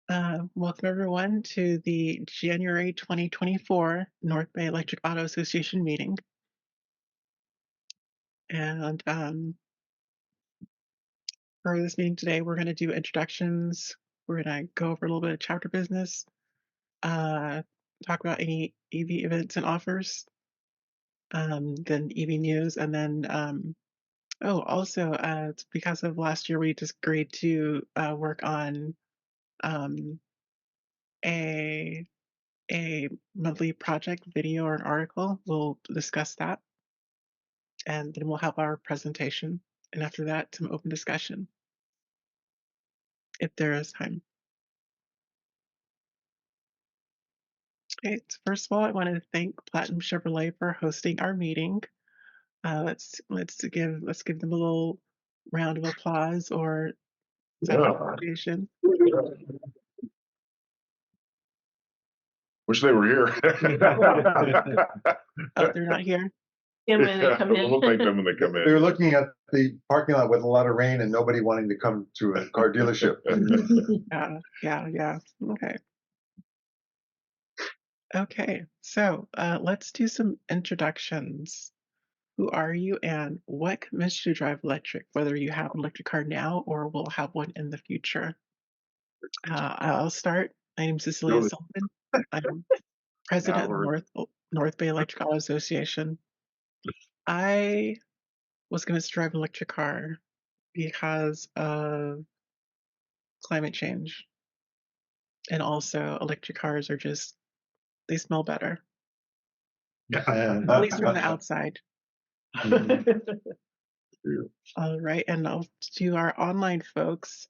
Welcome everyone to the January 2024 North Bay Electric Auto Association meeting. And for this meeting today, we're going to do introductions. We're going to go over a little bit of chapter business, talk about any EV events and offers, then EV news, and then also it's because of last year we just agreed to work on um, a a monthly project video or an article. We'll discuss that, and then we'll have our presentation. And after that, some open discussion, if there is time. Okay, so first of all, I want to thank Platinum Chevrolet for hosting our meeting. Let's give them a little round of applause or appreciation. Wish they were here. Oh, they're not here. When they come in. We'll thank them when they come in. They were looking at the parking lot with a lot of rain and nobody wanting to come to a car dealership. Yeah. Okay, so let's do some introductions. Who are you and what convinced you to drive electric, whether you have an electric car now or will have one in the future? I'll start. My name is Cecilia Sullivan. I'm president of North Bay Electric Auto Association. I was going to drive an electric car because of climate change. And also electric cars are just, they smell better. At least from the outside. All right, and I'll do our online folks.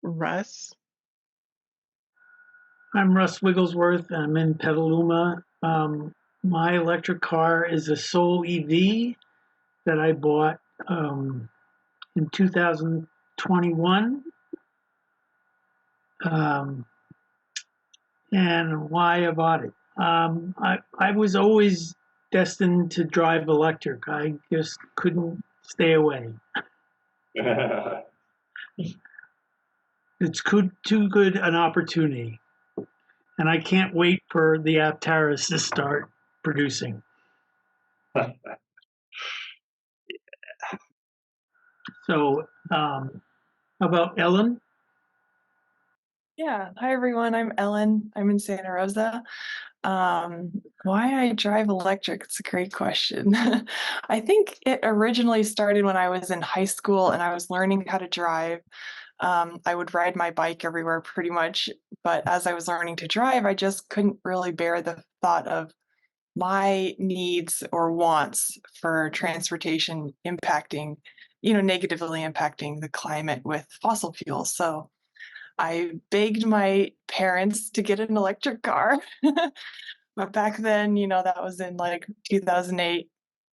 Russ. I'm Russ Wigglesworth. I'm in Petaluma. My electric car is a Soul EV that I bought in 2021. And why I bought it. I was always destined to drive electric. I just couldn't stay away. It's too good an opportunity. And I can't wait for the Aptaris to start producing. So, how about Ellen? Yeah. Hi, everyone. I'm Ellen. I'm in Santa Rosa. Why I drive electric? It's a great question. I think it originally started when I was in high school and I was learning how to drive. I would ride my bike everywhere pretty much, but as I was learning to drive, I just couldn't really bear the thought of my needs or wants for transportation impacting, negatively impacting the climate with fossil fuels. So I begged my parents to get an electric car. But back then, that was in like 2008,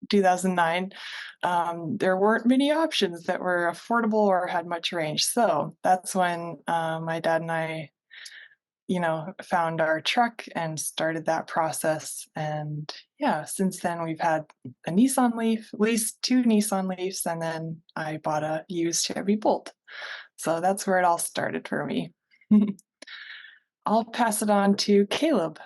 2009. There weren't many options that were affordable or had much range. So that's when my dad and I, found our truck and started that process. And yeah, since then we've had a Nissan Leaf, at least 2 Nissan Leafs, and then I bought a used Chevy Bolt. So that's where it all started for me. I'll pass it on to Caleb.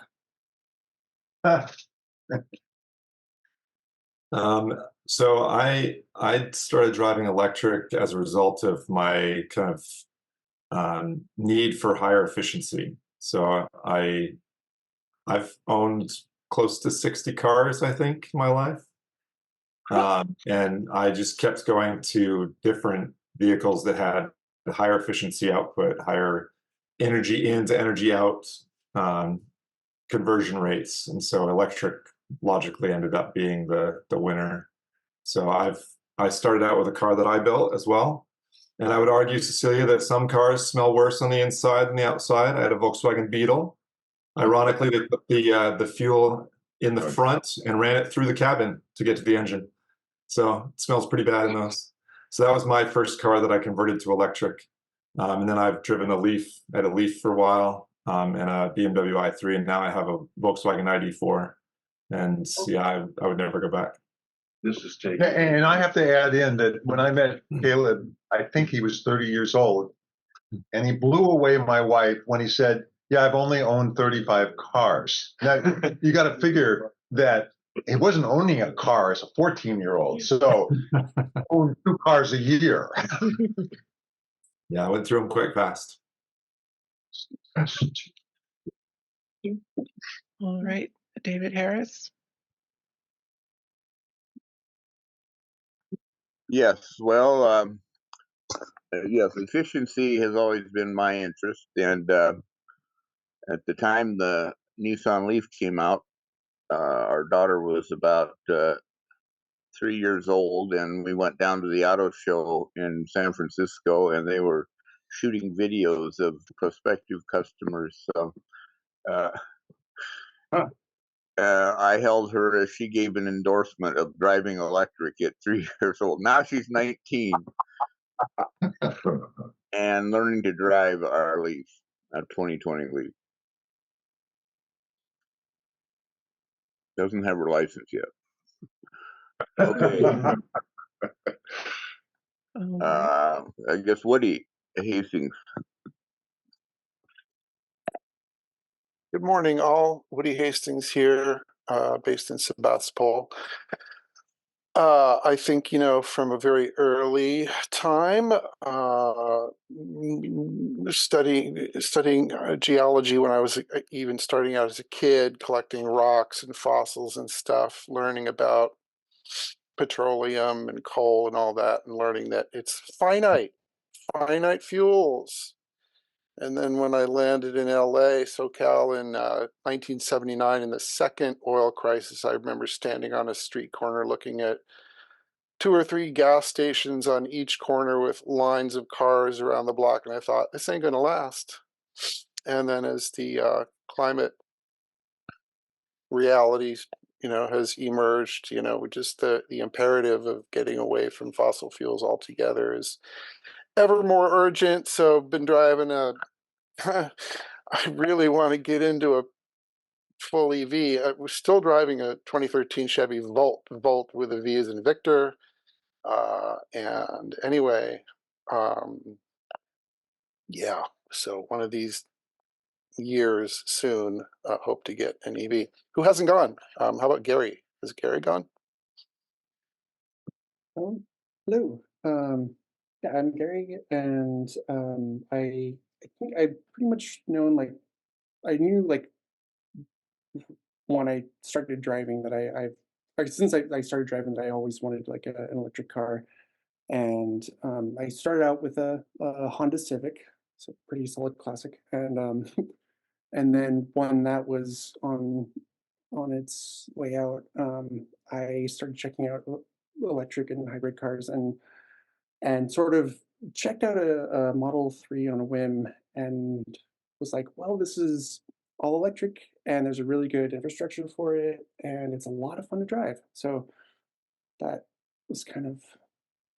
So I started driving electric as a result of my kind of need for higher efficiency. So I've owned close to 60 cars, I think, in my life. And I just kept going to different vehicles that had higher efficiency output, higher energy in to energy out conversion rates. And so electric logically ended up being the winner. So I started out with a car that I built as well. And I would argue, Cecilia, that some cars smell worse on the inside than the outside. I had a Volkswagen Beetle. Ironically, they put the fuel in the front and ran it through the cabin to get to the engine. So it smells pretty bad in those. So that was my first car that I converted to electric. And then I've driven a Leaf, I had a Leaf for a while, and a BMW i3, and now I have a Volkswagen ID4. And yeah, I would never go back. This is taking. And I have to add in that when I met Caleb, I think he was 30 years old. And he blew away my wife when he said, yeah, I've only owned 35 cars. Now, you got to figure that he wasn't owning a car as a 14-year-old. So owned 2 cars a year. Yeah, I went through them quite fast. All right, David Harris. Yes, well, yes, efficiency has always been my interest, and at the time the Nissan Leaf came out, our daughter was about 3 years old, and we went down to the auto show in San Francisco, and they were shooting videos of prospective customers. So I held her as she gave an endorsement of driving electric at 3 years old. Now she's 19 and learning to drive our Leaf, a 2020 Leaf. Doesn't have her license yet. Okay. I guess Woody Hastings. Good morning, all. Woody Hastings here, based in Sebastopol. I think, from a very early time, studying geology when I was even starting out as a kid, collecting rocks and fossils and stuff, learning about petroleum and coal and all that, and learning that it's finite fuels. And then when I landed in LA, SoCal in 1979 in the second oil crisis, I remember standing on a street corner looking at 2 or 3 gas stations on each corner with lines of cars around the block. And I thought, this ain't going to last. And then as the climate realities, has emerged, just the imperative of getting away from fossil fuels altogether is ever more urgent. So I've been driving I really want to get into a full EV. I was still driving a 2013 Chevy Volt with a V as in Victor. And anyway, yeah, so one of these years soon, hope to get an EV. Who hasn't gone? How about Gary? Has Gary gone? Hello. Yeah, I'm Gary, and I think I pretty much I knew when I started driving that since I started driving that I always wanted an electric car, and I started out with a Honda Civic, so pretty solid classic, and and then when that was on its way out, I started checking out electric and hybrid cars, and sort of checked out a Model 3 on a whim, and was like, well, this is all electric and there's a really good infrastructure for it and it's a lot of fun to drive. So that was kind of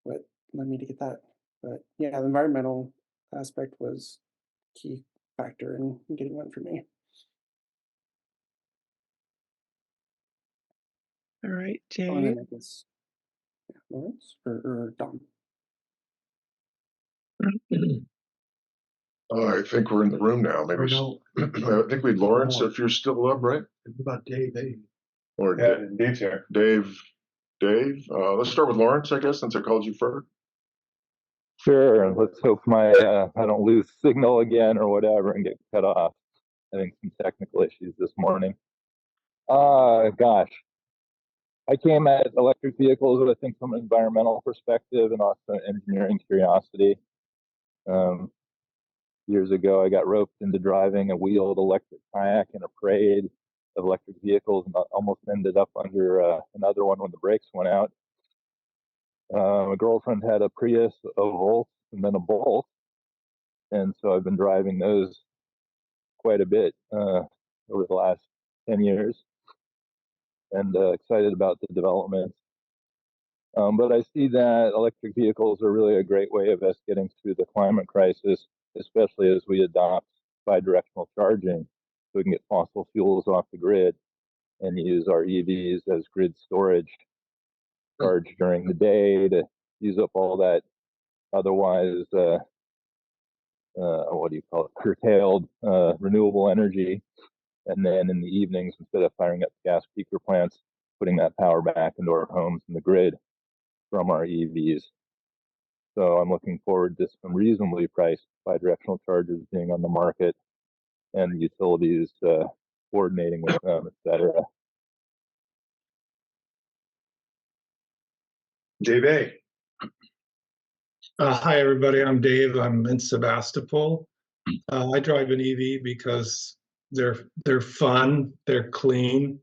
what led me to get that. But yeah, the environmental aspect was a key factor in getting one for me. All right, Oh, and Jay. then I guess Lawrence or Dom. I think we're in the room now. Maybe I think we Lawrence, if you're still up, right? What about Dave? Or Dave's here. Dave. Let's start with Lawrence, I guess, since I called you first. Sure. Let's hope I don't lose signal again or whatever and get cut off. Having some technical issues this morning. Gosh. I came at electric vehicles, I think, from an environmental perspective and also engineering curiosity. Years ago, I got roped into driving a wheeled electric kayak in a parade of electric vehicles and almost ended up under another one when the brakes went out. My girlfriend had a Prius, a Volt, and then a Bolt. And so I've been driving those quite a bit over the last 10 years and excited about the developments. But I see that electric vehicles are really a great way of us getting through the climate crisis, especially as we adopt bi-directional charging so we can get fossil fuels off the grid and use our EVs as grid storage, charge during the day to use up all that otherwise what do you call it, curtailed renewable energy. And then in the evenings, instead of firing up gas peaker plants, putting that power back into our homes and the grid from our EVs. So I'm looking forward to some reasonably priced bidirectional chargers being on the market and utilities coordinating with them, et cetera. Dave A. Hi, everybody. I'm Dave. I'm in Sebastopol. I drive an EV because they're fun, they're clean,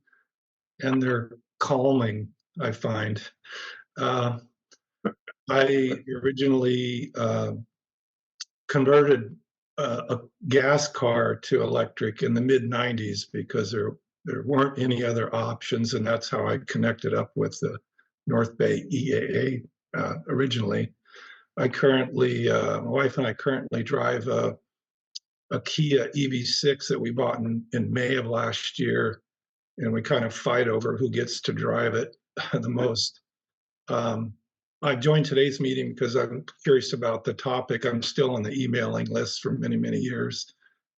and they're calming, I find. I originally converted a gas car to electric in the mid-90s because there weren't any other options, and that's how I connected up with the North Bay EAA originally. I currently, my wife and I currently drive a Kia EV6 that we bought in May of last year, and we kind of fight over who gets to drive it the most. I joined today's meeting because I'm curious about the topic. I'm still on the emailing list for many, many years,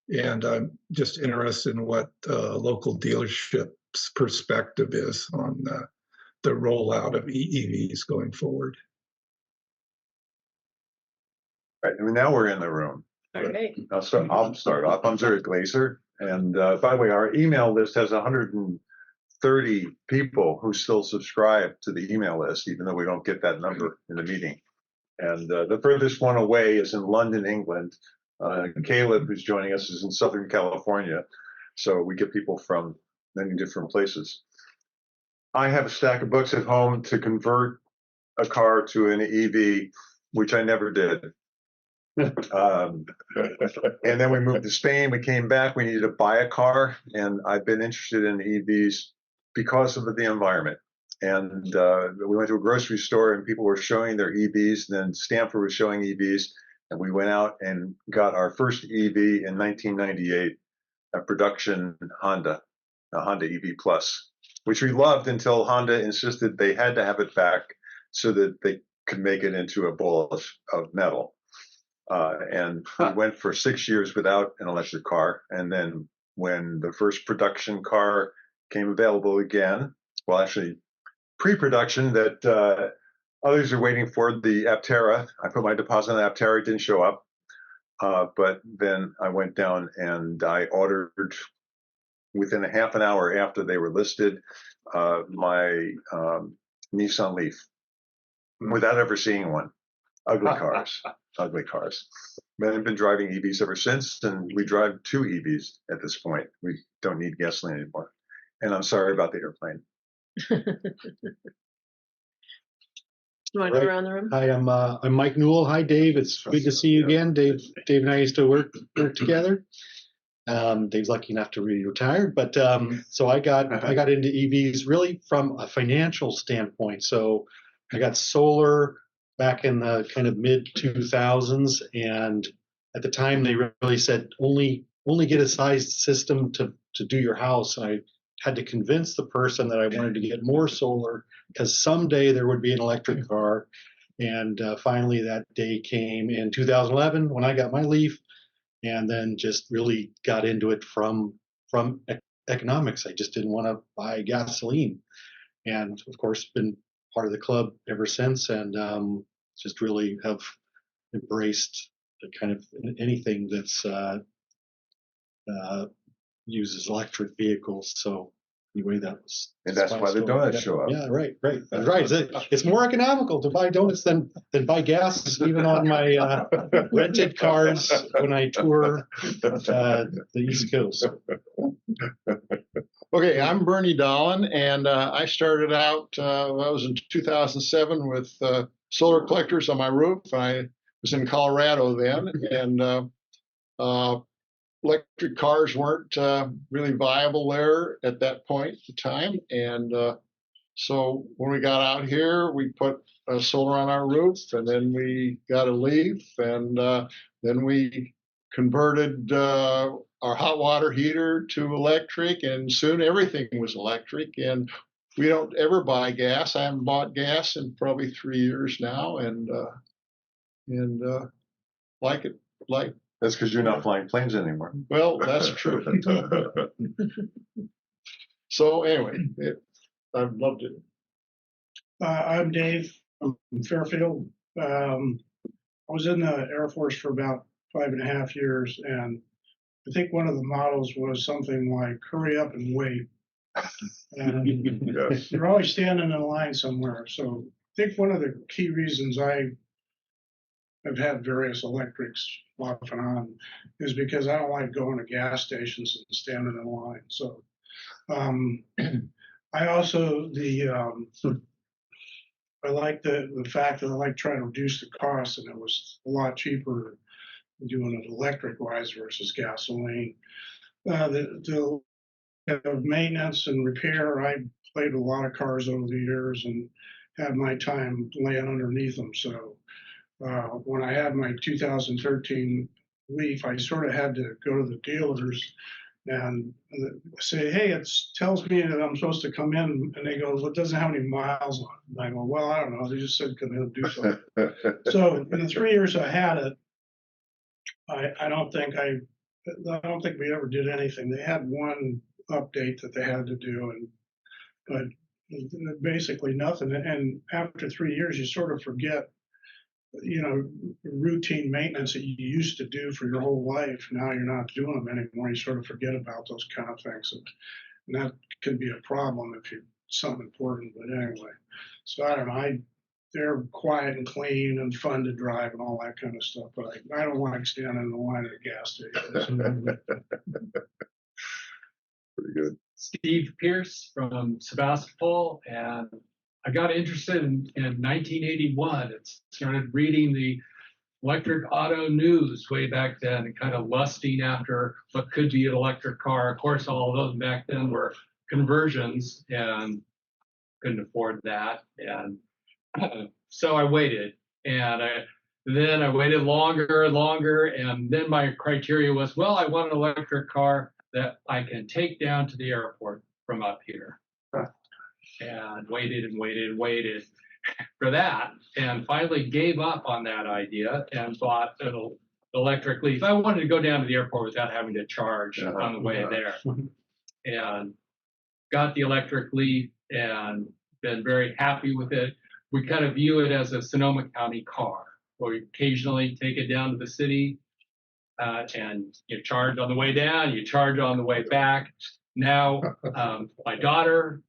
and I'm just interested in what local dealerships' perspective is on the rollout of EVs going forward. Right, I mean, now we're in the room. Okay. I'll start off. I'm Zurich Glazer. And by the way, our email list has 130 people who still subscribe to the email list, even though we don't get that number in the meeting. And the furthest one away is in London, England. Caleb, who's joining us, is in Southern California. So we get people from many different places. I have a stack of books at home to convert a car to an EV, which I never did. And then we moved to Spain. We came back. We needed to buy a car, and I've been interested in EVs because of the environment. And we went to a grocery store, and people were showing their EVs. And then Stanford was showing EVs, and we went out and got our first EV in 1998, a production Honda, a Honda EV Plus, which we loved until Honda insisted they had to have it back so that they could make it into a ball of metal. And we went for 6 years without an electric car. And then when the first production car came available again, well, actually pre-production that others are waiting for, the Aptera, I put my deposit on the Aptera, it didn't show up. But then I went down and I ordered within a half an hour after they were listed, my Nissan Leaf without ever seeing one. Ugly cars. Ugly cars. But I've been driving EVs ever since, and we drive 2 EVs at this point. We don't need gasoline anymore. And I'm sorry about the airplane. You want to go around the room? Hi, I'm Mike Newell. Hi, Dave. It's good to see you again. Dave and I used to work together. Dave's lucky enough to be retired, but so I got into EVs really from a financial standpoint. So I got solar back in the kind of mid 2000s, and at the time they really said only get a sized system to do your house. And I had to convince the person that I wanted to get more solar because someday there would be an electric car. And finally that day came in 2011 when I got my Leaf, and then just really got into it from economics. I just didn't want to buy gasoline, and of course been part of the club ever since, and just really have embraced the kind of anything that's uses electric vehicles. So anyway, that's why the donuts show up. Yeah, right. That's right. It's more economical to buy donuts than buy gas, even on my rented cars when I tour the East Coast. Okay, I'm Bernie Dolan, and I started out, I was in 2007 with solar collectors on my roof. I was in Colorado then, and electric cars weren't really viable there at that point in time. And so when we got out here, we put solar on our roof, and then we got a Leaf, and then we converted our hot water heater to electric, and soon everything was electric. And we don't ever buy gas. I haven't bought gas in probably 3 years now, and like That's because you're not flying planes anymore. Well, that's true. So anyway, I've loved it. I'm Dave from Fairfield. I was in the Air Force for about 5.5 years, and I think one of the models was something like "hurry up and wait." And Yes. you're always standing in line somewhere. So I think one of the key reasons I have had various electrics off and on is because I don't like going to gas stations and standing in line. So I also I like the fact that I like trying to reduce the cost, and it was a lot cheaper doing it electric wise versus gasoline. The maintenance and repair, I played with a lot of cars over the years and had my time laying underneath them. So when I had my 2013 Leaf, I sort of had to go to the dealers and say, hey, it tells me that I'm supposed to come in, and they go, well, it doesn't have any miles on it. And I go, well, I don't know. They just said come in and do something. So in the 3 years I had it, I don't think we ever did anything. They had one update that they had to do, but basically nothing. And after 3 years, you sort of forget, routine maintenance that you used to do for your whole life. Now you're not doing them anymore. You sort of forget about those kind of things, and that can be a problem if it's something important. But anyway, so I don't know. They're quiet and clean and fun to drive and all that kind of stuff. But I don't like standing in the line at a gas station. Pretty good. Steve Pierce from Sebastopol, and I got interested in 1981. It started reading the electric auto news way back then and kind of lusting after what could be an electric car. Of course, all of those back then were conversions and couldn't afford that. And so I waited, and then I waited longer, and then my criteria was, well, I want an electric car that I can take down to the airport from up here. And waited for that, and finally gave up on that idea and bought an electric Leaf. I wanted to go down to the airport without having to charge on the way there, and got the electric Leaf and been very happy with it. We kind of view it as a Sonoma County car. We occasionally take it down to the city, and you charge on the way down, you charge on the way back. Now, my daughter,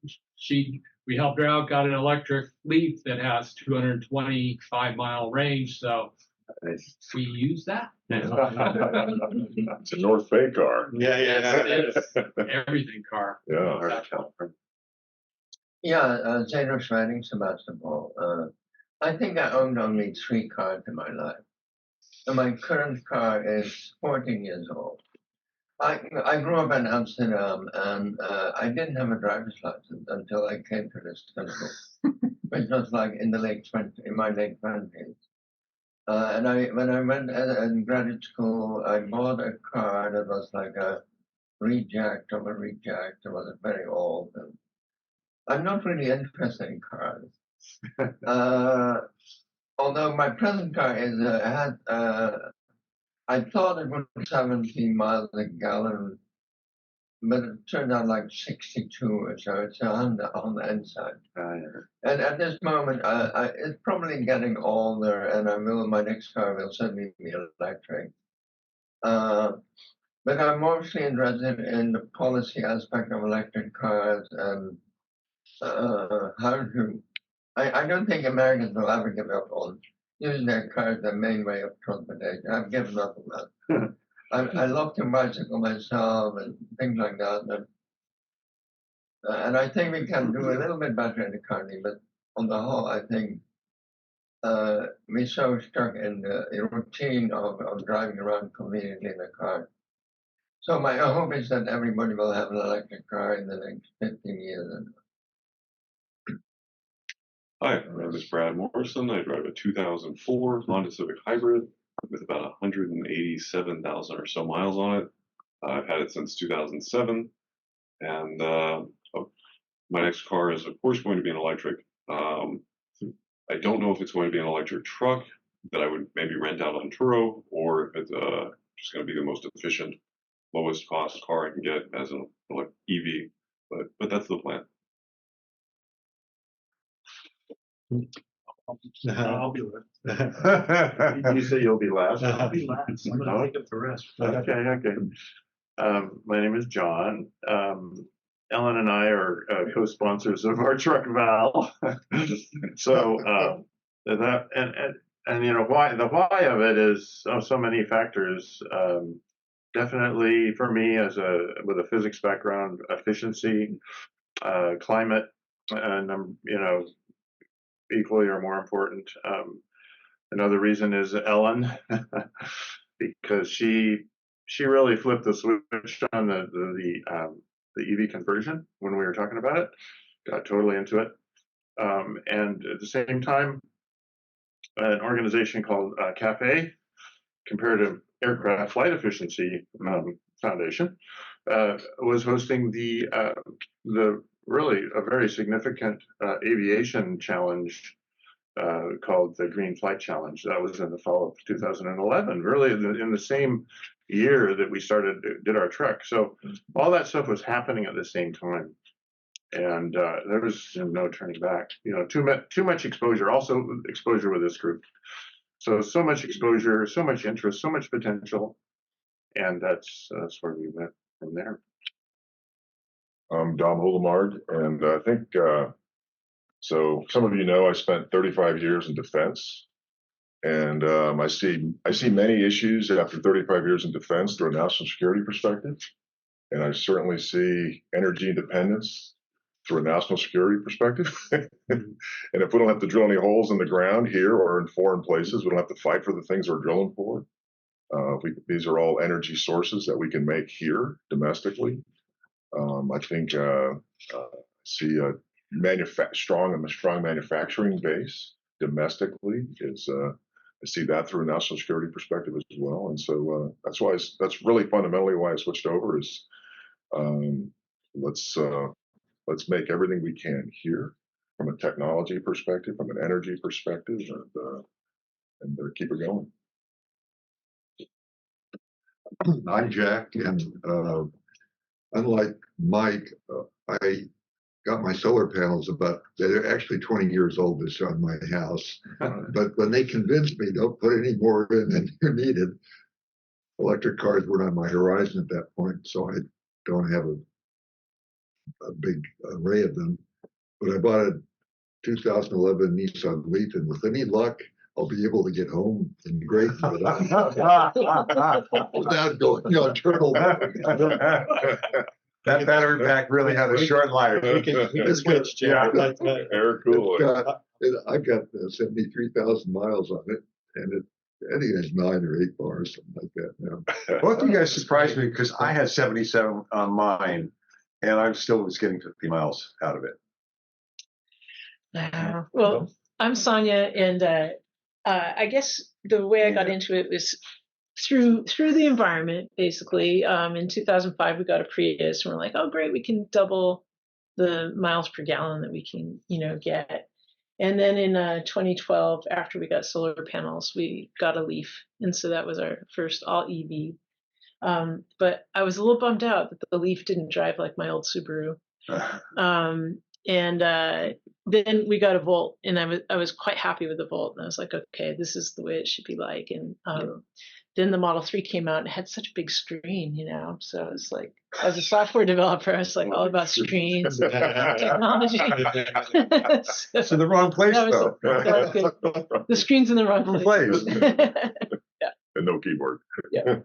we helped her out, got an electric Leaf that has 225-mile range, so we use that. It's a North Bay car. Yeah. It's everything car. Yeah. Yeah, Janusz Manning, Sebastopol. I think I owned only 3 cars in my life. And my current car is 14 years old. I grew up in Amsterdam, and I didn't have a driver's license until I came to this country, which was like in my late 20s. And when I went in graduate school, I bought a car that was like a reject of a reject. It was very old. And I'm not really interested in cars. Although my present car I thought it would be 17 miles a gallon, but it turned out like 62, so it's on the inside. And at this moment, it's probably getting older, and my next car will certainly be electric. But I'm mostly interested in the policy aspect of electric cars and I don't think Americans will ever give up on using their car as their main way of transportation. I've given up on that. I love to bicycle myself and things like that. And I think we can do a little bit better in the country, but on the whole, I think we're so stuck in the routine of driving around conveniently in a car. So my hope is that everybody will have an electric car in the next 15 years. Hi, my name is Brad Morrison. I drive a 2004 Honda Civic Hybrid with about 187,000 or so miles on it. I've had it since 2007, and my next car is, of course, going to be an electric. I don't know if it's going to be an electric truck that I would maybe rent out on Turo, or if it's just going to be the most efficient, lowest cost car I can get as an EV. But that's the plan. I'll be last. You say you'll be last? I'll be last. I'm gonna take up the rest. Okay. My name is John. Ellen and I are co-sponsors of our truck Val. So that and you know why the why of it is so many factors. Definitely for me with a physics background, efficiency, climate, and equally or more important. Another reason is Ellen, because she really flipped the switch on the EV conversion when we were talking about it. Got totally into it, and at the same time, an organization called CAFE, Comparative Aircraft Flight Efficiency Foundation, was hosting the really a very significant aviation challenge called the Green Flight Challenge. That was in the fall of 2011, really in the same year that we did our trek. So all that stuff was happening at the same time, and there was no turning back. Too much exposure. Also exposure with this group. So much exposure, so much interest, so much potential, and that's where we went from there. I'm Dom Holemard, and I think so. Some of you know I spent 35 years in defense, and I see many issues after 35 years in defense through a national security perspective, and I certainly see energy independence through a national security perspective. And if we don't have to drill any holes in the ground here or in foreign places, we don't have to fight for the things we're drilling for. These are all energy sources that we can make here domestically. I think see a strong manufacturing base domestically is I see that through a national security perspective as well, and so that's really fundamentally why I switched over. Is let's make everything we can here from a technology perspective, from an energy perspective, and keep it going. I'm Jack, and unlike Mike, I got my solar panels they're actually 20 years old this on my house. But when they convinced me don't put any more in than you needed, electric cars weren't on my horizon at that point, so I don't have a big array of them. But I bought a 2011 Nissan Leaf, and with any luck, I'll be able to get home in great without going turtle. That battery pack really has a short life. We can switch, Jack. Air cool. I've got 73,000 miles on it, and I think it's 9 or 8 bars, something like that now. Both of you guys surprised me because I had 77 on mine, and I still was getting 50 miles out of it. Well, I'm Sonia, and I guess the way I got into it was through the environment, basically. In 2005, we got a Prius, and we're like, oh, great, we can double the miles per gallon that we can, get. And then in 2012, after we got solar panels, we got a Leaf, and so that was our first all EV. But I was a little bummed out that the Leaf didn't drive like my old Subaru. And then we got a Volt, and I was quite happy with the Volt, and I was like, okay, this is the way it should be like. And then the Model 3 came out and it had such a big screen, so it's like, as a software developer, I was like all about screens and technology. So the wrong place, though. That was good. The screen's in the wrong place. Yeah. And no keyboard. Yeah.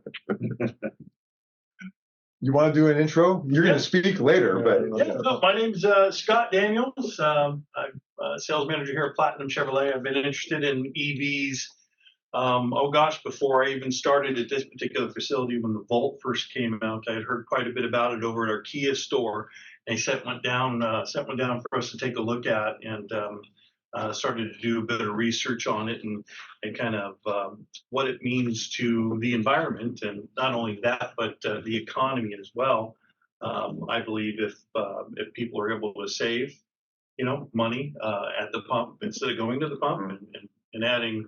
You want to do an intro? You're going to speak later, but No, my name's Scott Daniels. I'm a sales manager here at Platinum Chevrolet. I've been interested in EVs. Before I even started at this particular facility, when the Volt first came out, I had heard quite a bit about it over at our Kia store. They sent one down for us to take a look at, and started to do a bit of research on it and kind of what it means to the environment, and not only that, but the economy as well. I believe if people are able to save, money at the pump instead of going to the pump and adding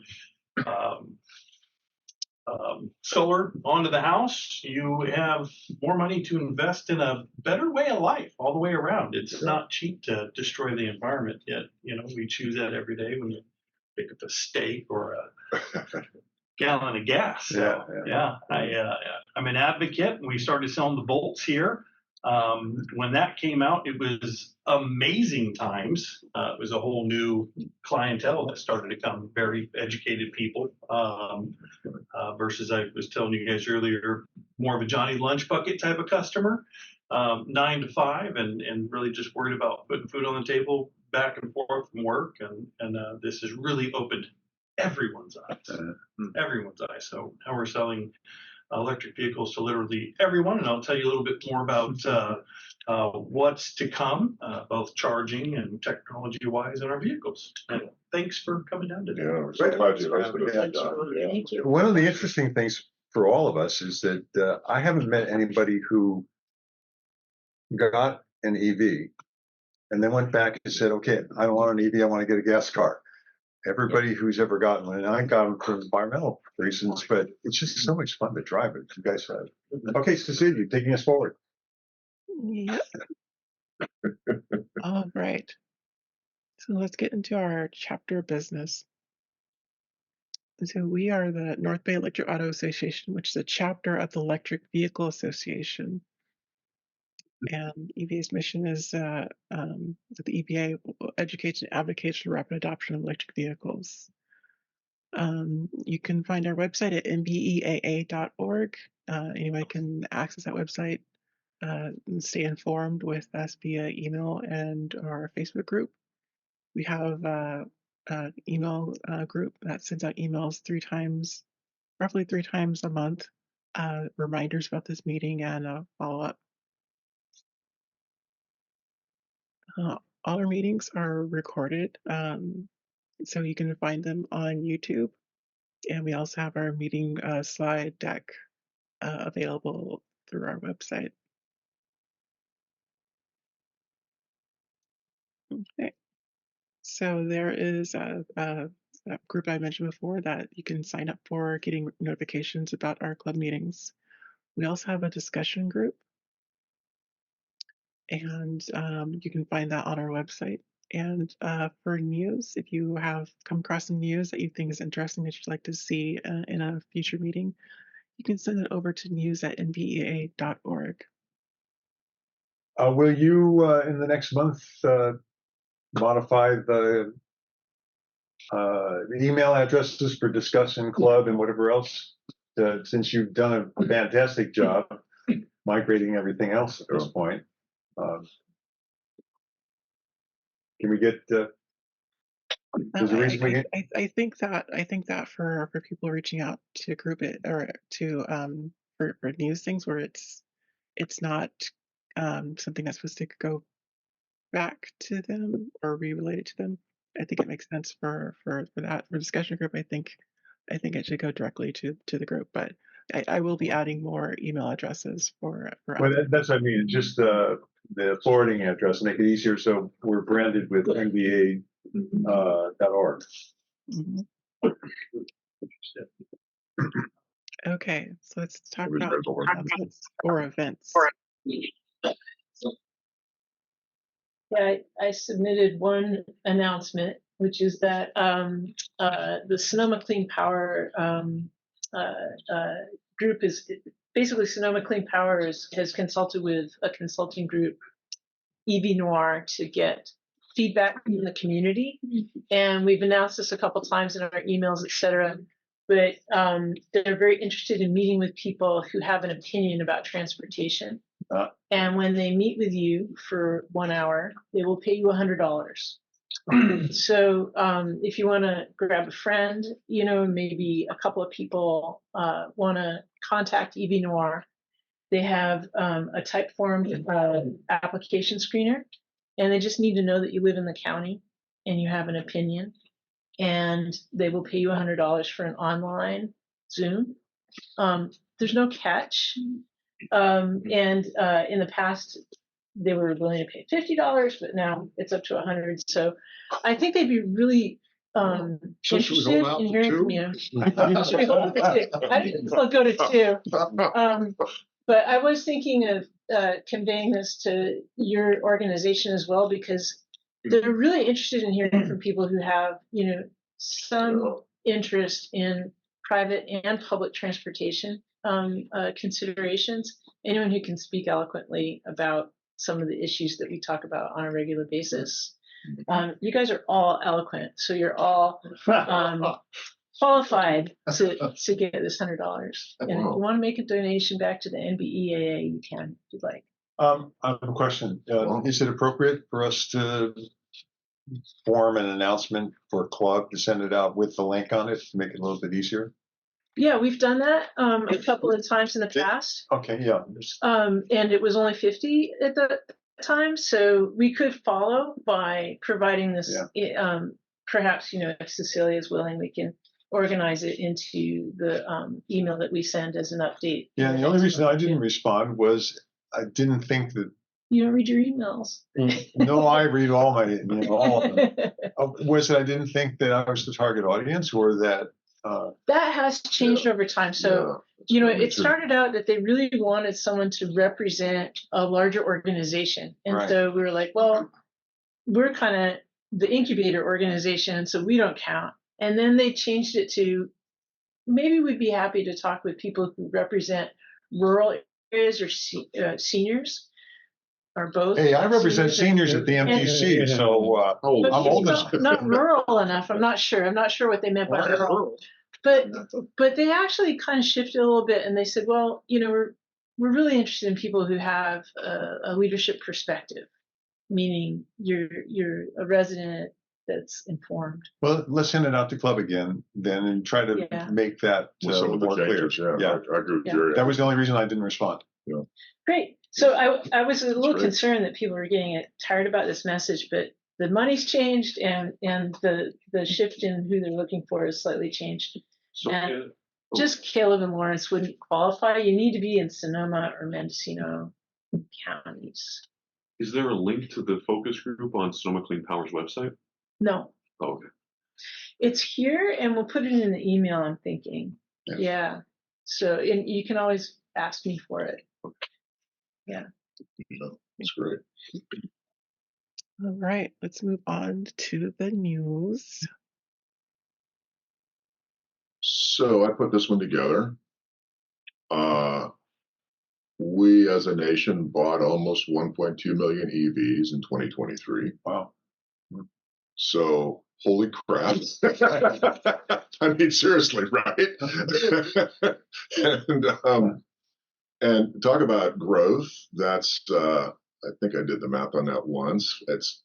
solar onto the house, you have more money to invest in a better way of life all the way around. It's not cheap to destroy the environment, yet we choose that every day when you pick up a steak or a gallon of gas. So, I'm an advocate, and we started selling the bolts here. When that came out, it was amazing times. It was a whole new clientele that started to come, very educated people, versus I was telling you guys earlier, more of a Johnny Lunch Bucket type of customer, 9 to 5, and really just worried about putting food on the table back and forth from work. And this has really opened everyone's eyes, everyone's eyes. So now we're selling electric vehicles to literally everyone, and I'll tell you a little bit more about what's to come, both charging and technology-wise in our vehicles. And thanks for coming down today. Yeah, we're so glad you hosted us. Thank you. One of the interesting things for all of us is that I haven't met anybody who got an EV and then went back and said, okay, I don't want an EV, I want to get a gas car. Everybody who's ever gotten one, and I got them for environmental reasons, but it's just so much fun to drive it. You guys have. Okay, Cecilia, taking us forward. Yep. All right. So let's get into our chapter business. So we are the North Bay Electric Auto Association, which is a chapter of the Electric Vehicle Association. And EVA's mission is that the EPA educates and advocates for rapid adoption of electric vehicles. You can find our website at NBEAA.org. Anybody can access that website and stay informed with us via email and our Facebook group. We have an email group that sends out emails roughly three times a month, reminders about this meeting and follow-up. All our meetings are recorded, so you can find them on YouTube. And we also have our meeting slide deck available through our website. Okay. So there is a group I mentioned before that you can sign up for getting notifications about our club meetings. We also have a discussion group, and you can find that on our website. And for news, if you have come across some news that you think is interesting that you'd like to see in a future meeting, you can send it over to news@nbea.org. Will you, in the next month, modify the email addresses for discussion club and whatever else? Since you've done a fantastic job migrating everything else at this point. Can we get? There's a reason we get. I think that for people reaching out to group it or to for news things where it's not something that's supposed to go back to them or be related to them. I think it makes sense for that for discussion group. I think it should go directly to the group, but I will be adding more email addresses for. Well, that's what I mean. Just the forwarding address, make it easier. So we're branded with NBEAA.org. Okay, so let's talk about announcements or events. Yeah, I submitted one announcement, which is that the Sonoma Clean Power group is basically Sonoma Clean Power has consulted with a consulting group, EV Noir, to get feedback from the community. And we've announced this a couple times in our emails, et cetera. But they're very interested in meeting with people who have an opinion about transportation. And when they meet with you for 1 hour, they will pay you $100. So if you want to grab a friend, maybe a couple of people want to contact EV Noir, they have a type form application screener, and they just need to know that you live in the county and you have an opinion, and they will pay you $100 for an online Zoom. There's no catch. And in the past, they were willing to pay $50, but now it's up to $100. So I think they'd be really So should we interested hold out in for hearing two? from you. Should we hold out for two? I think I'll go to two. But I was thinking of conveying this to your organization as well, because they're really interested in hearing from people who have, some interest in private and public transportation considerations. Anyone who can speak eloquently about some of the issues that we talk about on a regular basis. You guys are all eloquent, so you're all qualified to get this $100. And if you want to make a donation back to the NBEAA, you can, if you'd like. I have a question. Is it appropriate for us to form an announcement for a club to send it out with the link on it to make it a little bit easier? Yeah, we've done that a couple of times in the past. Okay, yeah. And it was only 50 at the time, so we could follow by providing this. Perhaps, if Cecilia is willing, we can organize it into the email that we send as an update. Yeah, the only reason I didn't respond was I didn't think that. You don't read your emails. No, I read all my, all of them. Was it I didn't think that I was the target audience, or that? That has changed over time. So, it started out that they really wanted someone to represent a larger organization. And so we were like, well, we're kind of the incubator organization, so we don't count. And then they changed it to maybe we'd be happy to talk with people who represent rural areas or seniors. Or both. Hey, I represent seniors at the MTC, so I'm old. Not rural enough. I'm not sure. I'm not sure what they meant by rural. But they actually kind of shifted a little bit, and they said, well, we're really interested in people who have a leadership perspective, meaning you're a resident that's informed. Well, let's send it out to club again then, and try to make that more clear. Yeah, I agree with Jerry. That was the only reason I didn't respond. Yeah. Great. So I was a little concerned that people were getting tired about this message, but the money's changed and the shift in who they're looking for is slightly changed. So and just Caleb and Lawrence wouldn't qualify. You need to be in Sonoma or Mendocino counties. Is there a link to the focus group on Sonoma Clean Power's website? No. Oh, okay. It's here, and we'll put it in the email, I'm thinking. Yeah. So and you can always ask me for it. Okay. Yeah. That's great. All right, let's move on to the news. So I put this one together. We as a nation bought almost 1.2 million EVs in 2023. Wow. So holy crap. I mean, seriously, right? And talk about growth. That's, I think I did the math on that once. It's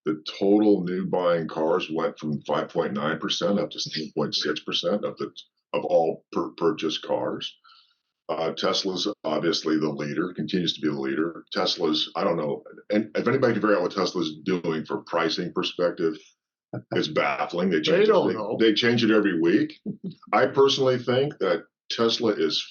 the total new buying cars went from 5.9% up to 7.6% of all purchased cars. Tesla's obviously the leader, continues to be the leader. Tesla's, I don't know, and if anybody can figure out what Tesla's doing from pricing perspective, it's baffling. They change it every week. I personally think that Tesla is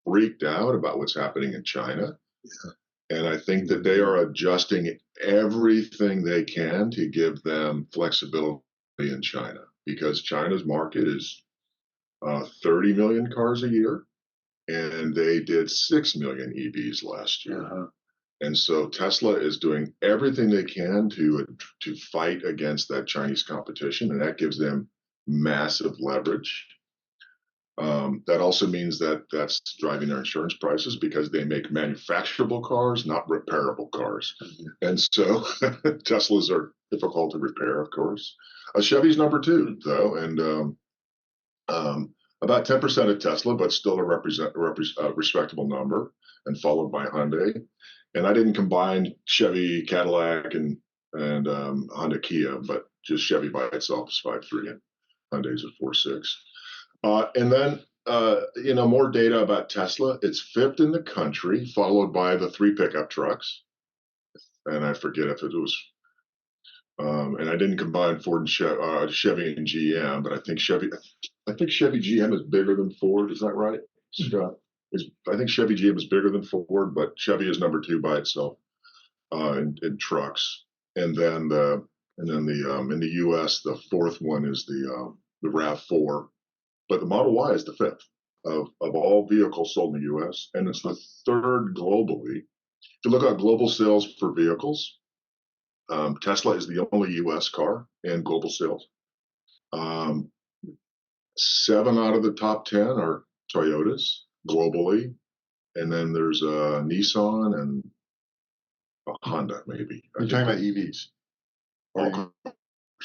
freaked out about what's happening in China. Yeah. And I think that they are adjusting everything they can to give them flexibility in China, because China's market is 30 million cars a year, and they did 6 million EVs last year. And so Tesla is doing everything they can to fight against that Chinese competition, and that gives them massive leverage. That also means that that's driving their insurance prices, because they make manufacturable cars, not repairable cars. And so Teslas are difficult to repair, of course. Chevy's number 2, though, and about 10% of Tesla, but still a respectable number, and followed by Hyundai. And I didn't combine Chevy, Cadillac, and Honda, Kia, but just Chevy by itself is 5.3, and Hyundai's at 4.6. And then, more data about Tesla. It's 5th in the country, followed by the 3 pickup trucks. And I forget if it was, and I didn't combine Ford and Chevy and GM, but I think Chevy GM is bigger than Ford. Is that right, Scott? I think Chevy GM is bigger than Ford, but Chevy is number 2 by itself in trucks. And then the And then in the U.S., the fourth one is the RAV4, but the Model Y is the fifth of all vehicles sold in the U.S., and it's the third globally. If you look at global sales for vehicles, Tesla is the only U.S. car in global sales. 7 out of the top 10 are Toyotas globally, and then there's a Nissan and a Honda, maybe. You're talking about EVs.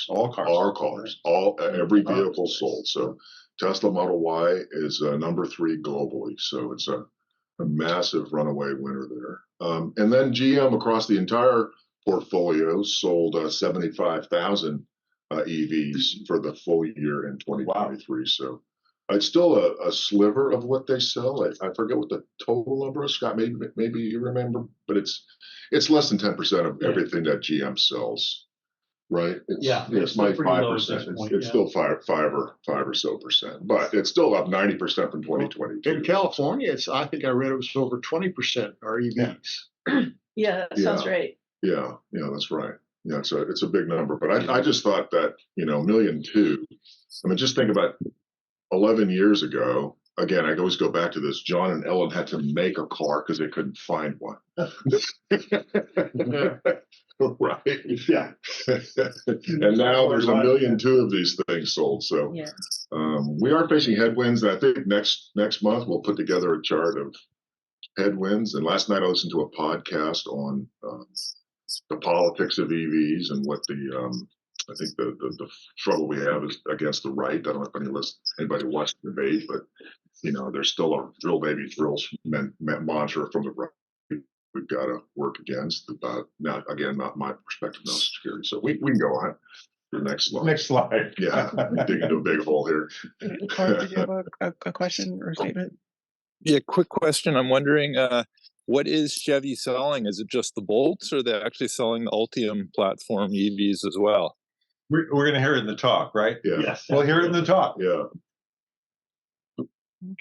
All cars, every vehicle sold. So Tesla Model Y is number 3 globally. So it's a massive runaway winner there. And then GM across the entire portfolio sold 75,000 EVs for the full year in 2023. Wow. So it's still a sliver of what they sell. I forget what the total number is, Scott. Maybe you remember, but it's less than 10% of everything that GM sells. Right. It's like 5%. It's still five or so percent, but it's still up 90% from 2022. In California, I think I read it was over 20% are EVs. Yeah, that sounds right. Yeah, that's right. Yeah, it's a big number, but I just thought that, 1.2 million. I mean, just think about 11 years ago. Again, I always go back to this. John and Ellen had to make a car because they couldn't find one. Right. Yeah. And now there's 1.2 million of these things sold. So we are facing headwinds. And I think next month we'll put together a chart of headwinds. And last night I listened to a podcast on the politics of EVs and what I think the trouble we have is against the right. I don't know if anybody watched the debate, but there's still a drill baby drills mantra from the right. We've got to work against. Now, again, not my perspective, no security. So we can go on to the next slide. Next slide. Yeah, dig into a big hole here. Clark, did you have a question or a statement? Yeah, quick question. I'm wondering, what is Chevy selling? Is it just the Bolts, or they're actually selling the Ultium platform EVs as well? We're going to hear it in the talk, right? Yeah. Yes. We'll hear it in the talk. Yeah.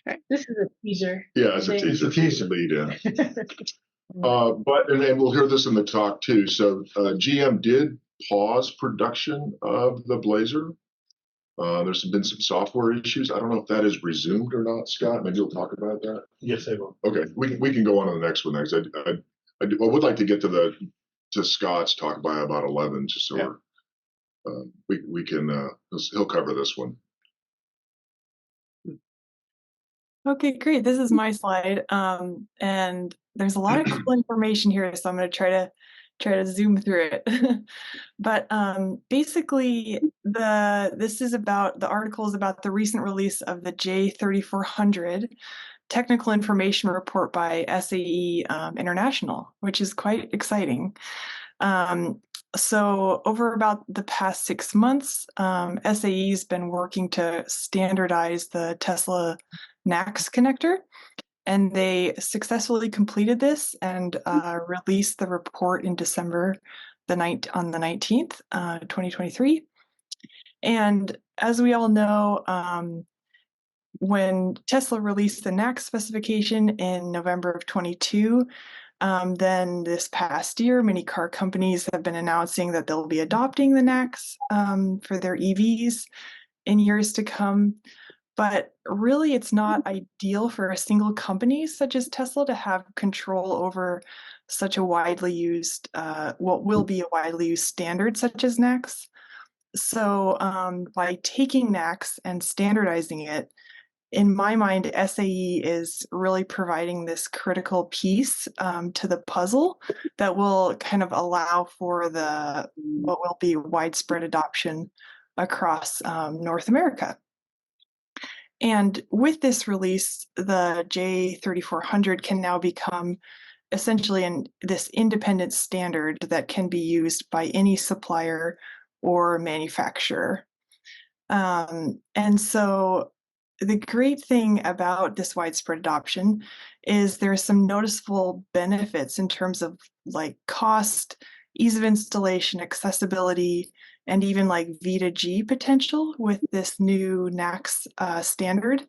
Okay. This is a teaser. Yeah, it's a teaser. It's a teaser lead in. And we'll hear this in the talk too. So GM did pause production of the Blazer. There's been some software issues. I don't know if that is resumed or not, Scott. Maybe you'll talk about that. Yes, I will. Okay, we can go on to the next one next. I would like to get to Scott's talk by about 11, just so we can. He'll cover this one. Okay, great. This is my slide. And there's a lot of cool information here, so I'm going to try to zoom through it. But basically, the article is about the recent release of the J3400 technical information report by SAE International, which is quite exciting. So over about the past 6 months, SAE's been working to standardize the Tesla NACS connector, and they successfully completed this and released the report in December on the 19th, 2023. And as we all know, when Tesla released the NACS specification in November of 22, then this past year, many car companies have been announcing that they'll be adopting the NACS for their EVs in years to come. But really, it's not ideal for a single company such as Tesla to have control over such a widely used, what will be a widely used standard such as NACS. So by taking NACS and standardizing it, in my mind, SAE is really providing this critical piece to the puzzle that will kind of allow for what will be widespread adoption across North America. And with this release, the J3400 can now become essentially this independent standard that can be used by any supplier or manufacturer. And so the great thing about this widespread adoption is there's some noticeable benefits in terms of like cost, ease of installation, accessibility, and even like V2G potential with this new NACS standard.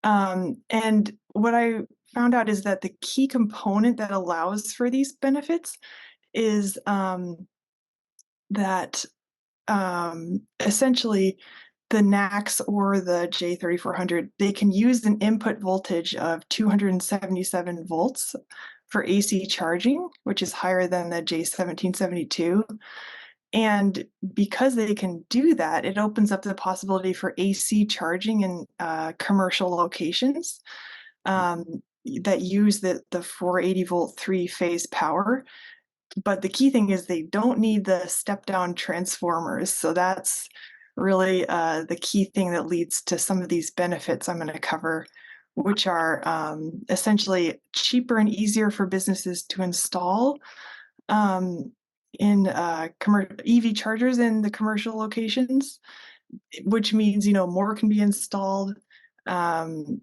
And what I found out is that the key component that allows for these benefits is that essentially the NACS or the J3400, they can use an input voltage of 277 volts for AC charging, which is higher than the J1772. And because they can do that, it opens up the possibility for AC charging in commercial locations that use the 480 volt 3-phase power. But the key thing is they don't need the step down transformers. So that's really the key thing that leads to some of these benefits I'm going to cover, which are essentially cheaper and easier for businesses to install in EV chargers in the commercial locations, which means, more can be installed, and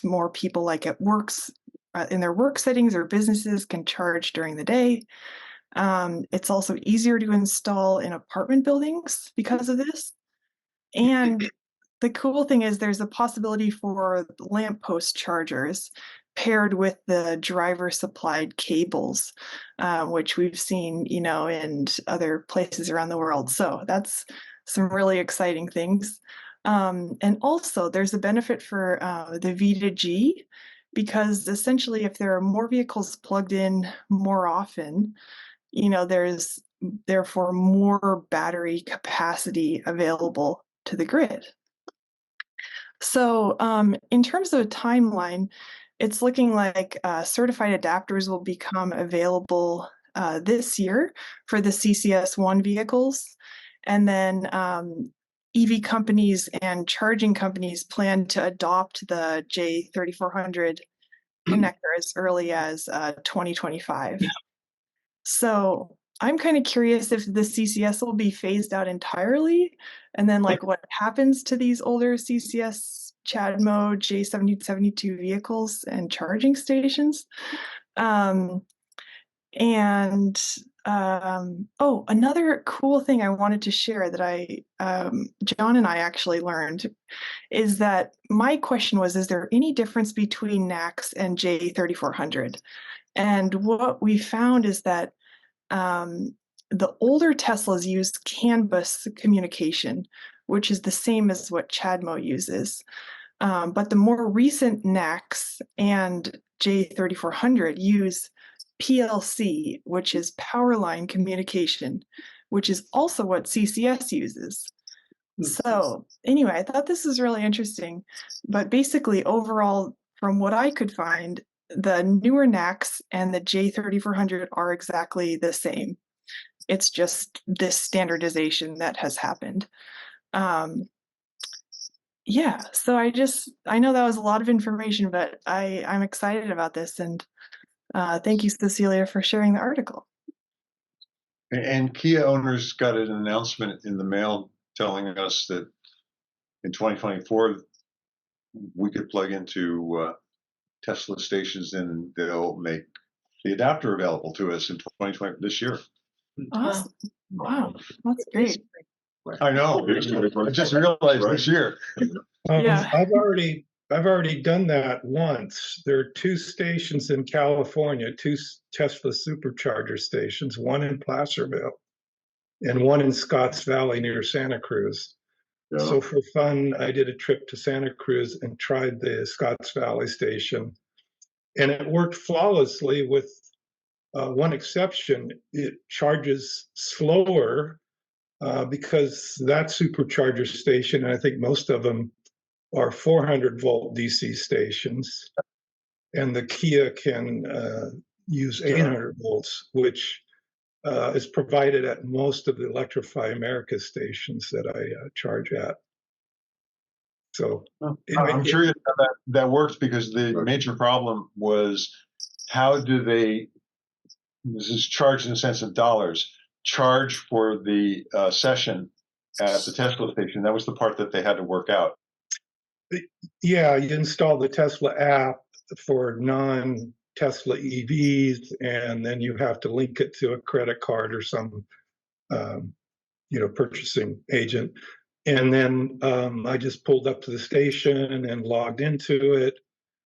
more people like at works in their work settings or businesses can charge during the day. It's also easier to install in apartment buildings because of this. And the cool thing is there's a possibility for lamppost chargers paired with the driver supplied cables, which we've seen, in other places around the world. So that's some really exciting things. And also there's a benefit for the V2G, because essentially if there are more vehicles plugged in more often, there's therefore more battery capacity available to the grid. So in terms of a timeline, it's looking like certified adapters will become available this year for the CCS1 vehicles. And then EV companies and charging companies plan to adopt the J3400 connector as early as 2025. So I'm kind of curious if the CCS will be phased out entirely, and then what happens to these older CCS CHAdeMO J1772 vehicles and charging stations. Another cool thing I wanted to share that John and I actually learned is that my question was, is there any difference between NACS and J3400? And what we found is that the older Teslas used CAN bus communication, which is the same as what CHAdeMO uses. But the more recent NACS and J3400 use PLC, which is power line communication, which is also what CCS uses. So anyway, I thought this was really interesting. But basically, overall, from what I could find, the newer NACS and the J3400 are exactly the same. It's just this standardization that has happened. So I know that was a lot of information, but I'm excited about this, and thank you, Cecilia, for sharing the article. And Kia owners got an announcement in the mail telling us that in 2024 we could plug into Tesla stations, and they'll make the adapter available to us in 2020 this year. Awesome! Wow, that's great. I know. I just realized this year. Yeah. I've already done that once. There are 2 stations in California, 2 Tesla supercharger stations, one in Placerville and one in Scotts Valley near Santa Cruz. Yeah. So for fun, I did a trip to Santa Cruz and tried the Scotts Valley station, and it worked flawlessly with one exception. It charges slower because that supercharger station, and I think most of them are 400 volt DC stations, and the Kia can use 800 volts, which is provided at most of the Electrify America stations that I charge at. So I'm curious how that works, because the major problem was, how do they, this is charged in the sense of dollars, charge for the session at the Tesla station? That was the part that they had to work out. Yeah, you install the Tesla app for non-Tesla EVs, and then you have to link it to a credit card or some, purchasing agent. And then I just pulled up to the station and logged into it.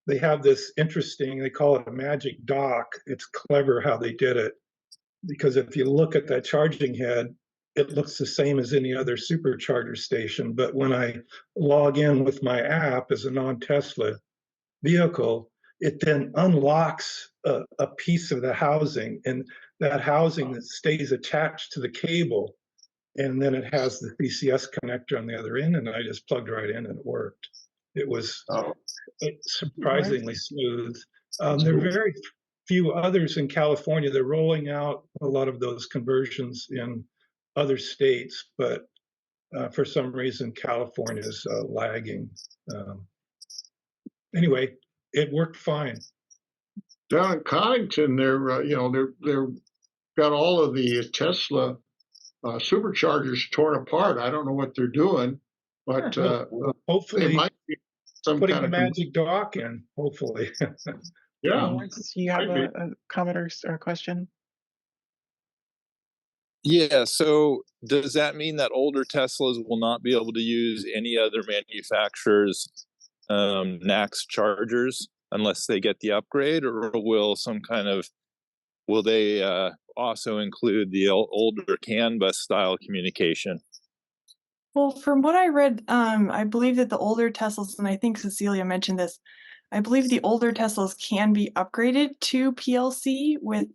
They have this interesting, they call it a magic dock. It's clever how they did it. because if you look at that charging head, it looks the same as any other supercharger station. But when I log in with my app as a non-Tesla vehicle, it then unlocks a piece of the housing, and that housing that stays attached to the cable, and then it has the CCS connector on the other end, and I just plugged right in and it worked. It was surprisingly smooth. There are very few others in California. They're rolling out a lot of those conversions in other states, but for some reason California is lagging. Anyway, it worked fine. Down in Connington, they're got all of the Tesla superchargers torn apart. I don't know what they're doing, but hopefully they might be some putting kind the of magic dock in. Hopefully. yeah. Lawrence, you have a comment or a question? Yeah, so does that mean that older Teslas will not be able to use any other manufacturer's NACS chargers unless they get the upgrade, or will they also include the older CAN bus style communication? Well, from what I read, I believe that the older Teslas, and I think Cecilia mentioned this, I believe the older Teslas can be upgraded to PLC with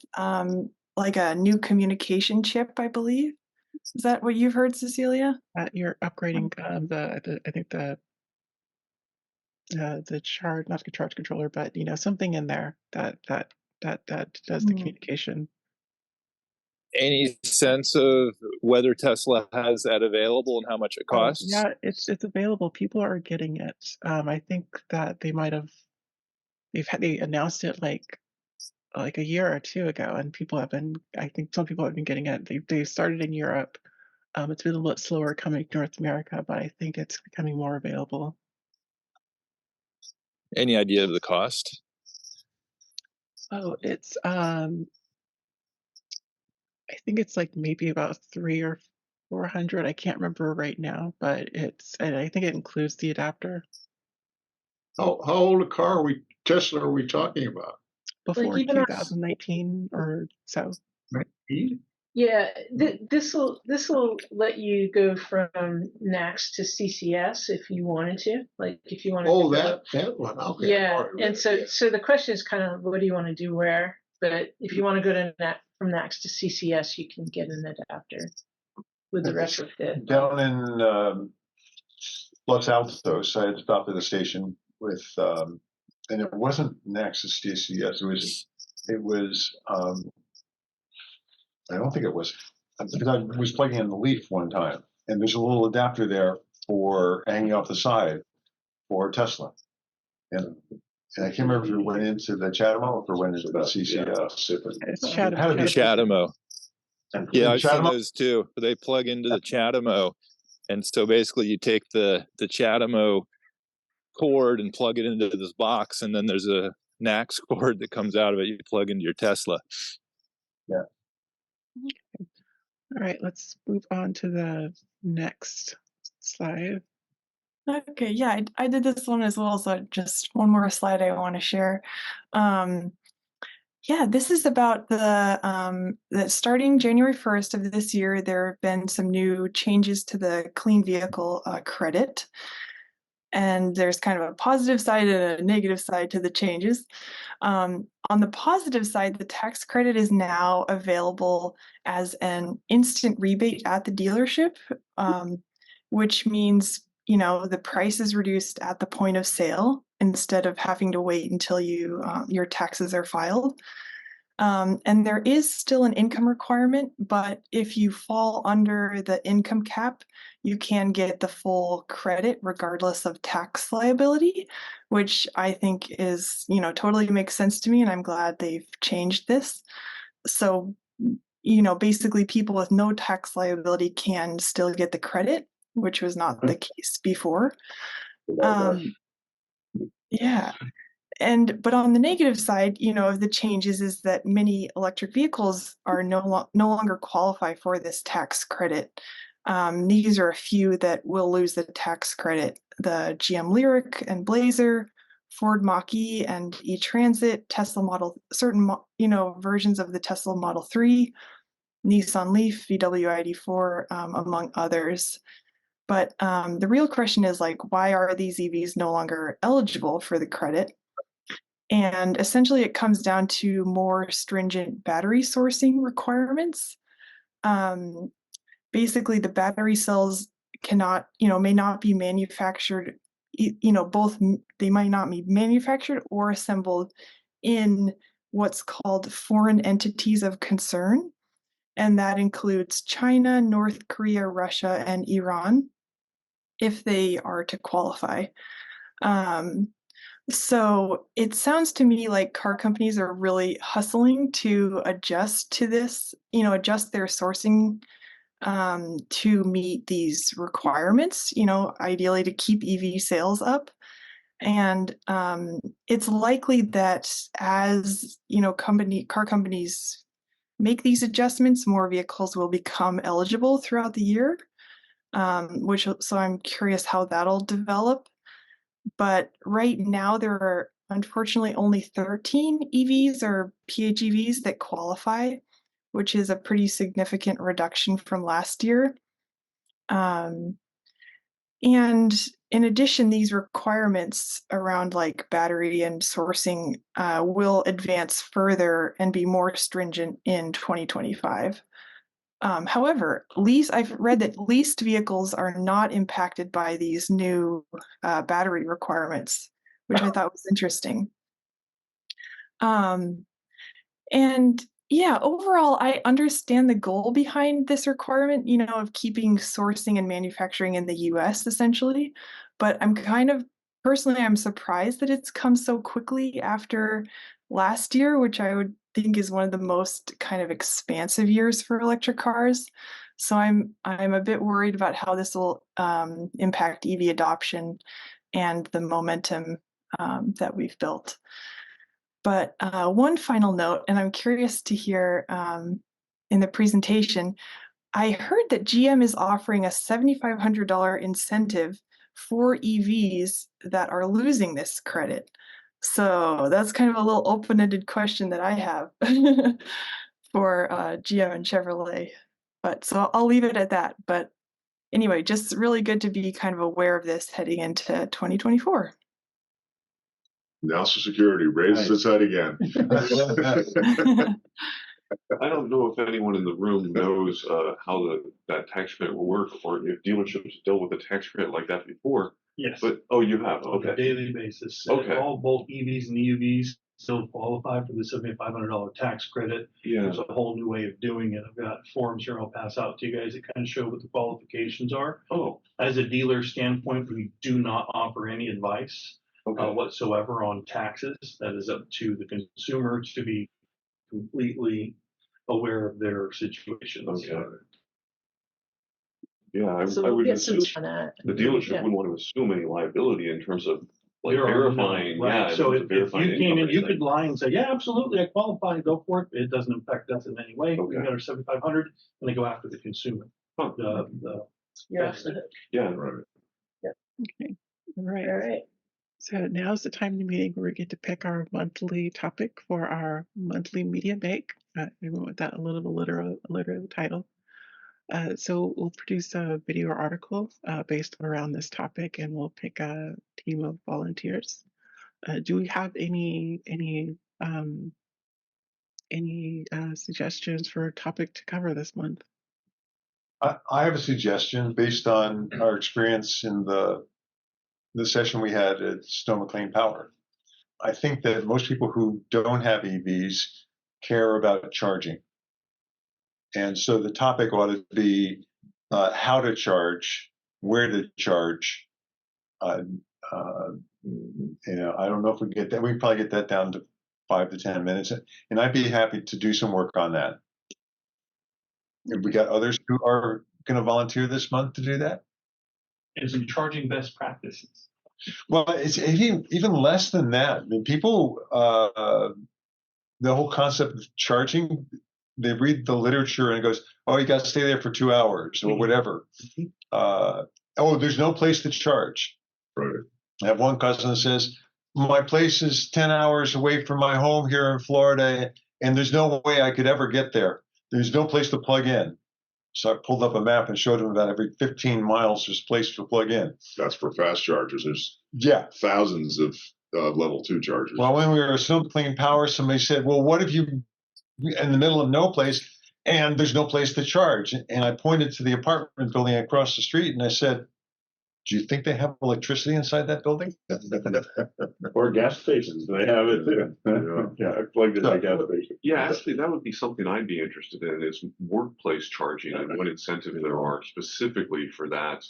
like a new communication chip, I believe. Is that what you've heard, Cecilia? You're upgrading I think the charge, not the charge controller, but something in there that does the communication. Any sense of whether Tesla has that available and how much it costs? Yeah, it's available. People are getting it. I think that they announced it like a year or two ago, and I think some people have been getting it. They started in Europe. It's been a little bit slower coming to North America, but I think it's becoming more available. Any idea of the cost? Oh, it's I think it's like maybe about 300 or 400. I can't remember right now, but and I think it includes the adapter. How old a car Tesla are we talking about? Before 2019 or so. 19? Yeah, this will let you go from NACS to CCS if you wanted to. Like if you wanted to that one. Okay. Yeah, and so the question is kind of what do you want to do where? But if you want to go to from NACS to CCS, you can get an adapter with the retrofit. Down in Los Altos, I had stopped at the station with, and it wasn't NACS to CCS. It was. I don't think it was, because I was plugging in the Leaf one time, and there's a little adapter there for hanging off the side for Tesla. And I can't remember if it went into the CHAdeMO or went into the CCS. It's CHAdeMO. Yeah, I've seen those too. They plug into the CHAdeMO, and so basically you take the CHAdeMO cord and plug it into this box, and then there's a NACS cord that comes out of it. You plug into your Tesla. Yeah. Okay. All right, let's move on to the next slide. Okay, yeah, I did this one as well, so just one more slide I want to share. Yeah, this is about that starting January 1st of this year, there have been some new changes to the clean vehicle credit. And there's kind of a positive side and a negative side to the changes. On the positive side, the tax credit is now available as an instant rebate at the dealership, which means the price is reduced at the point of sale instead of having to wait until your taxes are filed. And there is still an income requirement, but if you fall under the income cap, you can get the full credit regardless of tax liability, which I think is, totally makes sense to me. And I'm glad they've changed this. So, basically people with no tax liability can still get the credit, which was not the case before. Yeah. But on the negative side, of the changes is that many electric vehicles are no longer qualify for this tax credit. These are a few that will lose the tax credit: the GM Lyriq and Blazer, Ford Mach-E and E-Transit, Tesla Model, certain versions of the Tesla Model 3, Nissan Leaf, VW ID4, among others. But the real question is like, why are these EVs no longer eligible for the credit? And essentially, it comes down to more stringent battery sourcing requirements. Basically, the battery cells cannot, may not be manufactured, both they might not be manufactured or assembled in what's called foreign entities of concern. And that includes China, North Korea, Russia, and Iran, if they are to qualify. So it sounds to me like car companies are really hustling to adjust to this, adjust their sourcing to meet these requirements, ideally to keep EV sales up. And it's likely that as, car companies make these adjustments, more vehicles will become eligible throughout the year, so I'm curious how that'll develop. But right now, there are unfortunately only 13 EVs or PHEVs that qualify, which is a pretty significant reduction from last year. And in addition, these requirements around like battery and sourcing will advance further and be more stringent in 2025. However, I've read that leased vehicles are not impacted by these new battery requirements, which I thought was interesting. And yeah, overall, I understand the goal behind this requirement, of keeping sourcing and manufacturing in the US essentially. But I'm I'm surprised that it's come so quickly after last year, which I would think is one of the most kind of expansive years for electric cars. So I'm a bit worried about how this will impact EV adoption and the momentum that we've built. But one final note, and I'm curious to hear in the presentation, I heard that GM is offering a $7,500 incentive for EVs that are losing this credit. So that's kind of a little open-ended question that I have for GM and Chevrolet. But so I'll leave it at that. But anyway, just really good to be kind of aware of this heading into 2024. National Security raises its head again. I don't know if anyone in the room knows how that tax credit will work, or if dealerships dealt with a tax credit like that before. Yes. But you have. On Okay. a daily basis. Okay. Both EVs and EUVs still qualify for the $7,500 tax credit. Yeah. There's a whole new way of doing it. I've got forms here I'll pass out to you guys that kind of show what the qualifications are. Oh. As a dealer standpoint, we do not offer any advice whatsoever on taxes. That is up to the consumer to be completely aware of their situations. Okay. Yeah, I So we'll would get assume some on that. the dealership wouldn't want to assume any liability in terms of like There are verifying. none, right. Yeah, So if you verifying came in, income or you could anything. lie and say, yeah, absolutely, I qualify, go for it. It doesn't affect us in any way. We Okay. got our 7,500 and they go after the consumer. Huh. You're off the hook. Yeah, right. Okay. All right. All right. So now's the time in the meeting where we get to pick our monthly topic for our monthly media make. We went with that a little literal title. So we'll produce a video or article based around this topic, and we'll pick a team of volunteers. Do we have any suggestions for a topic to cover this month? I have a suggestion based on our experience in the session we had at Snow McLean Power. I think that most people who don't have EVs care about charging. And so the topic ought to be how to charge, where to charge. I don't know if we get that. We can probably get that down to 5 to 10 minutes. And I'd be happy to do some work on that. Have we got others who are going to volunteer this month to do that? And some charging best practices. Well, it's even less than that. I mean, people, the whole concept of charging, they read the literature and it goes, oh, you got to stay there for 2 hours or whatever. There's no place to charge. Right. I have one cousin that says, my place is 10 hours away from my home here in Florida, and there's no way I could ever get there. there's no place to plug in. So I pulled up a map and showed him that every 15 miles there's a place to plug in. That's for fast chargers. There's Yeah, thousands of level 2 chargers. Well, when we were still clean power, somebody said, well, what if you in the middle of no place and there's no place to charge? And I pointed to the apartment building across the street and I said, do you think they have electricity inside that building? Or gas stations, they have it too. Yeah, I plugged in a gas station. Yeah, actually, that would be something I'd be interested in is workplace charging and what incentive there are specifically for that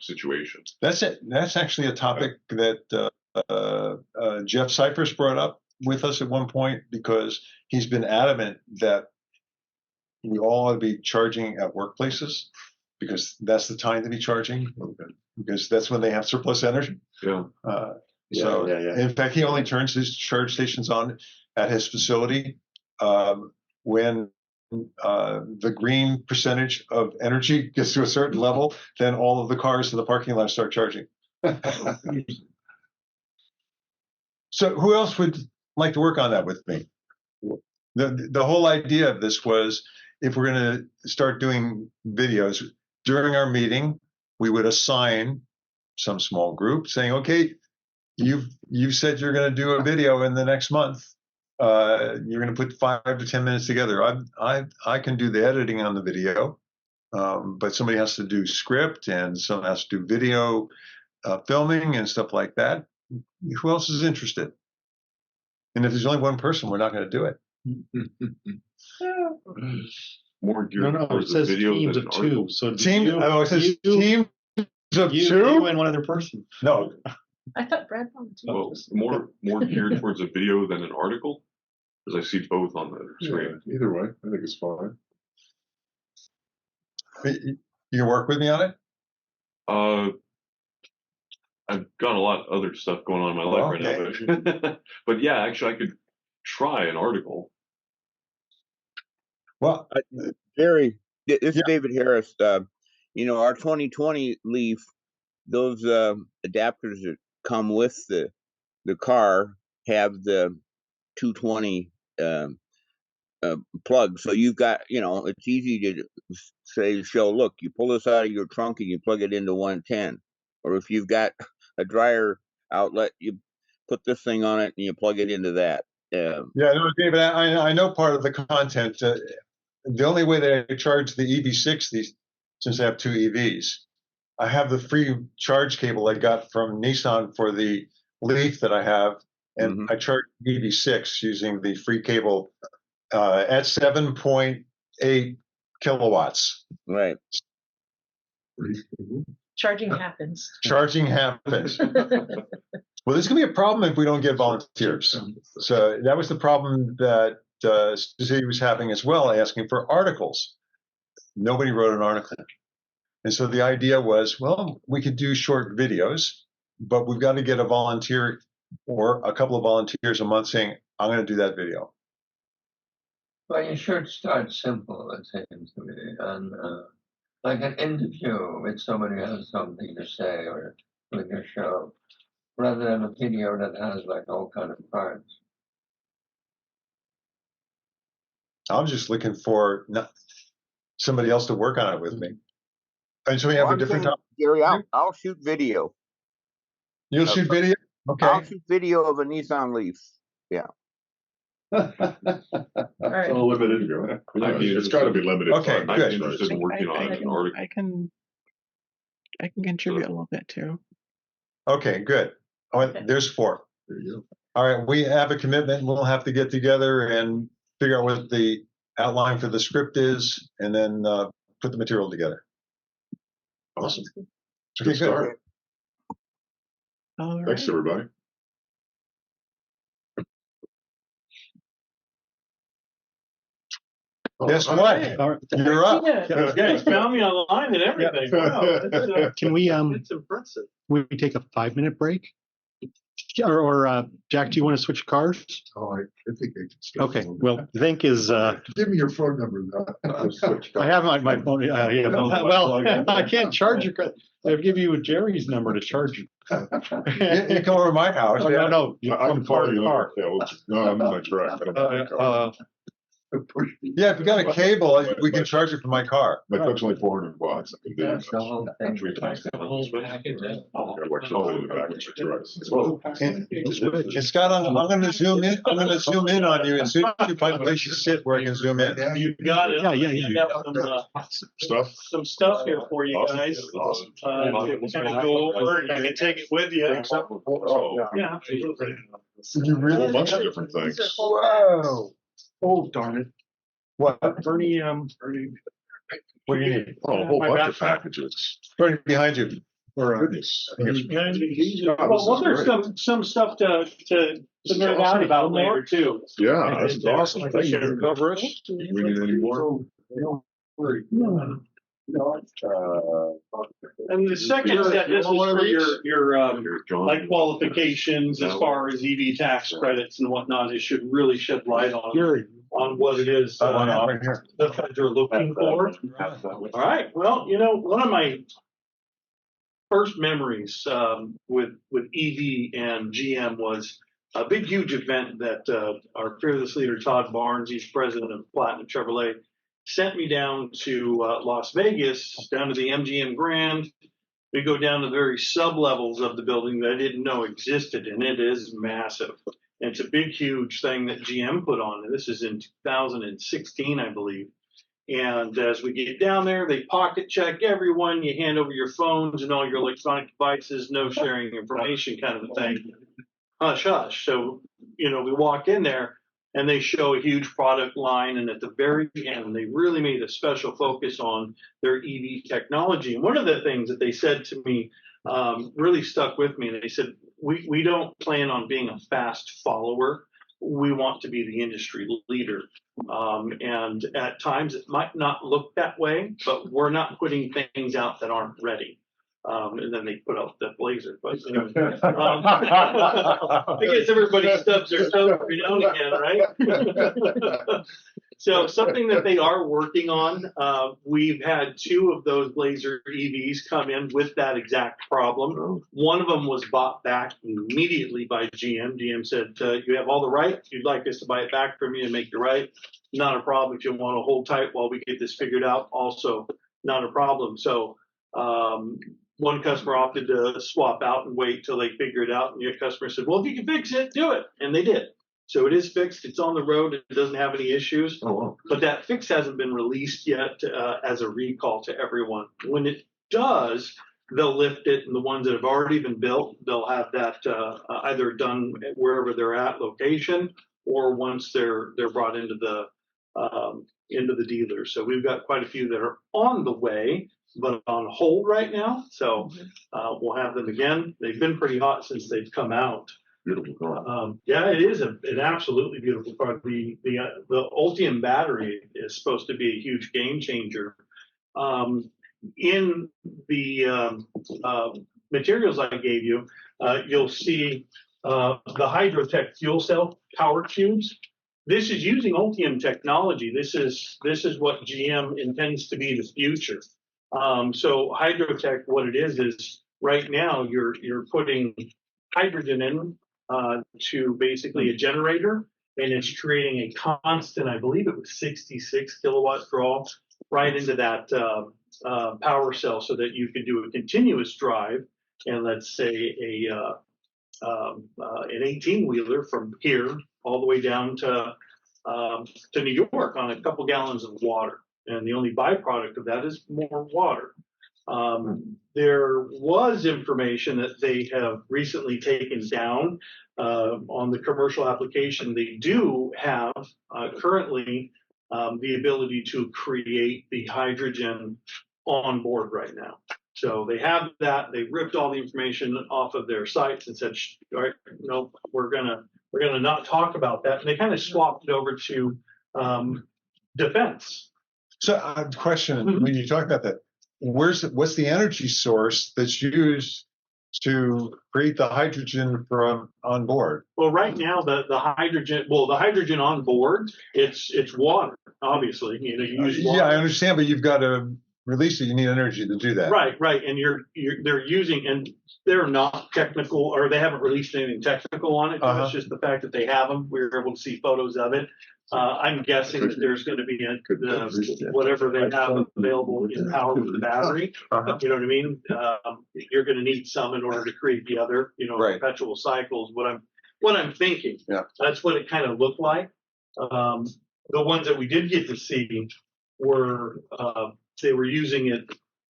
situation. That's it. That's actually a topic that Jeff Cypress brought up with us at one point because he's been adamant that we all ought to be charging at workplaces because that's the time to be charging because that's when they have surplus energy. Yeah. In fact, he only turns his charge stations on at his facility when the green percentage of energy gets to a certain level, then all of the cars in the parking lot start charging. So who else would like to work on that with me? The whole idea of this was if we're going to start doing videos during our meeting, we would assign some small group saying, okay, you've said you're going to do a video in the next month. You're going to put 5 to 10 minutes together. I can do the editing on the video, but somebody has to do script and someone has to do video filming and stuff like that. Who else is interested? And if there's only one person, we're not going to do it. More geared towards it says the video teams than of an 2. article. So it says teams of 2? You and one other person. No. I thought Brad volunteered. Well, more geared towards a video than an article, because I see both on the screen. Yeah, either way, I think it's fine. You can work with me on it? I've got a lot of other stuff going on in my life right now, but yeah, actually, I could try an article. Well, Jerry, this is David Harris. Our 2020 Leaf, those adapters that come with the car have the 220 plug. So you've got, it's easy to show, look, you pull this out of your trunk and you plug it into 110. Or if you've got a dryer outlet, you put this thing on it and you plug it into that. Yeah, no, David, I know part of the content. The only way that I charge the EV60, since I have 2 EVs, I have the free charge cable I got from Nissan for the Leaf that I have, and I charge EV6 using the free cable at 7.8 kilowatts. Right. Charging happens. Charging happens. Well, there's going to be a problem if we don't get volunteers. So that was the problem that SAE was having as well, asking for articles. Nobody wrote an article. And so the idea was, well, we could do short videos, but we've got to get a volunteer or a couple of volunteers a month saying, I'm going to do that video. Well, you should start simple, it seems to me, and like an interview with somebody who has something to say or with your show, rather than a video that has like all kind of parts. I'm just looking for somebody else to work on it with me. And so we have a different topic. Gary, I'll shoot video. You'll shoot video? Okay. I'll shoot video of a Nissan Leaf. Yeah. Right. All limited. It's got to be limited. Okay, I'm good. interested in working on an article. I can contribute a little bit too. Okay, good. Oh, there's 4. There you go. All right, we have a commitment. We'll have to get together and figure out what the outline for the script is, and then put the material together. Awesome. Okay, good. Start. All right. Thanks, everybody. Guess what? All right. You're up. Yeah, guys found me online and everything. Wow, Can we it's impressive. take a 5-minute break? Or Jack, do you want to switch cars? Oh, I think I can still. Okay. Well, Vink is. Give me your phone number. I have my phone. Yeah, well, I can't charge your car. I'll give you Jerry's number to charge you. You come over to my house. Oh, no. I can call you later. No, I'm in my truck. I don't have a car. Yeah, if you got a cable, we can charge it from my car. My truck's only 400 watts. I can do That's the whole thing. Scott, I'm going to zoom in. I'm going to zoom in on you and see if you find a place to sit where I can zoom in. You got it. Yeah. Some stuff here for you guys. Awesome. To kind of go over. You can take it with you. Yeah, absolutely. You really a bunch of different things. Whoa. Oh, darn it. What? Bernie, What do you need? Oh, a whole bunch of packages. Bernie, behind you. Goodness. Well, there's some stuff to nerd out about later too. Yeah, that's awesome. Thank you for cover us. Do we need any more? And the second set, this is for your like qualifications as far as EV tax credits and whatnot. It should really shed light on what it is the feds are looking for. All right. Well, one of my first memories with EV and GM was a big, huge event that our fearless leader Todd Barnes, he's president of Platinum Chevrolet, sent me down to Las Vegas, down to the MGM Grand. We go down to the very sub levels of the building that I didn't know existed, and it is massive. And it's a big, huge thing that GM put on, and this is in 2016, I believe. And as we get down there, they pocket check everyone. You hand over your phones and all your electronic devices, no sharing information kind of a thing. Hush, hush. So, we walk in there and they show a huge product line. And at the very end, they really made a special focus on their EV technology. And one of the things that they said to me really stuck with me. And they said, we don't plan on being a fast follower. We want to be the industry leader. And at times it might not look that way, but we're not putting things out that aren't ready. And then they put out the Blazer. But I guess everybody stubs their toe every now and again, right? So something that they are working on, we've had 2 of those Blazer EVs come in with that exact problem. One of them was bought back immediately by GM. GM said, you have all the rights. You'd like us to buy it back from you and make it right. Not a problem. If you want to hold tight while we get this figured out, also not a problem. So one customer opted to swap out and wait till they figure it out. And the customer said, well, if you can fix it, do it. And they did. So it is fixed. It's on the road. It doesn't have any issues. Oh, wow. But that fix hasn't been released yet as a recall to everyone. When it does, they'll lift it. And the ones that have already been built, they'll have that either done wherever they're at location, or once they're brought into the dealer. So we've got quite a few that are on the way, but on hold right now. So we'll have them again. They've been pretty hot since they've come out. Beautiful car. Yeah, it is an absolutely beautiful car. The Ultium battery is supposed to be a huge game changer. In the materials I gave you, you'll see the Hydrotech fuel cell power cubes. This is using Ultium technology. This is what GM intends to be the future. So Hydrotech, what it is right now you're putting hydrogen in to basically a generator, and it's creating a constant, I believe it was 66 kilowatt draw right into that power cell, so that you can do a continuous drive. And let's say an 18-wheeler from here all the way down to New York on a couple gallons of water. And the only byproduct of that is more water. There was information that they have recently taken down on the commercial application. They do have currently the ability to create the hydrogen on board right now. So they have that. They ripped all the information off of their sites and said, all right, no, we're gonna not talk about that. And they kind of swapped it over to defense. So, question: when you talk about that, what's the energy source that's used to create the hydrogen from on board? Well, right now the hydrogen on board, it's water. Obviously, you use water. Yeah, I understand, but you've got to release it, you need energy to do that. Right, right. And they're using, and they're not technical, or they haven't released anything technical on it. It's just the fact that they have them. We were able to see photos of it. I'm guessing that there's going to be whatever they have available in power with the battery. You know what I mean? You're going to need some in order to create the other, perpetual cycles. What I'm thinking. Yeah. That's what it kind of looked like. The ones that we did get to see were they were using it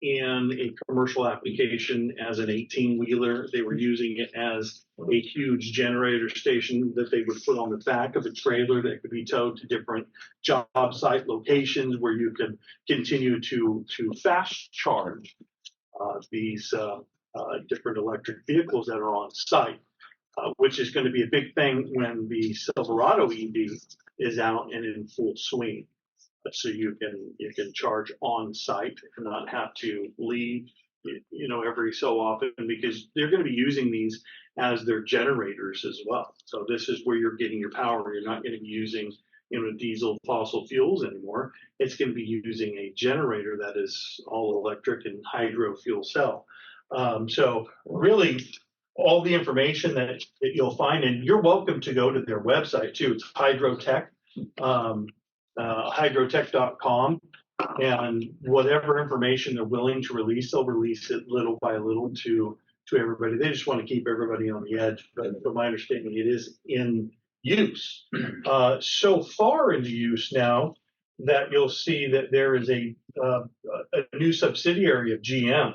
in a commercial application as an 18-wheeler. They were using it as a huge generator station that they would put on the back of a trailer that could be towed to different job site locations where you can continue to fast charge these different electric vehicles that are on site, which is going to be a big thing when the Silverado EV is out and in full swing. So you can charge on site and not have to leave, every so often, because they're going to be using these as their generators as well. So this is where you're getting your power. You're not going to be using, diesel fossil fuels anymore. It's going to be using a generator that is all electric and hydro fuel cell. So really, all the information that you'll find, and you're welcome to go to their website too. It's Hydrotech. Hydrotech.com, and whatever information they're willing to release, they'll release it little by little to everybody. They just want to keep everybody on the edge, but from my understanding, it is in use. So far into use now that you'll see that there is a new subsidiary of GM,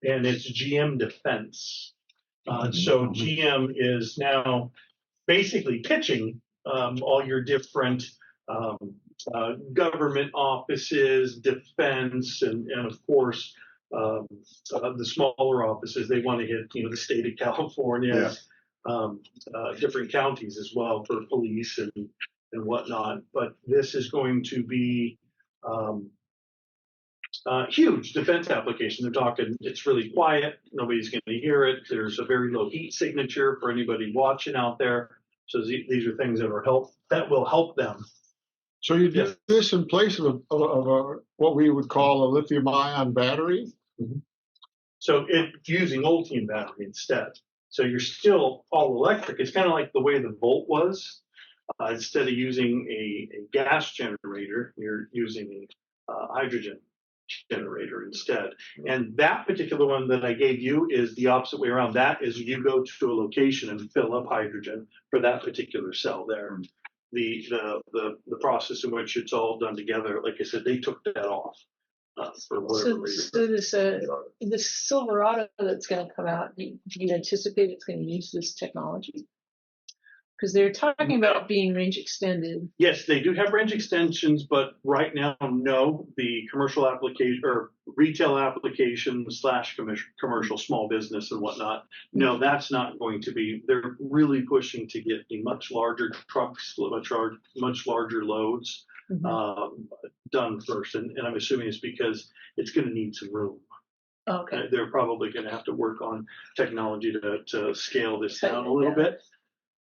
and it's GM Defense. So GM is now basically pitching all your different government offices, defense, and of course the smaller offices. They want to hit the state of California, different counties as well for police and whatnot. But this is going to be huge defense application. They're talking. It's really quiet. Nobody's going to hear it. There's a very low heat signature for anybody watching out there. So these are things that will help them. So you do this in place of what we would call a lithium-ion battery? Mm-hmm. So it's using Ultium battery instead. So you're still all electric. It's kind of like the way the Volt was. Instead of using a gas generator, you're using a hydrogen generator instead. And that particular one that I gave you is the opposite way around. That is, you go to a location and fill up hydrogen for that particular cell there. The process in which it's all done together, like I said, they took that off for whatever reason. So this Silverado that's going to come out, do you anticipate it's going to use this technology? Because they're talking about being range extended. Yes, they do have range extensions, but right now, no. The commercial application or retail application / commercial small business and whatnot, no, that's not going to be. They're really pushing to get the much larger trucks, much larger loads done first. And I'm assuming it's because it's going to need some room. Okay. They're probably going to have to work on technology to scale this down a little bit.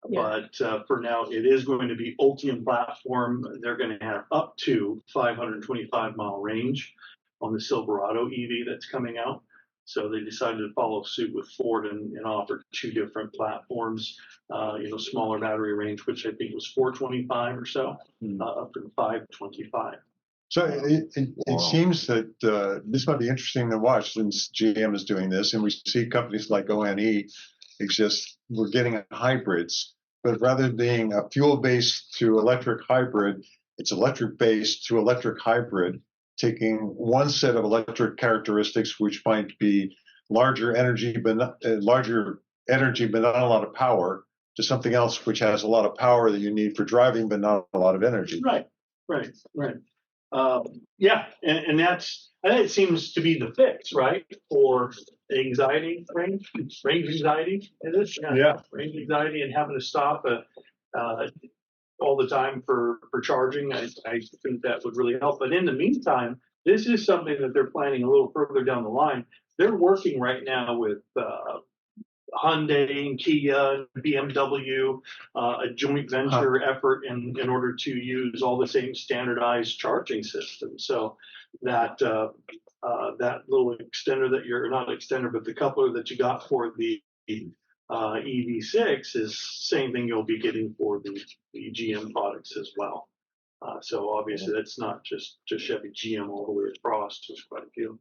Yeah. But for now, it is going to be Ultium platform. They're going to have up to 525-mile range on the Silverado EV that's coming out. So they decided to follow suit with Ford and offer 2 different platforms. Smaller battery range, which I think was 425 or so, up to 525. So it seems that this might be interesting to watch since GM is doing this, and we see companies like ONE exist. We're getting hybrids, but rather than being a fuel-based to electric hybrid, it's electric-based to electric hybrid, taking one set of electric characteristics, which might be larger energy, but not a lot of power, to something else which has a lot of power that you need for driving, but not a lot of energy. Right. And that's, I think it seems to be the fix, right? For anxiety, range anxiety. Range anxiety and having to stop all the time for charging. I think that would really help. But in the meantime, this is something that they're planning a little further down the line. They're working right now with Hyundai and Kia, BMW, a joint venture effort in order to use all the same standardized charging systems. So that that little extender that you're not extender, but the coupler that you got for the EV6 is same thing you'll be getting for the GM products as well. So obviously that's not just Chevy, GM all the way across. There's quite a few.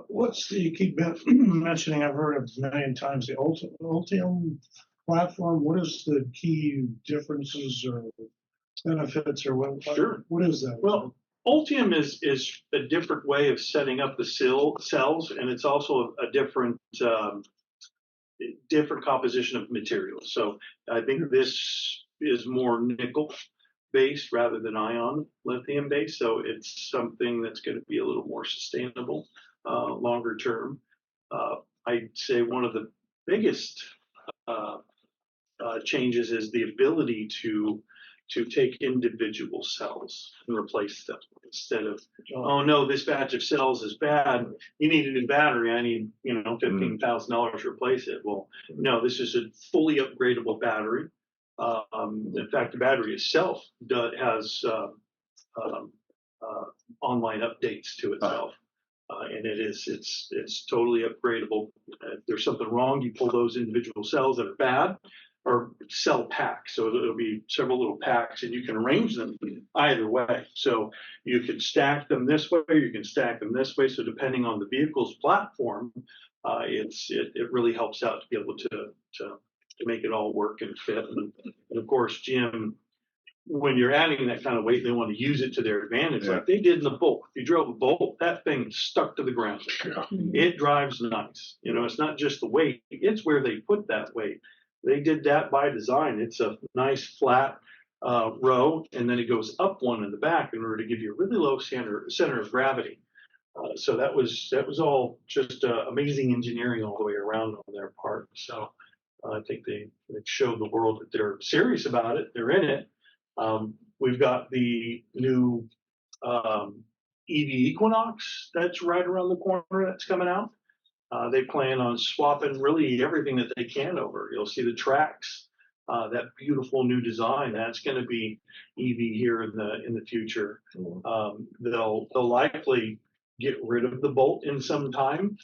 What's the, you keep mentioning, I've heard of a million times, the Ultium platform. What is the key differences or benefits or what? Sure. What is that? Well, Ultium is a different way of setting up the cells, and it's also a different different composition of materials. So I think this is more nickel based rather than ion lithium based. So it's something that's going to be a little more sustainable longer term. I'd say one of the biggest changes is the ability to take individual cells and replace them instead of, oh no, this batch of cells is bad. You need a new battery. I need, $15,000 to replace it. Well, no, this is a fully upgradable battery. In fact, the battery itself has online updates to itself. And it's totally upgradable. If there's something wrong, you pull those individual cells that are bad, or cell packs. So it'll be several little packs, and you can arrange them either way. So you can stack them this way, you can stack them this way. So depending on the vehicle's platform, it really helps out to be able to make it all work and fit. And of course, GM, when you're adding that kind of weight, they want to use it to their advantage, like they did in the Bolt. If you drove a Bolt, that thing stuck to the ground. It drives nice. It's not just the weight; it's where they put that weight. They did that by design. It's a nice flat row, and then it goes up one in the back in order to give you a really low center of gravity. So that was all just amazing engineering all the way around on their part. So I think they showed the world that they're serious about it. They're in it. We've got the new EV Equinox that's right around the corner that's coming out. They plan on swapping really everything that they can over. You'll see the tracks, that beautiful new design. That's going to be EV here in the future. They'll likely get rid of the Bolt in some time.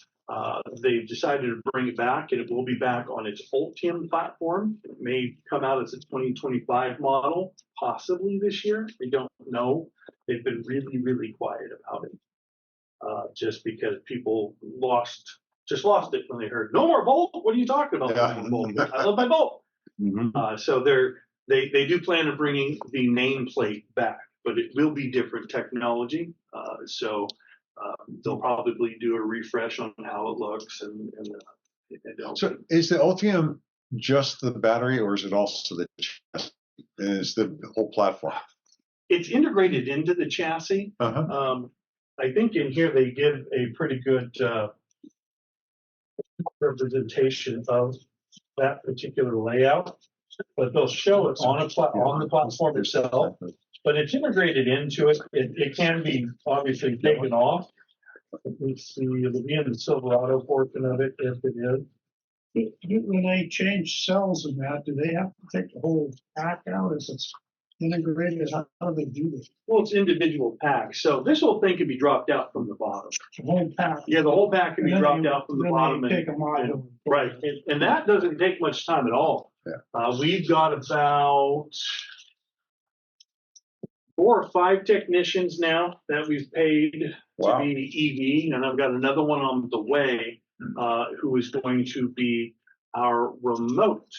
They've decided to bring it back, and it will be back on its Ultium platform. It may come out as a 2025 model, possibly this year. We don't know. They've been really, really quiet about it, just because people lost it when they heard no more Bolt. What are you talking about? Bolt? I love my Bolt. So they do plan on bringing the nameplate back, but it will be different technology. So they'll probably do a refresh on how it looks. So is the Ultium just the battery, or is it also the chassis? Is the whole platform? It's integrated into the chassis. I think in here they give a pretty good representation of that particular layout, but they'll show it on the platform itself. But it's integrated into it. It can be obviously taken off. Let's see, it'll be in the Silverado portion of it if it is. When they change cells in that, do they have to take the whole pack out as it's integrated? How do they do this? Well, it's individual packs. So this whole thing can be dropped out from the bottom. The whole pack. Yeah, the whole pack can be dropped out from the bottom. Take them out. Right, and that doesn't take much time at all. We've got about 4 or 5 technicians now that we've paid to be EV, and I've got another one on the way who is going to be our remote.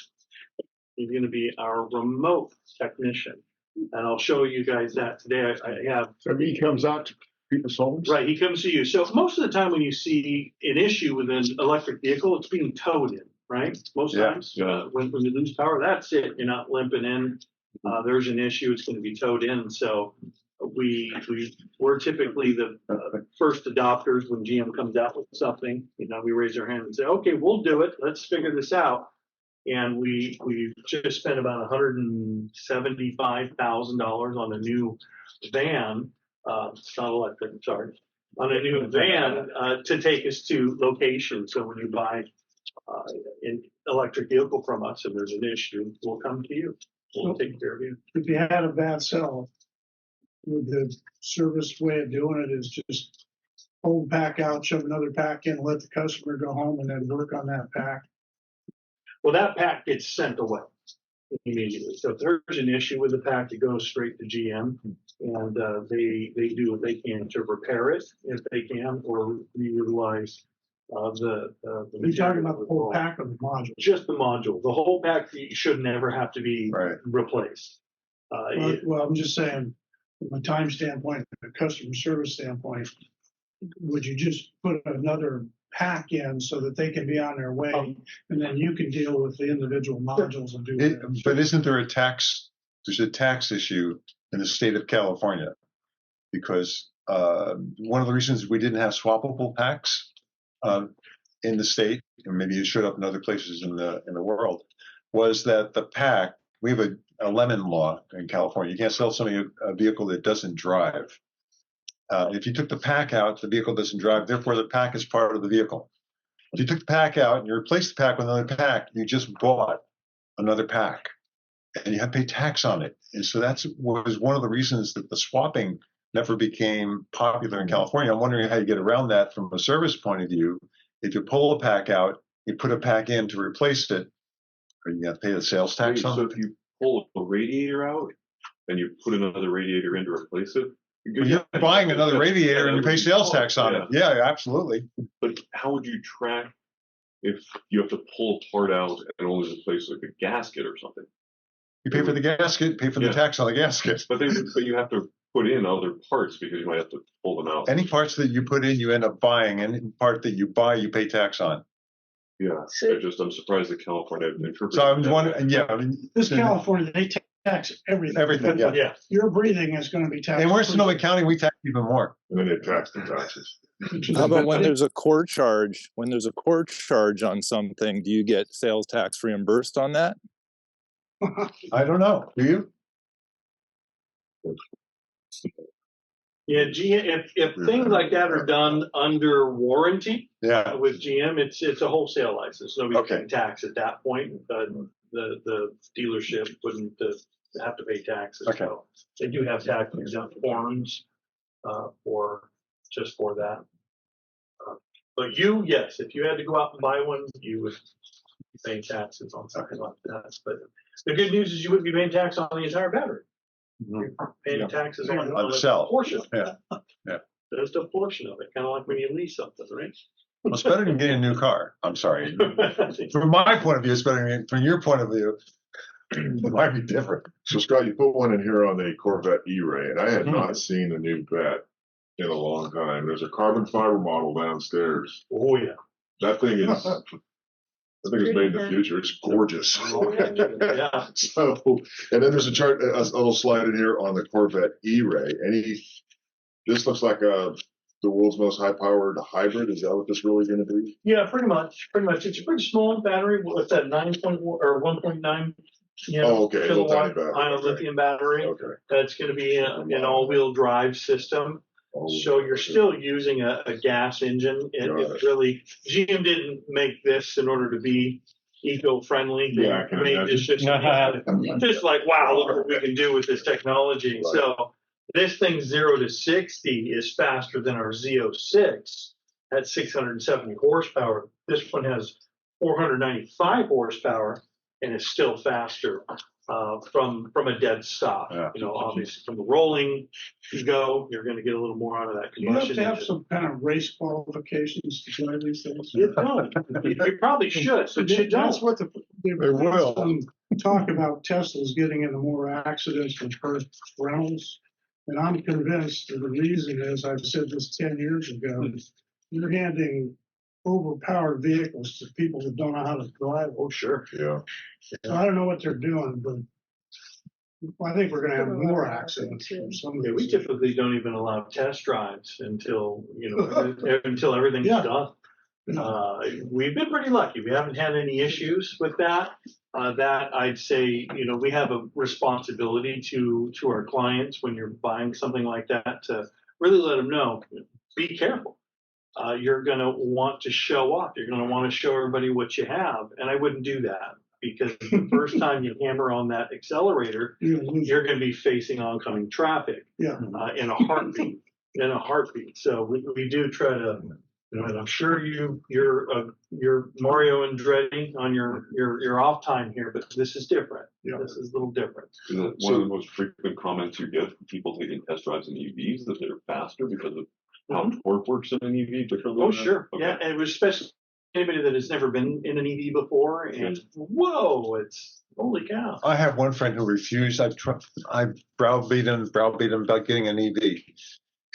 He's going to be our remote technician, and I'll show you guys that today. I have. So he comes out to people's homes? Right, he comes to you. So most of the time when you see an issue with an electric vehicle, it's being towed in, right? Most times when you lose power, that's it. You're not limping in. There's an issue, it's going to be towed in. So we're typically the first adopters when GM comes out with something. We raise our hand and say, okay, we'll do it. Let's figure this out. And we just spent about $175,000 on a new van. It's not electric, sorry. On a new van to take us to locations. So when you buy an electric vehicle from us, and there's an issue, we'll come to you. We'll take care of you. If you had a bad cell, would the service way of doing it is just pull the pack out, shove another pack in, let the customer go home, and then work on that pack? Well, that pack gets sent away immediately. So if there's an issue with the pack, it goes straight to GM, and they do what they can to repair it if they can, or reutilize the You're talking about the whole pack or the module? Just the module. The whole pack should never have to be replaced. Well, I'm just saying, from a time standpoint, a customer service standpoint, would you just put another pack in so that they can be on their way, and then you can deal with the individual modules and do it? But isn't there there's a tax issue in the state of California? Because one of the reasons we didn't have swappable packs in the state, and maybe it showed up in other places in the world, was that the pack, we have a lemon law in California. You can't sell somebody a vehicle that doesn't drive. If you took the pack out, the vehicle doesn't drive, therefore the pack is part of the vehicle. If you took the pack out and you replaced the pack with another pack, you just bought another pack and you have to pay tax on it. And so that was one of the reasons that the swapping never became popular in California. I'm wondering how you get around that from a service point of view. If you pull a pack out, you put a pack in to replace it, or you have to pay the sales tax on it. So if you pull a radiator out and you put another radiator in to replace it, you're buying another radiator and you pay sales tax on it. Yeah, absolutely. But how would you track if you have to pull a part out and only replace like a gasket or something? You pay for the gasket, pay for the tax on the gasket. But you have to put in other parts because you might have to pull them out. Any parts that you put in, you end up buying. Any part that you buy, you pay tax on. Yeah, I'm surprised that California interprets. So I was wondering, this California, they tax everything. Everything, yeah. Your breathing is going to be taxed. And we're Sonoma County, we tax even more. And then they tax the taxes. How about when there's a core charge? When there's a core charge on something, do you get sales tax reimbursed on that? I don't know. Do you? Yeah, GM. If things like that are done under warranty, with GM, it's a wholesale license. Nobody can tax at that point. The dealership wouldn't have to pay taxes. So they do have tax exempt forms for that. But yes, if you had to go out and buy one, you would be paying taxes on something like that. But the good news is you wouldn't be paying tax on the entire battery. You're paying taxes on the cell. Portion. Yeah. Just a portion of it, kind of like when you lease something, right? Well, it's better than getting a new car. I'm sorry. From my point of view, it's better than from your point of view. It might be different. So Scott, you put one in here on the Corvette E-Ray, and I had not seen a new vet in a long time. There's a carbon fiber model downstairs. Oh yeah. That thing is made in the future. It's gorgeous. Yeah. So, and then there's a chart, a little slide in here on the Corvette E-Ray. This looks like the world's most high-powered hybrid. Is that what this really going to be? Yeah, pretty much. It's a pretty small battery. What's that? 9.1 or 1.9? Kilowatt ion lithium battery. Okay. That's going to be an all-wheel drive system. So you're still using a gas engine. It really, GM didn't make this in order to be eco-friendly. They made this just like, wow, look what we can do with this technology. Right. So this thing 0 to 60 is faster than our Z06 at 670 horsepower. This one has 495 horsepower and is still faster from a dead stop. Obviously from the rolling you go, you're going to get a little more out of that combustion. You have to have some kind of race qualifications to drive these things. You probably should, but you don't. That's what they will talk about. Tesla's getting into more accidents than first rentals, and I'm convinced that the reason is, I've said this 10 years ago, you're handing overpowered vehicles to people that don't know how to drive. Oh, sure. Yeah. So I don't know what they're doing, but I think we're going to have more accidents. We typically don't even allow test drives until until everything's done. We've been pretty lucky. We haven't had any issues with that. That I'd say, we have a responsibility to our clients when you're buying something like that to really let them know, be careful. you're going to want to show off. You're going to want to show everybody what you have. And I wouldn't do that, because the first time you hammer on that accelerator, you're going to be facing oncoming traffic in a heartbeat. So we do try to, and I'm sure you're Mario and Andretti on your off time here, but this is different. This is a little different. One of the most frequent comments you get from people taking test drives in EVs that they're faster because of how torque works in an EV differently. Oh, sure. Okay. Yeah, and it was especially anybody that has never been in an EV before, and whoa, it's holy cow. I have one friend who refused. I browbeat him about getting an EV.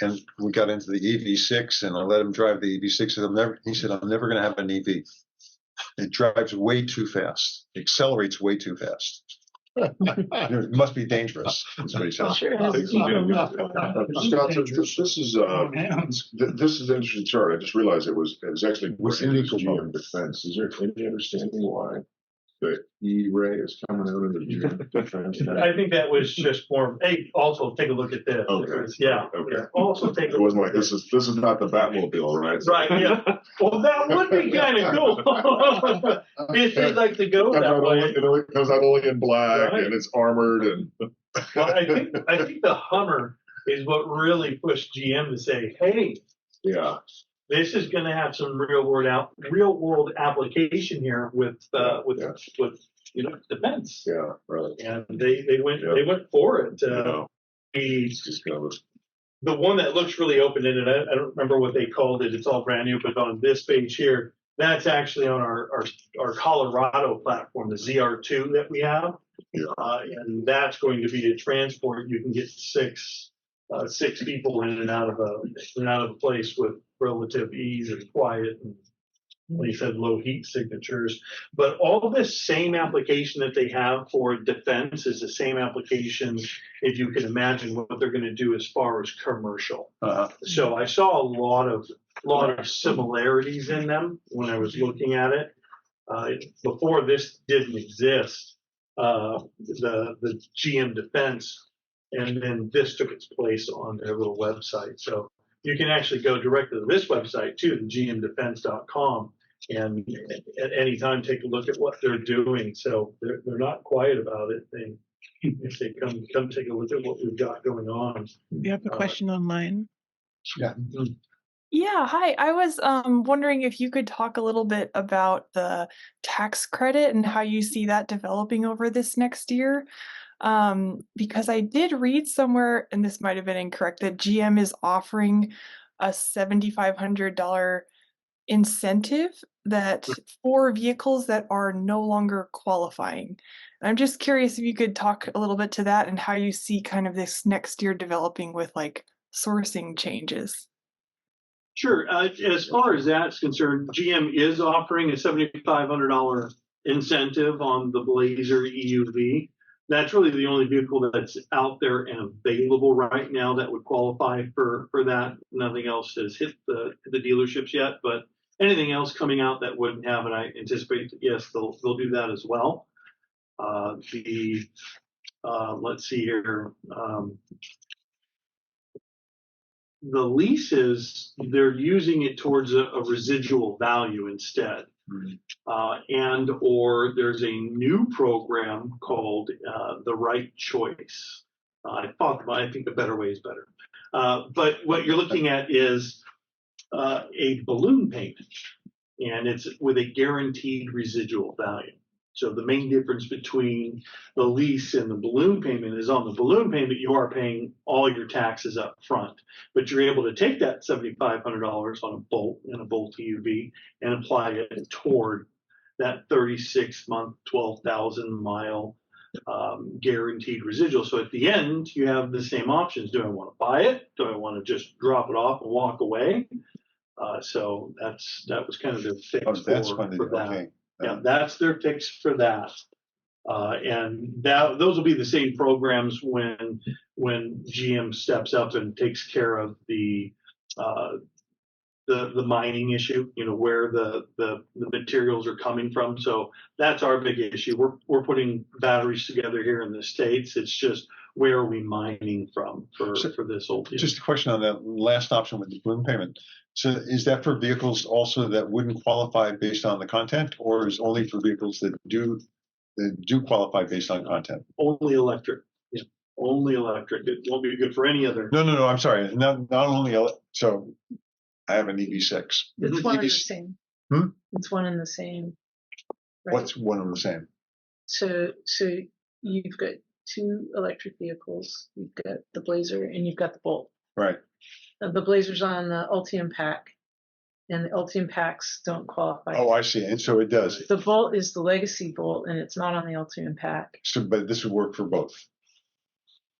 And we got into the EV6, and I let him drive the EV6. He said, I'm never going to have an EV. It drives way too fast. It accelerates way too fast. It must be dangerous. That's what he said. Scott, this is an interesting chart. I just realized it was actually GM Defense. Is there any understanding why the E-ray is coming out of the GM Defense? I think that was just more. Hey, also take a look at this. Okay. Yeah. Also take a look. It wasn't like this is not the Batmobile, right? Right. Yeah. Well, that would be kind of cool. If they'd like to go that way. It comes out only in black, and it's armored, and. Well, I think the Hummer is what really pushed GM to say, "Hey, this is going to have some real world application here with defense." Yeah, right. And they went for it. The one that looks really open-ended, I don't remember what they called it. It's all brand new, but on this page here, that's actually on our Colorado platform, the ZR2 that we have. And that's going to be a transport. You can get six people in and out of a place with relative ease and quiet, and like you said, low heat signatures. But all this same application that they have for defense is the same application, if you can imagine what they're going to do as far as commercial. So I saw a lot of similarities in them when I was looking at it. Before this didn't exist, the GM Defense, and then this took its place on their little website. So you can actually go directly to this website too, the gmdefense.com, and at any time take a look at what they're doing. So they're not quiet about it. If they come take a look at what we've got going on. You have a question online? Yeah. Yeah, hi. I was wondering if you could talk a little bit about the tax credit and how you see that developing over this next year. Because I did read somewhere, and this might have been incorrect, that GM is offering a $7,500 incentive that for vehicles that are no longer qualifying. I'm just curious if you could talk a little bit to that and how you see kind of this next year developing with like sourcing changes. Sure. As far as that's concerned, GM is offering a $7,500 incentive on the Blazer EUV. That's really the only vehicle that's out there and available right now that would qualify for that. Nothing else has hit the dealerships yet, but anything else coming out that wouldn't have it, I anticipate that, yes, they'll do that as well. Let's see here. The leases, they're using it towards a residual value instead. And or there's a new program called the Right Choice. I think a better way is better. But what you're looking at is a balloon payment, and it's with a guaranteed residual value. So the main difference between the lease and the balloon payment is on the balloon payment, you are paying all your taxes up front, but you're able to take that $7,500 on a Bolt and a Bolt EUV and apply it toward that 36-month, 12,000-mile guaranteed residual. So at the end, you have the same options. Do I want to buy it? Do I want to just drop it off and walk away? So that was kind of the fix for that. Okay. Yeah, that's their fix for that. And those will be the same programs when GM steps up and takes care of the the mining issue, where the materials are coming from. So that's our big issue. We're putting batteries together here in the States. It's just where are we mining from for this whole deal. Just a question on that last option with the balloon payment. So is that for vehicles also that wouldn't qualify based on the content, or is only for vehicles that do qualify based on content? Only electric. Yeah, only electric. It won't be good for any other. No. I'm sorry. Not only so. I have an EV6. It's one and the same. It's one and the same. Right? What's one and the same? So you've got two electric vehicles. You've got the Blazer and you've got the Bolt. Right. The Blazer's on the Ultium pack, and the Ultium packs don't qualify. Oh, I see. And so it does. The Bolt is the legacy Bolt, and it's not on the Ultium pack. So, but this would work for both.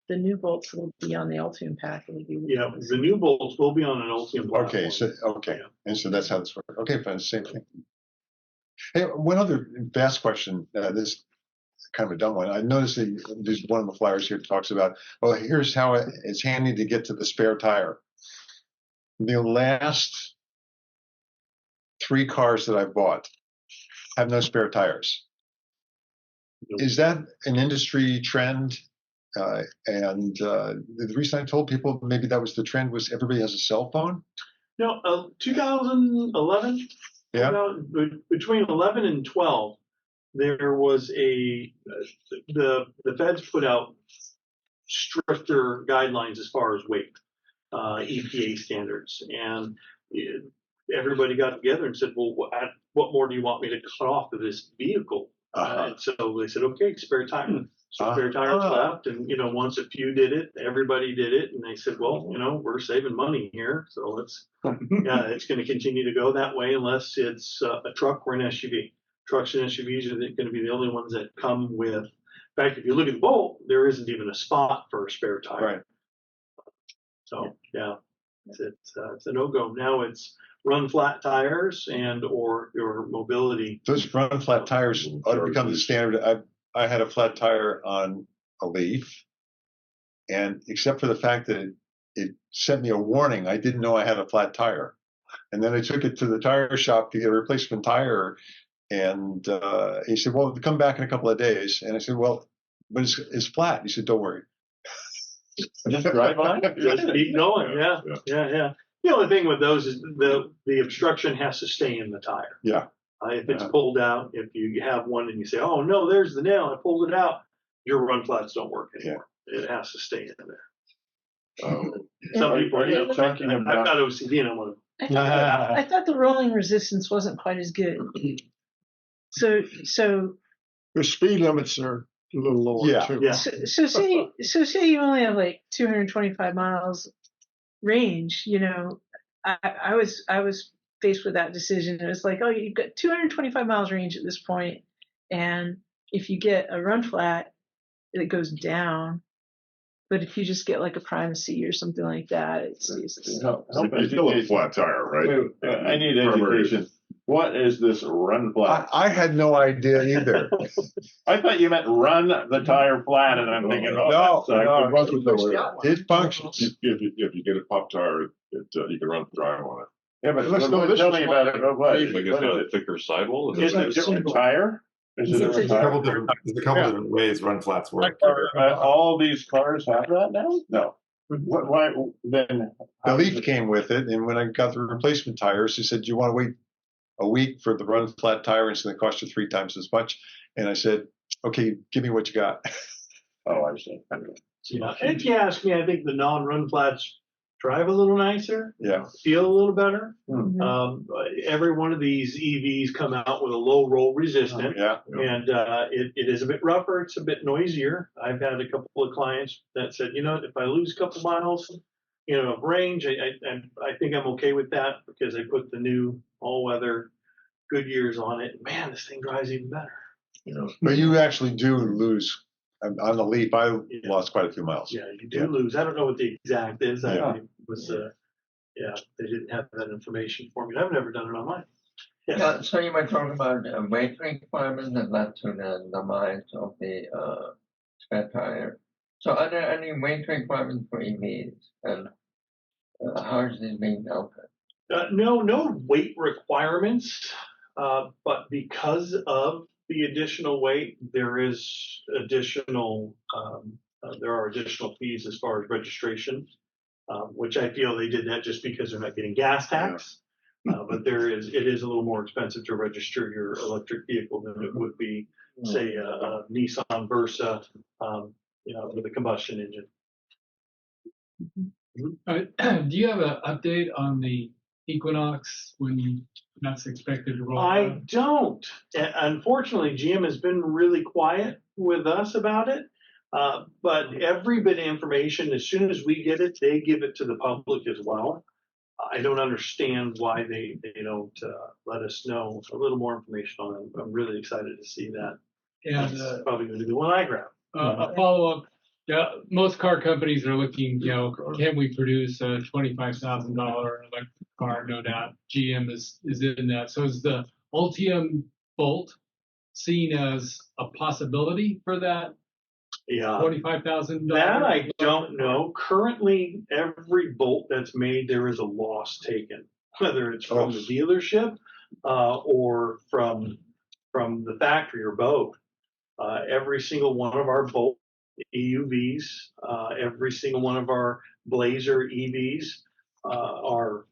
The new bolts will be on the Ultium pack. Yeah, the new bolts will be on an Ultium platform. Okay, and so that's how this works. Okay, fine, same thing. Hey, one other vast question. This is kind of a dumb one. I noticed that there's one of the flyers here talks about, well, here's how it's handy to get to the spare tire. The last 3 cars that I bought have no spare tires. Is that an industry trend? And the reason I told people maybe that was the trend was everybody has a cell phone. No, 2011. Yeah. Between 11 and 12, there was the feds put out stricter guidelines as far as weight, EPA standards, and everybody got together and said, well, what more do you want me to cut off of this vehicle? And so they said, okay, spare tire. So spare tires left, and once a few did it, everybody did it, and they said, well, we're saving money here, so let's, it's going to continue to go that way unless it's a truck or an SUV. Trucks and SUVs are going to be the only ones that come with. In fact, if you look at the Bolt, there isn't even a spot for a spare tire. Right. So it's a no-go. Now it's run flat tires and or your mobility. Those run flat tires ought to become the standard. I had a flat tire on a Leaf, and except for the fact that it sent me a warning, I didn't know I had a flat tire. And then I took it to the tire shop to get a replacement tire, and he said, well, come back in a couple of days. And I said, well, but it's flat. He said, don't worry. Just drive on it. Just keep going. Yeah. The only thing with those is the obstruction has to stay in the tire. Yeah. If it's pulled out, if you have one and you say, oh, no, there's the nail, I pulled it out, your run flats don't work anymore. Yeah. It has to stay in there. Some people are talking about. I've got OCD and I want to. I thought the rolling resistance wasn't quite as good. So the speed limits are a little lower too. Yeah. So say you only have like 225 miles range. I was faced with that decision. It was like, oh, you've got 225 miles range at this point, and if you get a run flat, it goes down. But if you just get like a primacy or something like that, it's still a flat tire, right? I need education. What is this run flat? I had no idea either. I thought you meant run the tire flat, and I'm thinking, no, it functions. If you get a pop tire, you can run the drive on it. Yeah, but tell me about it. What? Like it's got a thicker sidewall. Is it a different tire? There's a couple different ways run flats work. All these cars have that now? No. Why then? The Leaf came with it, and when I got the replacement tires, he said, "Do you want to wait a week for the run flat tire, and it's going to cost you 3 times as much?" And I said, "Okay, give me what you got." Oh, I see. Yeah. If you ask me, I think the non-run flats drive a little nicer. Yeah. Feel a little better. Mm-hmm. Every one of these EVs come out with a low roll resistant. And it is a bit rougher. It's a bit noisier. I've had a couple of clients that said, if I lose a couple miles, of range, I think I'm okay with that because I put the new all-weather Goodyears on it. Man, this thing drives even better. But you actually do lose. On the Leaf, I lost quite a few miles. Yeah, you do lose. I don't know what the exact is. They didn't have that information for me. I've never done it on mine. Yeah. So you were talking about weight requirements that led to the demise of the spare tire. So are there any weight requirements for EVs, and how is this being dealt with? No weight requirements, but because of the additional weight, there are additional fees as far as registration, which I feel they did that just because they're not getting gas tax. But it is a little more expensive to register your electric vehicle than it would be, say, a Nissan Versa, with a combustion engine. Do you have an update on the Equinox when that's expected to roll out? I don't. Unfortunately, GM has been really quiet with us about it. But every bit of information, as soon as we get it, they give it to the public as well. I don't understand why they don't let us know a little more information on it. I'm really excited to see that. And That's probably going to be the one I grab. A follow-up. Yeah, most car companies are looking, can we produce a $25,000 electric car? No doubt GM is in that. So is the Ultium Bolt seen as a possibility for that? Yeah. $25,000? That I don't know. Currently, every Bolt that's made, there is a loss taken, whether it's from the dealership or from the factory or both. Every single one of our Bolt EUVs, every single one of our Blazer EVs are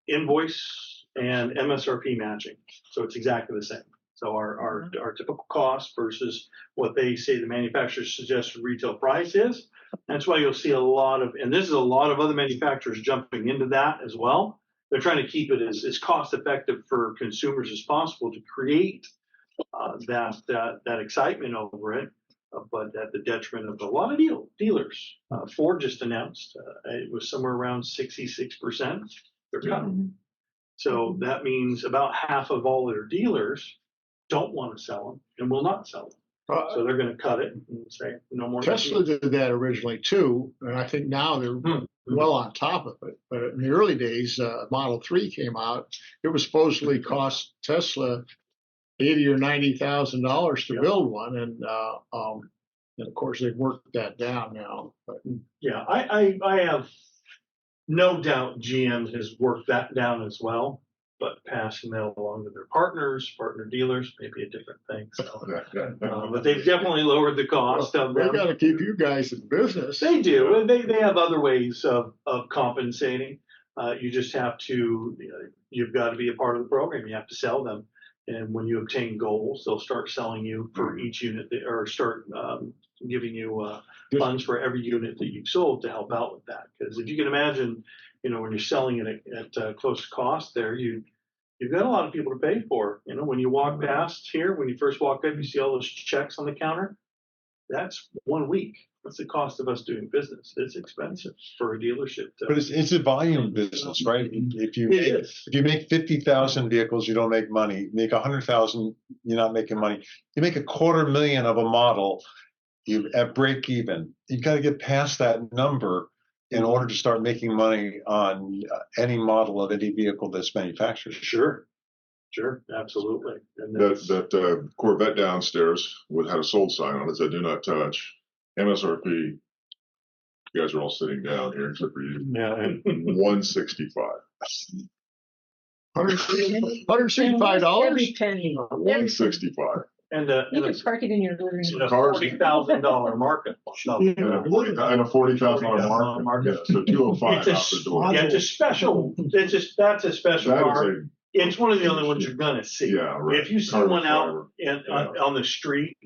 invoice and MSRP matching. So it's exactly the same. So our typical cost versus what they say the manufacturer's suggested retail price is. That's why you'll see a lot of, and this is a lot of other manufacturers jumping into that as well. They're trying to keep it as cost effective for consumers as possible to create that excitement over it, but at the detriment of a lot of dealers. Ford just announced it was somewhere around 66% they're cutting. So that means about half of all their dealers don't want to sell them and will not sell them. So they're going to cut it and say no more. Tesla did that originally too, and I think now they're well on top of it. But in the early days, Model 3 came out. It was supposedly cost Tesla $80,000 or $90,000 to build one, and of course they've worked that down now. But yeah, I have no doubt GM has worked that down as well, but passing that along to their partner dealers, may be a different thing. So, but they've definitely lowered the cost of them. They got to keep you guys in business. They do, and they have other ways of compensating. You just have to, you've got to be a part of the program. You have to sell them. And when you obtain goals, they'll start selling you for each unit or start giving you funds for every unit that you've sold to help out with that. Because if you can imagine, when you're selling it at close to cost there, you've got a lot of people to pay for. When you walk past here, when you first walk up, you see all those checks on the counter. That's 1 week. That's the cost of us doing business. It's expensive for a dealership. But it's a volume business, right? If you make 50,000 vehicles, you don't make money. You make 100,000, you're not making money. You make $250,000 of a model, you at break even. You've got to get past that number in order to start making money on any model of any vehicle that's manufactured. Sure, absolutely. And that Corvette downstairs had a sold sign on it that "Do not touch." MSRP. You guys are all sitting down here except for you. Yeah. 165. $165. Every penny. 165. And You can park it in your living room. a $40,000 market. And a $40,000 market. Yeah, so 205 out the door. Yeah, it's a special. That's a special car. It's one of the only ones you're gonna see. Yeah, right. If you see one out on the street,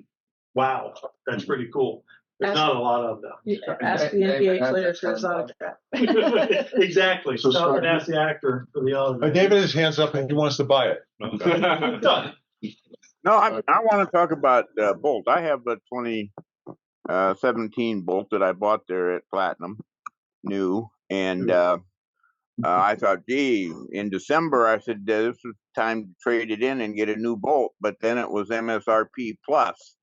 wow, that's pretty cool. There's not a lot of them. Ask the NBA player for his autograph. Exactly. So stop and ask the actor for the autograph. David has hands up and he wants to buy it. Done. No, I want to talk about Bolt. I have a 2017 Bolt that I bought there at Platinum, new, and I thought, gee, in December I said this is time to trade it in and get a new Bolt, but then it was MSRP plus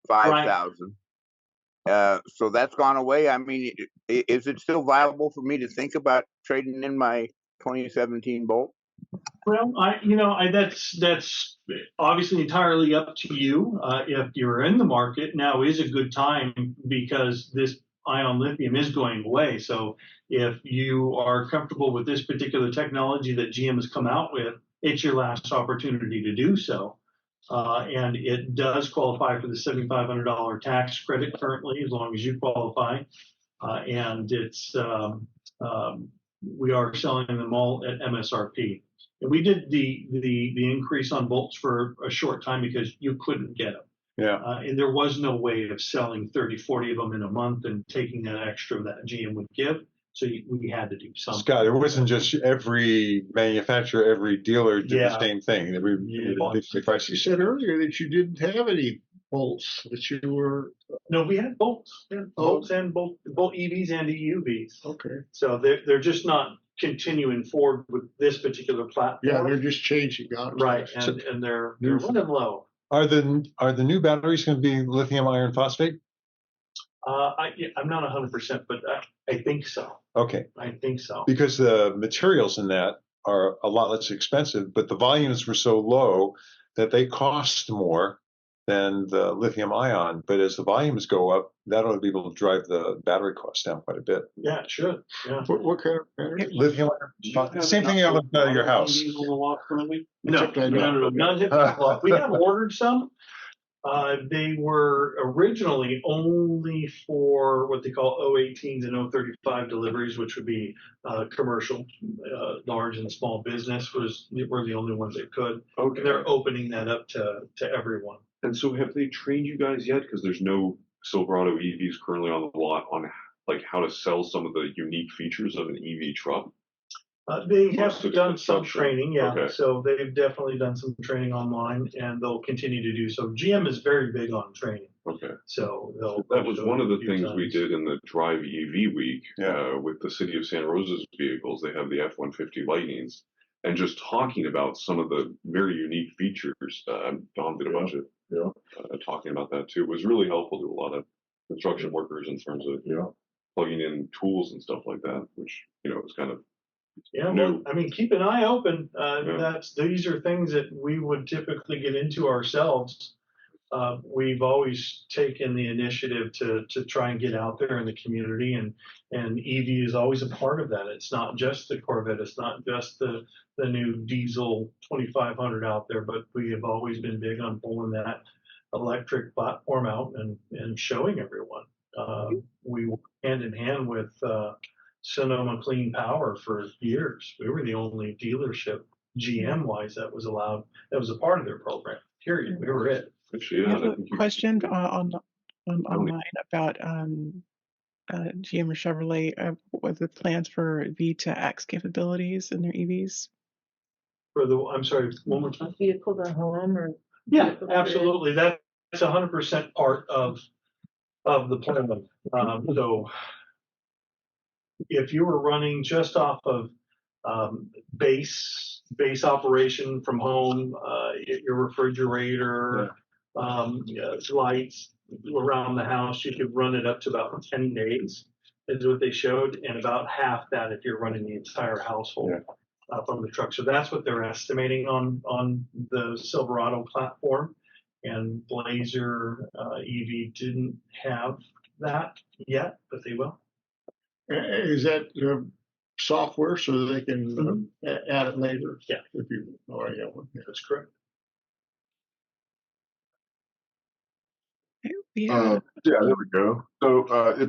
5,000. So that's gone away. I mean, is it still viable for me to think about trading in my 2017 Bolt? Well, that's obviously entirely up to you. If you're in the market, now is a good time because this ion lithium is going away. So if you are comfortable with this particular technology that GM has come out with, it's your last opportunity to do so. And it does qualify for the $7,500 tax credit currently, as long as you qualify. And it's we are selling them all at MSRP. And we did the increase on volts for a short time because you couldn't get them. Yeah. And there was no way of selling 30, 40 of them in a month and taking that extra that GM would give. So we had to do something. Scott, it wasn't just every manufacturer, every dealer did the same thing. You said earlier that you didn't have any bolts, that you were. No, we had bolts. Yeah, bolts and both EVs and EUVs. Okay. So they're just not continuing forward with this particular platform. Yeah, they're just changing. Right, and they're running low. Are the new batteries going to be lithium iron phosphate? I'm not 100%, but I think so. Okay. I think so. Because the materials in that are a lot less expensive, but the volumes were so low that they cost more than the lithium ion. But as the volumes go up, that'll be able to drive the battery cost down quite a bit. Yeah, it should. Yeah. What kind of battery? Lithium iron. Same thing you have at your house. No, none hit the lot. We have ordered some. They were originally only for what they call 018s and 035 deliveries, which would be commercial, large and small business were the only ones that could. Okay. They're opening that up to everyone. And so have they trained you guys yet? Because there's no Silverado EVs currently on the lot on like how to sell some of the unique features of an EV truck. They have done some training, yeah. Okay. So they've definitely done some training online, and they'll continue to do so. GM is very big on training. Okay. So that was one of the things we did in the Drive EV week with the city of Santa Rosa's vehicles. They have the F-150 Lightnings, and just talking about some of the very unique features. Don did a bunch of talking about that too. It was really helpful to a lot of construction workers in terms of plugging in tools and stuff like that, which was kind of. Yeah, well, I mean, keep an eye open. These are things that we would typically get into ourselves. We've always taken the initiative to try and get out there in the community, and EV is always a part of that. It's not just the Corvette, it's not just the new diesel 2500 out there, but we have always been big on pulling that electric platform out and showing everyone. We work hand in hand with Sonoma Clean Power for years. We were the only dealership, GM wise, that was allowed. That was a part of their program. Period. We were it. I have a question online about GM or Chevrolet with the plans for V to X capabilities in their EVs. I'm sorry, one more time. Vehicle to home or? Yeah, absolutely. That's 100% part of the plan. So if you were running just off of base operation from home, your refrigerator, lights around the house, you could run it up to about 10 days is what they showed, and about half that if you're running the entire household from the truck. So that's what they're estimating on the Silverado platform, and Blazer EV didn't have that yet, but they will. Is that software so they can add it later? Yeah. If you already have one. That's correct. Yeah, there we go. So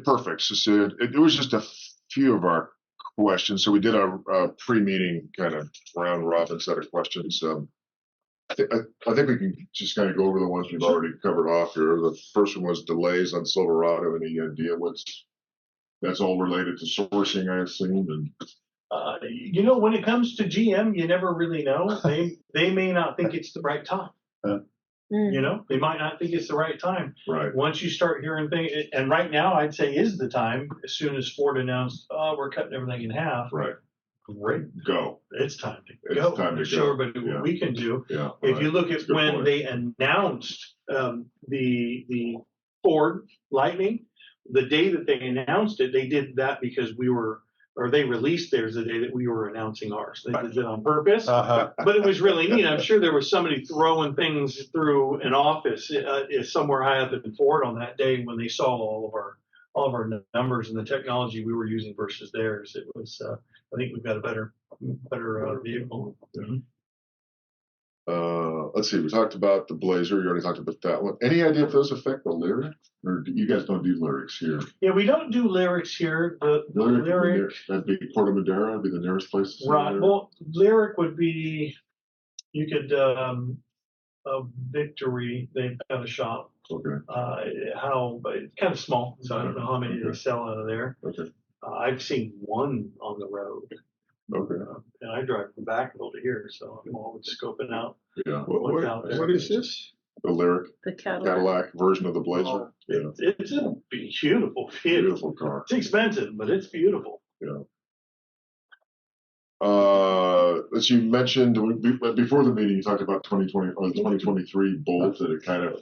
perfect. So it was just a few of our questions. So we did a pre-meeting kind of round robin set of questions. I think we can just kind of go over the ones we've already covered off here. The first one was delays on Silverado. Any idea that's all related to sourcing, I assume? And when it comes to GM, you never really know. They may not think it's the right time. They might not think it's the right time. Right. Once you start hearing things, and right now I'd say is the time. As soon as Ford announced, we're cutting everything in half. Right. Great. Go. It's time to go. It's time to show go. everybody what we can do. Yeah. If you look at when they announced the Ford Lightning, the day that they announced it, they did that because they released theirs the day that we were announcing ours. They did it on purpose, but it was really neat. I'm sure there was somebody throwing things through an office somewhere high up in Ford on that day when they saw all of all of our numbers and the technology we were using versus theirs. It was, I think we've got a better vehicle. Let's see. We talked about the Blazer. You already talked about that one. Any idea if those affect the Lyric, or you guys don't do Lyrics here? Yeah, we don't do Lyrics here. The Lyric, that'd be Puerto Madera. Would be the nearest place. To right. Well, Lyric would be. You could a Victory. They've got a shop. Okay. But it's kind of small, so I don't know how many they sell out of there. Okay. I've seen one on the road. Okay. And I drive from Vacaville to here, so I'm always scoping out. Yeah. What's out there. What is this? The Lyric. The Cadillac Version of the Blazer. Oh, it's a beautiful car. It's expensive, but it's beautiful. Yeah. As you mentioned before the meeting, you talked about 2020 or the 2023 Bolt that it kind of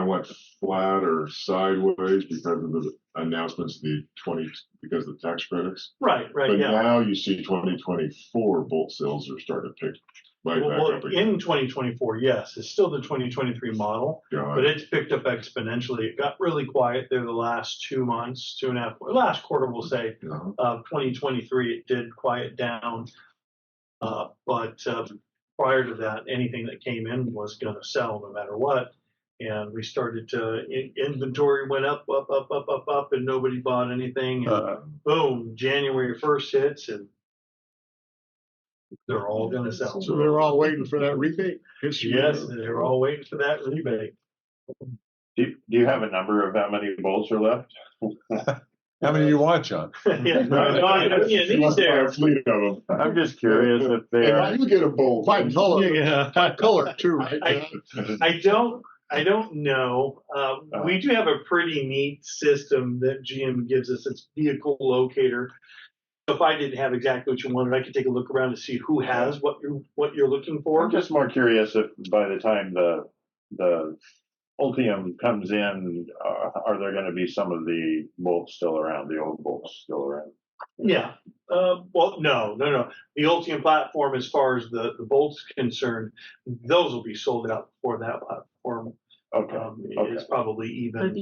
went flat or sideways because of the announcements because of the tax credits. Right, But yeah. now you see 2024 Bolt sales are starting to pick back up again. In 2024, yes, it's still the 2023 model, but it's picked up exponentially. It got really quiet there the last 2 months, 2.5, last quarter, we'll say, of 2023, it did quiet down. But prior to that, anything that came in was going to sell no matter what. And we started to, inventory went up, and nobody bought anything. And boom, January 1st hits, and they're all going to sell. So they're all waiting for that rebate. Yes, they're all waiting for that rebate. Do you have a number of how many bolts are left? How many do you want, John? These there. Fleet of them. I'm just curious if they are. You get a bolt. By color too, right? I don't know. We do have a pretty neat system that GM gives us. It's vehicle locator. If I didn't have exactly what you wanted, I could take a look around to see who has what you're looking for. I'm just more curious if by the time the Ultium comes in, are there going to be some of the bolts still around, the old bolts still around? Yeah. Well, no. The Ultium platform, as far as the bolts concerned, those will be sold out before that platform. Is probably even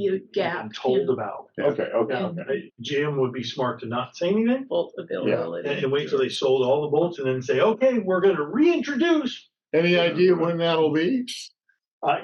told about. Okay. Jim would be smart to not say anything. Bolt availability. And wait till they sold all the bolts and then say, okay, we're going to reintroduce. Any idea when that'll be? I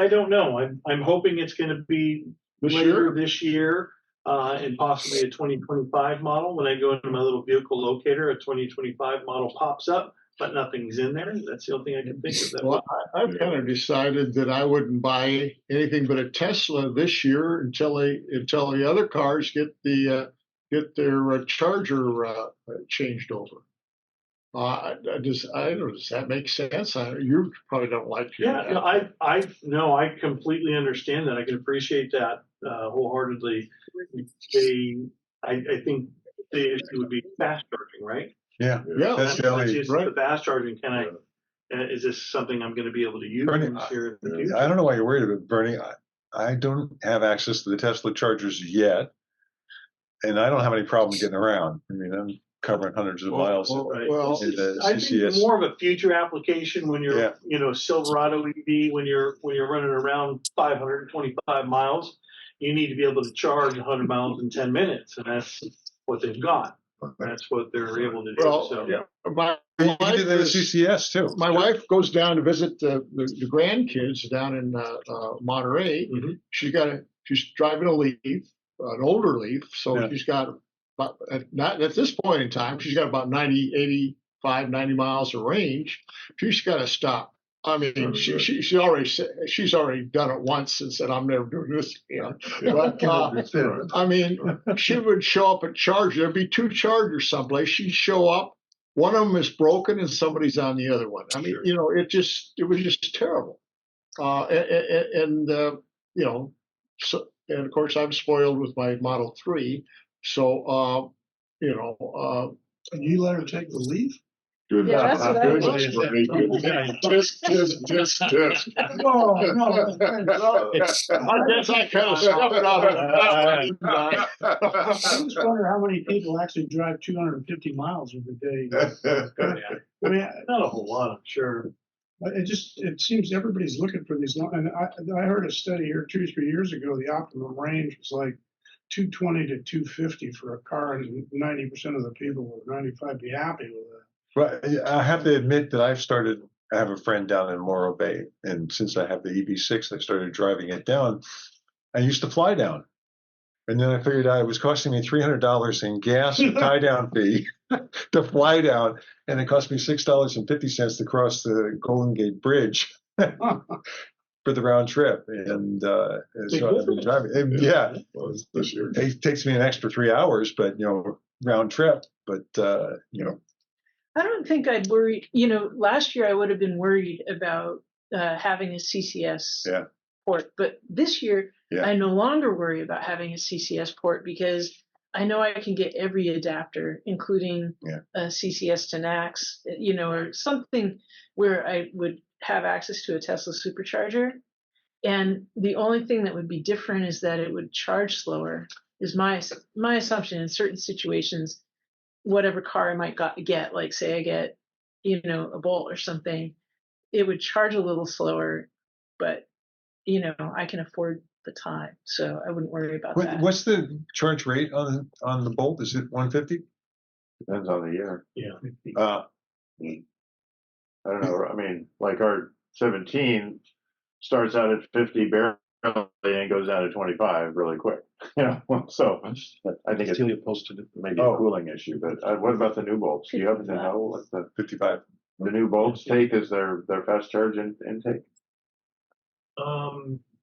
don't know. I'm hoping it's going to be later this year, and possibly a 2025 model. When I go into my little vehicle locator, a 2025 model pops up, but nothing's in there. That's the only thing I can think of. Well, I've kind of decided that I wouldn't buy anything but a Tesla this year until the other cars get their charger changed over. Does that make sense? You probably don't like it. Yeah, I completely understand that. I can appreciate that wholeheartedly. I think the issue would be fast charging, right? Yeah. That's the only right. The fast charging. Is this something I'm going to be able to use here in the future? I don't know why you're worried about Bernie. I don't have access to the Tesla chargers yet, and I don't have any problem getting around. I mean, I'm covering hundreds of miles. I think more of a future application when you're, Silverado EV, when you're running around 525 miles, you need to be able to charge 100 miles in 10 minutes, and that's what they've got. That's what they're able to do. My you can do the CCS too. My wife goes down to visit the grandkids down in Monterey. Mm-hmm. She's driving a Leaf, an older Leaf, so she's got not at this point in time, she's got about 90 miles of range. She's got to stop. I mean, she's already done it once and said, "I'm never doing this again." But I mean, she would show up at charge. There'd be two chargers someplace. She'd show up. One of them is broken and somebody's on the other one. I mean, it was just terrible. And of course I'm spoiled with my Model 3. So, and you let her take the Leaf? Good. Yeah, that's what I was. Just. No. I guess I kind of stepped out of it. I just wonder how many people actually drive 250 miles every day. I mean, not a whole lot, I'm sure. It seems everybody's looking for these. And I heard a study here 2 or 3 years ago. The optimum range was like 220 to 250 for a car, and 90% of the people were 95 be happy with it. But I have to admit that I have a friend down in Morro Bay, and since I have the EV6, I started driving it down. I used to fly down. And then I figured out it was costing me $300 in gas and tie down fee to fly down. And it cost me $6.50 to cross the Golden Gate Bridge for the round trip. And so I've been driving. And, yeah, it takes me an extra 3 hours, but, round trip. But, I don't think I'd worry. Last year I would have been worried about having a CCS port, but this year I no longer worry about having a CCS port because I know I can get every adapter, including a CCS to NACS, or something where I would have access to a Tesla supercharger. And the only thing that would be different is that it would charge slower. Is my assumption in certain situations. Whatever car I might get, like say I get, a Bolt or something, it would charge a little slower, but I can afford the time, so I wouldn't worry about that. What's the charge rate on the Bolt? Is it 150? Depends on the year. Yeah. I don't know. I mean, like our 17 starts out at 50 barely and goes down to 25 really quick. So I think it's maybe a cooling issue. But what about the new bolts? Do you happen to know what the 55? The new bolts take as their fast charge intake?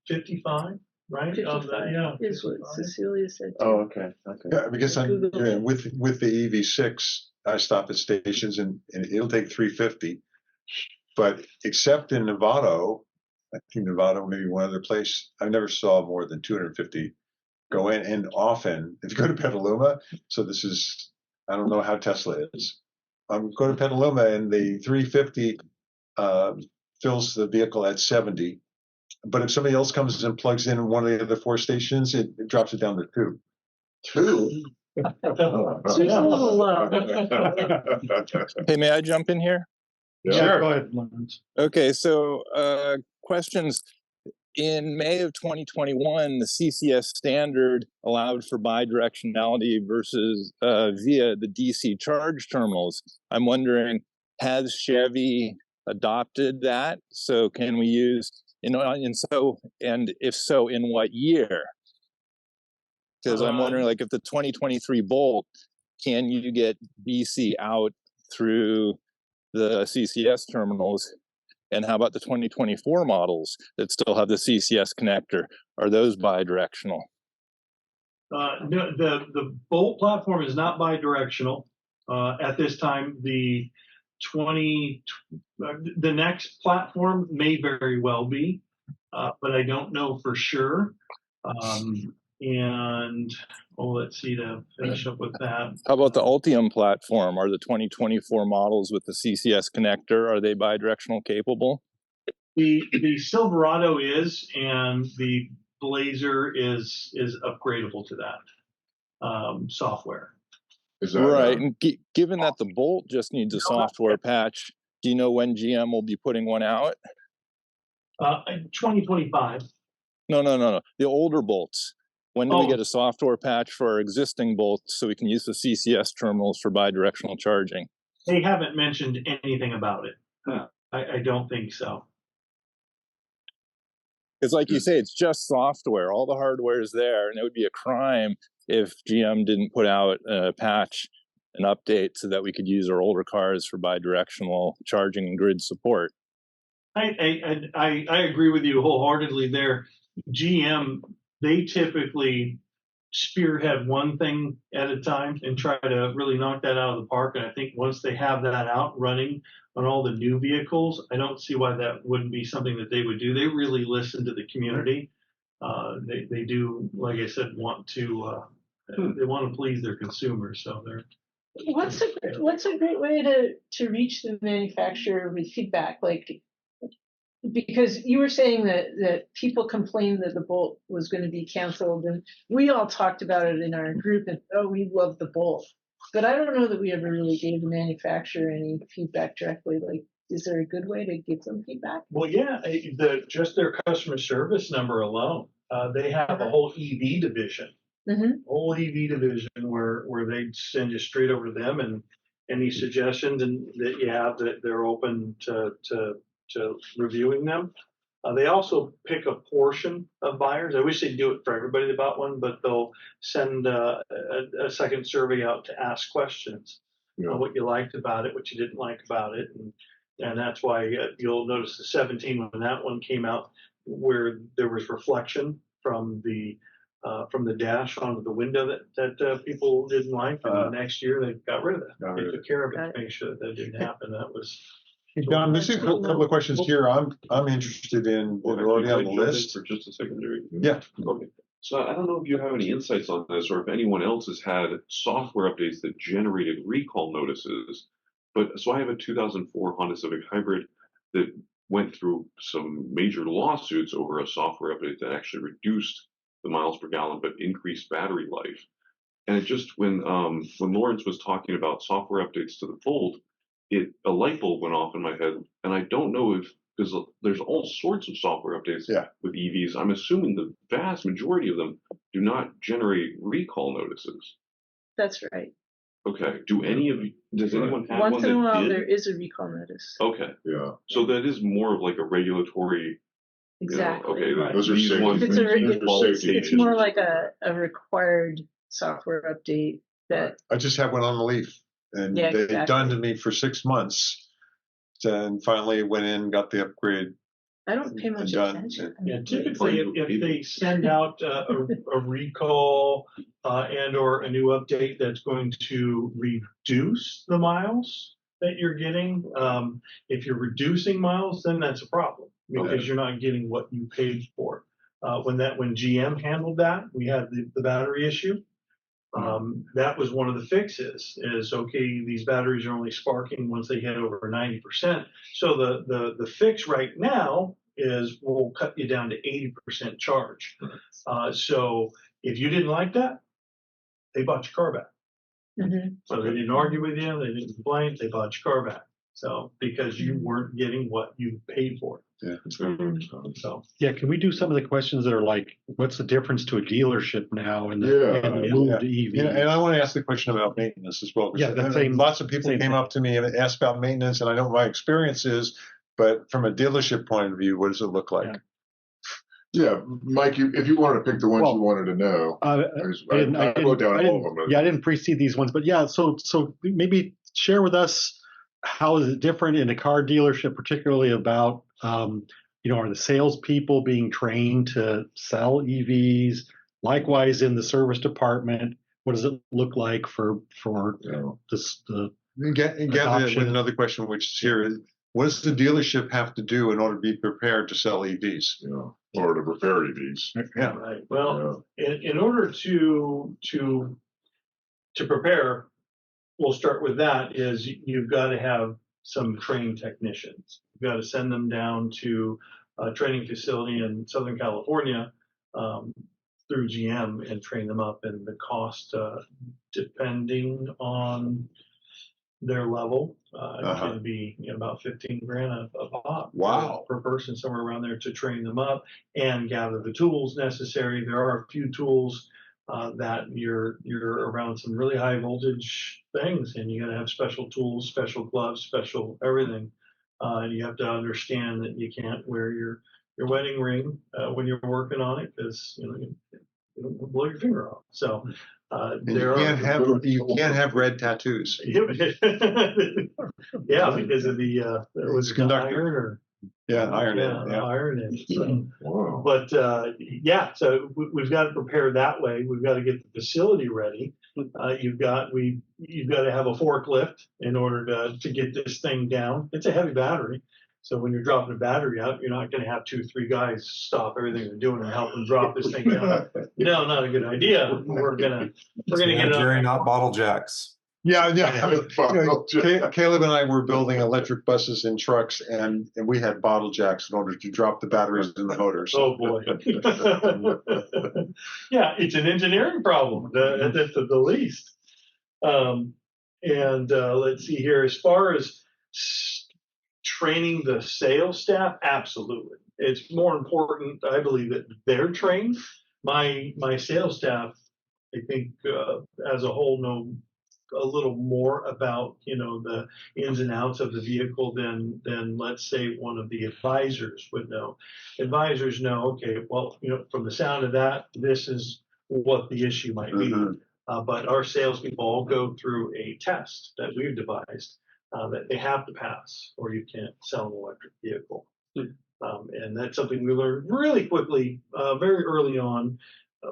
55, right? 55 is what Cecilia said. Oh, okay. Yeah, because with the EV6, I stop at stations and it'll take 350. But except in Novato, I think Novato, maybe one other place, I never saw more than 250 go in. And often, if you go to Petaluma, so this is, I don't know how Tesla is. Go to Petaluma and the 350 fills the vehicle at 70. But if somebody else comes and plugs in one of the other 4 stations, it drops it down to 2. 2? Seems a little low. Hey, may I jump in here? Yeah, Sure. go ahead, Lawrence. Okay, so questions. In May of 2021, the CCS standard allowed for bidirectionality versus via the DC charge terminals. I'm wondering, has Chevy adopted that? So can we use, and if so, in what year? Because I'm wondering, like, if the 2023 Bolt, can you get DC out through the CCS terminals? And how about the 2024 models that still have the CCS connector? Are those bidirectional? No, the Bolt platform is not bidirectional at this time. The next platform may very well be, but I don't know for sure. Let's see, to finish up with that. How about the Ultium platform? Are the 2024 models with the CCS connector, are they bidirectional capable? The Silverado is, and the Blazer is upgradable to that software. Right, and given that the Bolt just needs a software patch, do you know when GM will be putting one out? 2025. No. The older Bolts. When do we get a software patch for our existing Bolts so we can use the CCS terminals for bidirectional charging? They haven't mentioned anything about it. I don't think so. Because like you say, it's just software. All the hardware is there, and it would be a crime if GM didn't put out a patch, an update, so that we could use our older cars for bidirectional charging and grid support. I agree with you wholeheartedly there. GM, they typically spearhead one thing at a time and try to really knock that out of the park. And I think once they have that out running on all the new vehicles, I don't see why that wouldn't be something that they would do. They really listen to the community. They do, like I said, want to please their consumers. So they're. What's a great way to reach the manufacturer with feedback? Like, because you were saying that people complained that the Bolt was going to be canceled, and we all talked about it in our group, and we love the Bolt. But I don't know that we ever really gave the manufacturer any feedback directly. Like, is there a good way to give them feedback? Well, yeah, just their customer service number alone. They have a whole EV division. Mm-hmm. EV division where they send you straight over to them, and any suggestions that you have, that they're open to reviewing them. They also pick a portion of buyers. I wish they'd do it for everybody that bought one, but they'll send a second survey out to ask questions. What you liked about it, what you didn't like about it, and that's why you'll notice the 17 when that one came out, where there was reflection from the dash onto the window that people didn't like, and the next year they got rid of that. They took care of it to make sure that didn't happen. That was. Hey, Don, there's a couple of questions here. I'm interested in. They're already on the list. For just a second, Jerry. Yeah. Okay. So I don't know if you have any insights on this, or if anyone else has had software updates that generated recall notices. But so I have a 2004 Honda Civic Hybrid that went through some major lawsuits over a software update that actually reduced the miles per gallon but increased battery life. And it just when Lawrence was talking about software updates to the Fold, a light bulb went off in my head, and I don't know if, because there's all sorts of software updates with EVs. I'm assuming the vast majority of them do not generate recall notices. That's right. Okay. Does anyone have Once one in a while that did? there is a recall notice. Okay. Yeah. So that is more of like a regulatory. Exactly. Okay. Right. Those are If safety. it's more like a required software update that. I just had one on the Leaf, and they'd done to me for 6 months. And finally went in, got the upgrade. I don't pay much attention. Yeah, typically if they send out a recall and or a new update that's going to reduce the miles that you're getting, if you're reducing miles, then that's a problem because you're not getting what you paid for. When GM handled that, we had the battery issue. That was one of the fixes is, okay, these batteries are only sparking once they hit over 90%. So the fix right now is we'll cut you down to 80% charge. So if you didn't like that, they bought your car back. Mm-hmm. So they didn't argue with you, they didn't complain, they bought your car back. So because you weren't getting what you paid for. Yeah. So yeah, can we do some of the questions that are like, what's the difference to a dealership now and the move to EV? Yeah, and I want to ask the question about maintenance as well. Yeah, the same. Lots of people came up to me and asked about maintenance, and I know what my experience is, but from a dealership point of view, what does it look like? Yeah, Mike, if you wanted to pick the ones you wanted to know, I wrote down all of them. Yeah, I didn't precede these ones, but yeah, so maybe share with us how is it different in a car dealership, particularly about are the salespeople being trained to sell EVs? Likewise, in the service department, what does it look like for this? With another question, which is here: what does the dealership have to do in order to be prepared to sell EVs? Or to repair EVs? Yeah. Right. Well, in order to prepare, we'll start with that. Is you've got to have some trained technicians. You've got to send them down to a training facility in Southern California through GM and train them up. And the cost, depending on their level, can be about $15,000 a pop. Wow. Per person, somewhere around there, to train them up and gather the tools necessary. There are a few tools that you're around some really high voltage things, and you got to have special tools, special gloves, special everything. And you have to understand that you can't wear your wedding ring when you're working on it, because you blow your finger off. So you can't have red tattoos. Yeah, because of the iron. Iron. And so, but so we've got to prepare that way. We've got to get the facility ready. You've got to have a forklift in order to get this thing down. It's a heavy battery. So when you're dropping a battery out, you're not going to have 2-3 guys stop everything they're doing and help them drop this thing down. No, not a good idea. We're gonna get it Jerry, not bottle jacks. Yeah. Caleb and I were building electric buses and trucks, and we had bottle jacks in order to drop the batteries in the motors. Oh boy. Yeah, it's an engineering problem at the least. Let's see here. As far as training the sales staff, absolutely. It's more important, I believe, that they're trained. My sales staff I think as a whole know a little more about the ins and outs of the vehicle than let's say one of the advisors would know. Advisors know, okay, well, from the sound of that, this is what the issue might be. But our salespeople all go through a test that we've devised that they have to pass, or you can't sell an electric vehicle. And that's something we learned really quickly, very early on,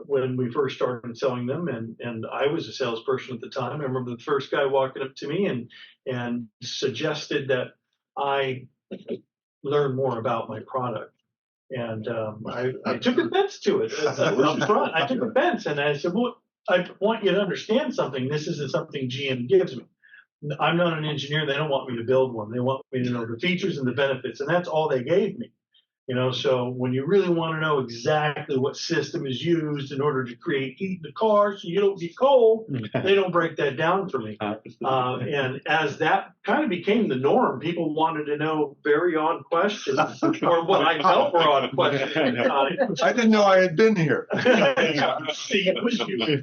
when we first started selling them. And I was a salesperson at the time. I remember the first guy walking up to me and suggested that I learn more about my product. And I took offense to it up front. I took offense, and I said, well, I want you to understand something. This isn't something GM gives me. I'm not an engineer. They don't want me to build one. They want me to know the features and the benefits, and that's all they gave me. So when you really want to know exactly what system is used in order to create heat in the car so you don't get cold, they don't break that down for me. And as that kind of became the norm, people wanted to know very odd questions, or what I felt were odd questions. I didn't know I had been here. See, it was you.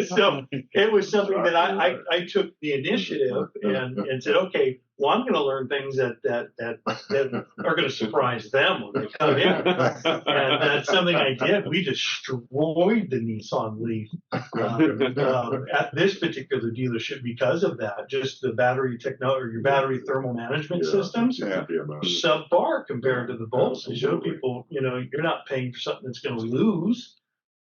So it was something that I took the initiative and said, okay, well, I'm going to learn things that are going to surprise them when they come in. And that's something I did. We destroyed the Nissan Leaf at this particular dealership because of that. Just the battery technology, or your battery thermal management systems, subpar compared to the Volts. They show people, you're not paying for something that's going to lose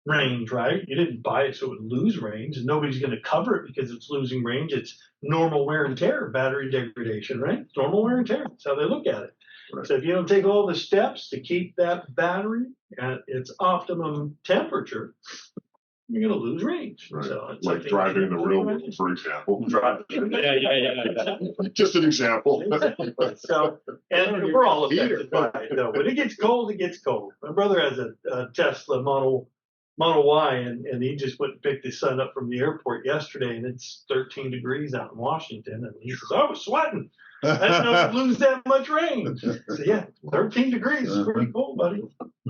range, right? You didn't buy it so it would lose range, and nobody's going to cover it because it's losing range. It's normal wear and tear, battery degradation, right? Normal wear and tear. That's how they look at it. Right. So if you don't take all the steps to keep that battery at its optimum temperature, you're going to lose range. Right. So it's like driving in the real world, for example. Yeah. Just an example. So, and we're all affected by it, though. When it gets cold, it gets cold. My brother has a Tesla Model Y, and he just went and picked his son up from the airport yesterday, and it's 13 degrees out in Washington, and he says, "I was sweating. I didn't know it would lose that much range." So yeah, 13 degrees is pretty cold, buddy.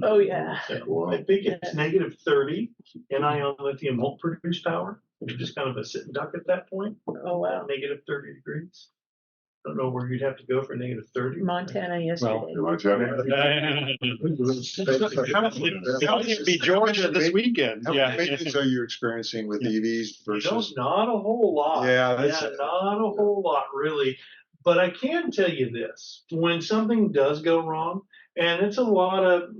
Oh yeah. So, I think it's negative 30, and ion lithium won't produce power. You're just kind of a sitting duck at that point. Oh wow. Negative 30 degrees. I don't know where you'd have to go for negative 30. Montana yesterday. Montana. How can it be Georgia this weekend? How many things are you experiencing with EVs versus? Not a whole lot. Yeah, not a whole lot really. But I can tell you this: when something does go wrong, and it's a lot of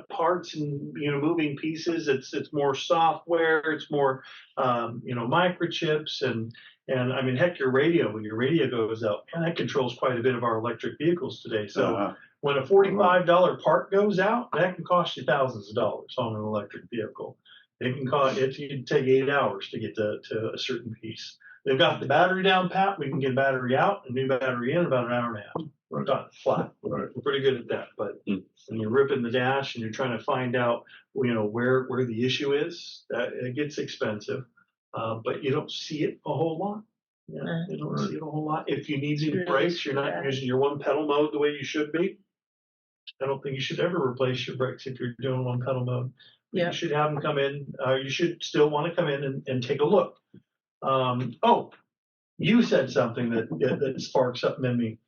parts and moving pieces. It's more software. It's more microchips and I mean, heck, your radio, when your radio goes out, and that controls quite a bit of our electric vehicles today. So when a $45 part goes out, that can cost you thousands of dollars on an electric vehicle. It can take 8 hours to get to a certain piece. They've got the battery down pat. We can get a battery out, a new battery in about an hour and a half. We're done, flat. We're pretty good at that. But when you're ripping the dash and you're trying to find out, where the issue is, it gets expensive. But you don't see it a whole lot. You don't see it a whole lot. If you need new brakes, you're not using your one pedal mode the way you should be. I don't think you should ever replace your brakes if you're doing one pedal mode. You should have them come in. You should still want to come in and take a look. You said something that sparks something in me.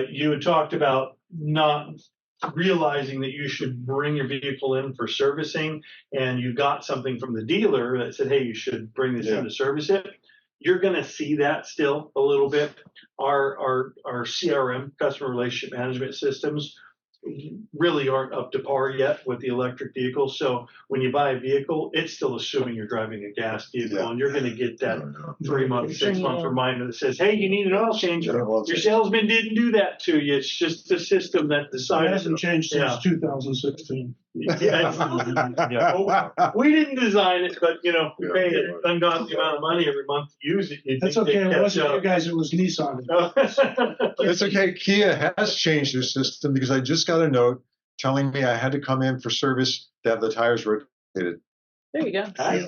You had talked about not realizing that you should bring your vehicle in for servicing, and you got something from the dealer that said, hey, you should bring this in to service it. You're going to see that still a little bit. Our CRM, customer relationship management systems, really aren't up to par yet with the electric vehicles. So when you buy a vehicle, it's still assuming you're driving a gas vehicle, and you're going to get that 3 month, 6 month reminder that says, hey, you need an oil change. Your salesman didn't do that to you. It's just the system that decided. It hasn't changed since 2016. We didn't design it, but we pay an ungodly amount of money every month to use it. That's okay. It wasn't you guys, it was Nissan. It's okay. Kia has changed their system because I just got a note telling me I had to come in for service to have the tires rotated. There you go. That's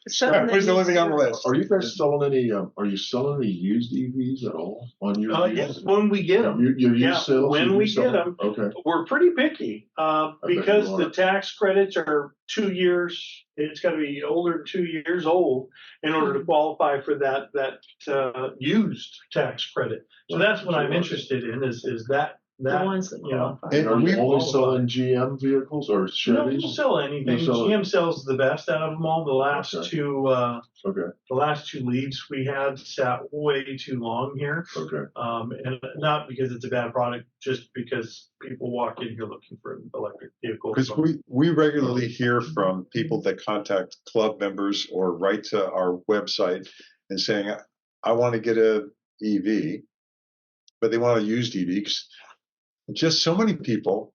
Something that was the only thing on the needs- list. Are you guys selling any? Are you selling any used EVs at all on your? Yes, when we get them. You Yeah, use sales. when you we sell get them. Okay. We're pretty picky because you the are. tax credits are 2 years. It's got to be older than 2 years old in order to qualify for that used tax credit. So that's what I'm interested in is that The ones that qualify. And are you only qualify. selling GM vehicles or Chevys? No, we'll sell anything. You'll sell GM sells the best out of them all. The last Okay. two, Okay. the last two leads we had sat way too long here. Okay. And not because it's a bad product, just because people walk in here looking for an electric vehicle. Because we regularly hear from people that contact club members or write to our website and saying, I want to get a EV, but they want a used EV. 'Cause just so many people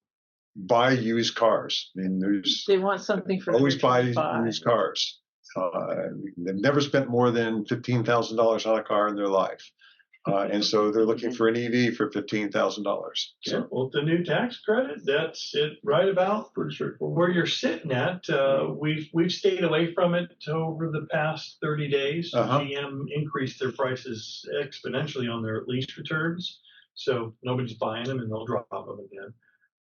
buy used cars. I mean, there's They want something for always buy 25. used cars. They've never spent more than $15,000 on a car in their life. And so they're looking for an EV for $15,000. Yeah, well, the new tax credit, that's it right about Pretty straightforward. where you're sitting at. We've stayed away from it over the past 30 days. GM increased their prices exponentially on their lease returns. So nobody's buying them and they'll drop them again.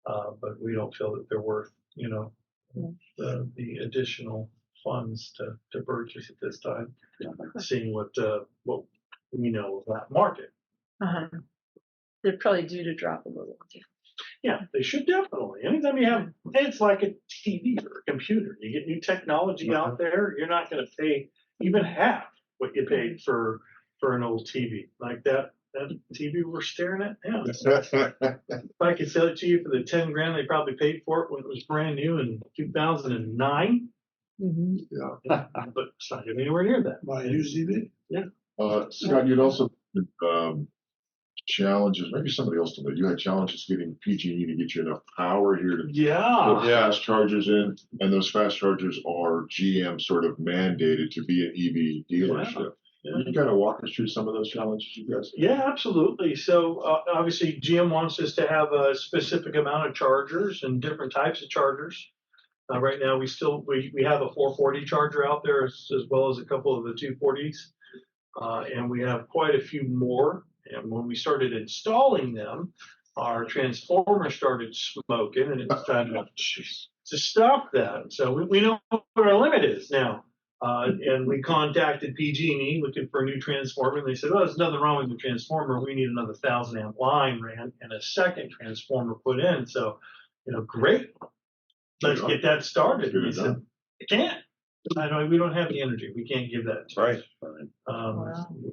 But we don't feel that they're worth, the additional funds to purchase at this time. Seeing what we know of that market. They're probably due to drop a little. Yeah, they should definitely. Anytime you have, it's like a TV or a computer. You get new technology out there, you're not going to pay even half what you paid for an old TV. Like that TV we're staring at now. If I could sell it to you for the 10 grand they probably paid for it when it was brand new in 2009. Yeah, but it's not going to be anywhere near that. Buy a used EV? Yeah. Scott, you'd also challenges. Maybe somebody else told me you had challenges getting PG&E to get you enough power here to put fast chargers in, and those fast chargers are GM sort of mandated to be an EV dealership. Yeah. You kind of walk us through some of those challenges you guys. Yeah, absolutely. So obviously, GM wants us to have a specific amount of chargers and different types of chargers. Right now, we have a 440 charger out there as well as a couple of the 240s, and we have quite a few more. And when we started installing them, our transformer started smoking, and it's time to stop that. So we know what our limit is now. And we contacted PG&E looking for a new transformer, and they said, "Oh, there's nothing wrong with the transformer. We need another 1,000 amp line ran and a second transformer put in." So, great. Let's get that started. And he said, "I can't. We don't have the energy. We can't give that to you.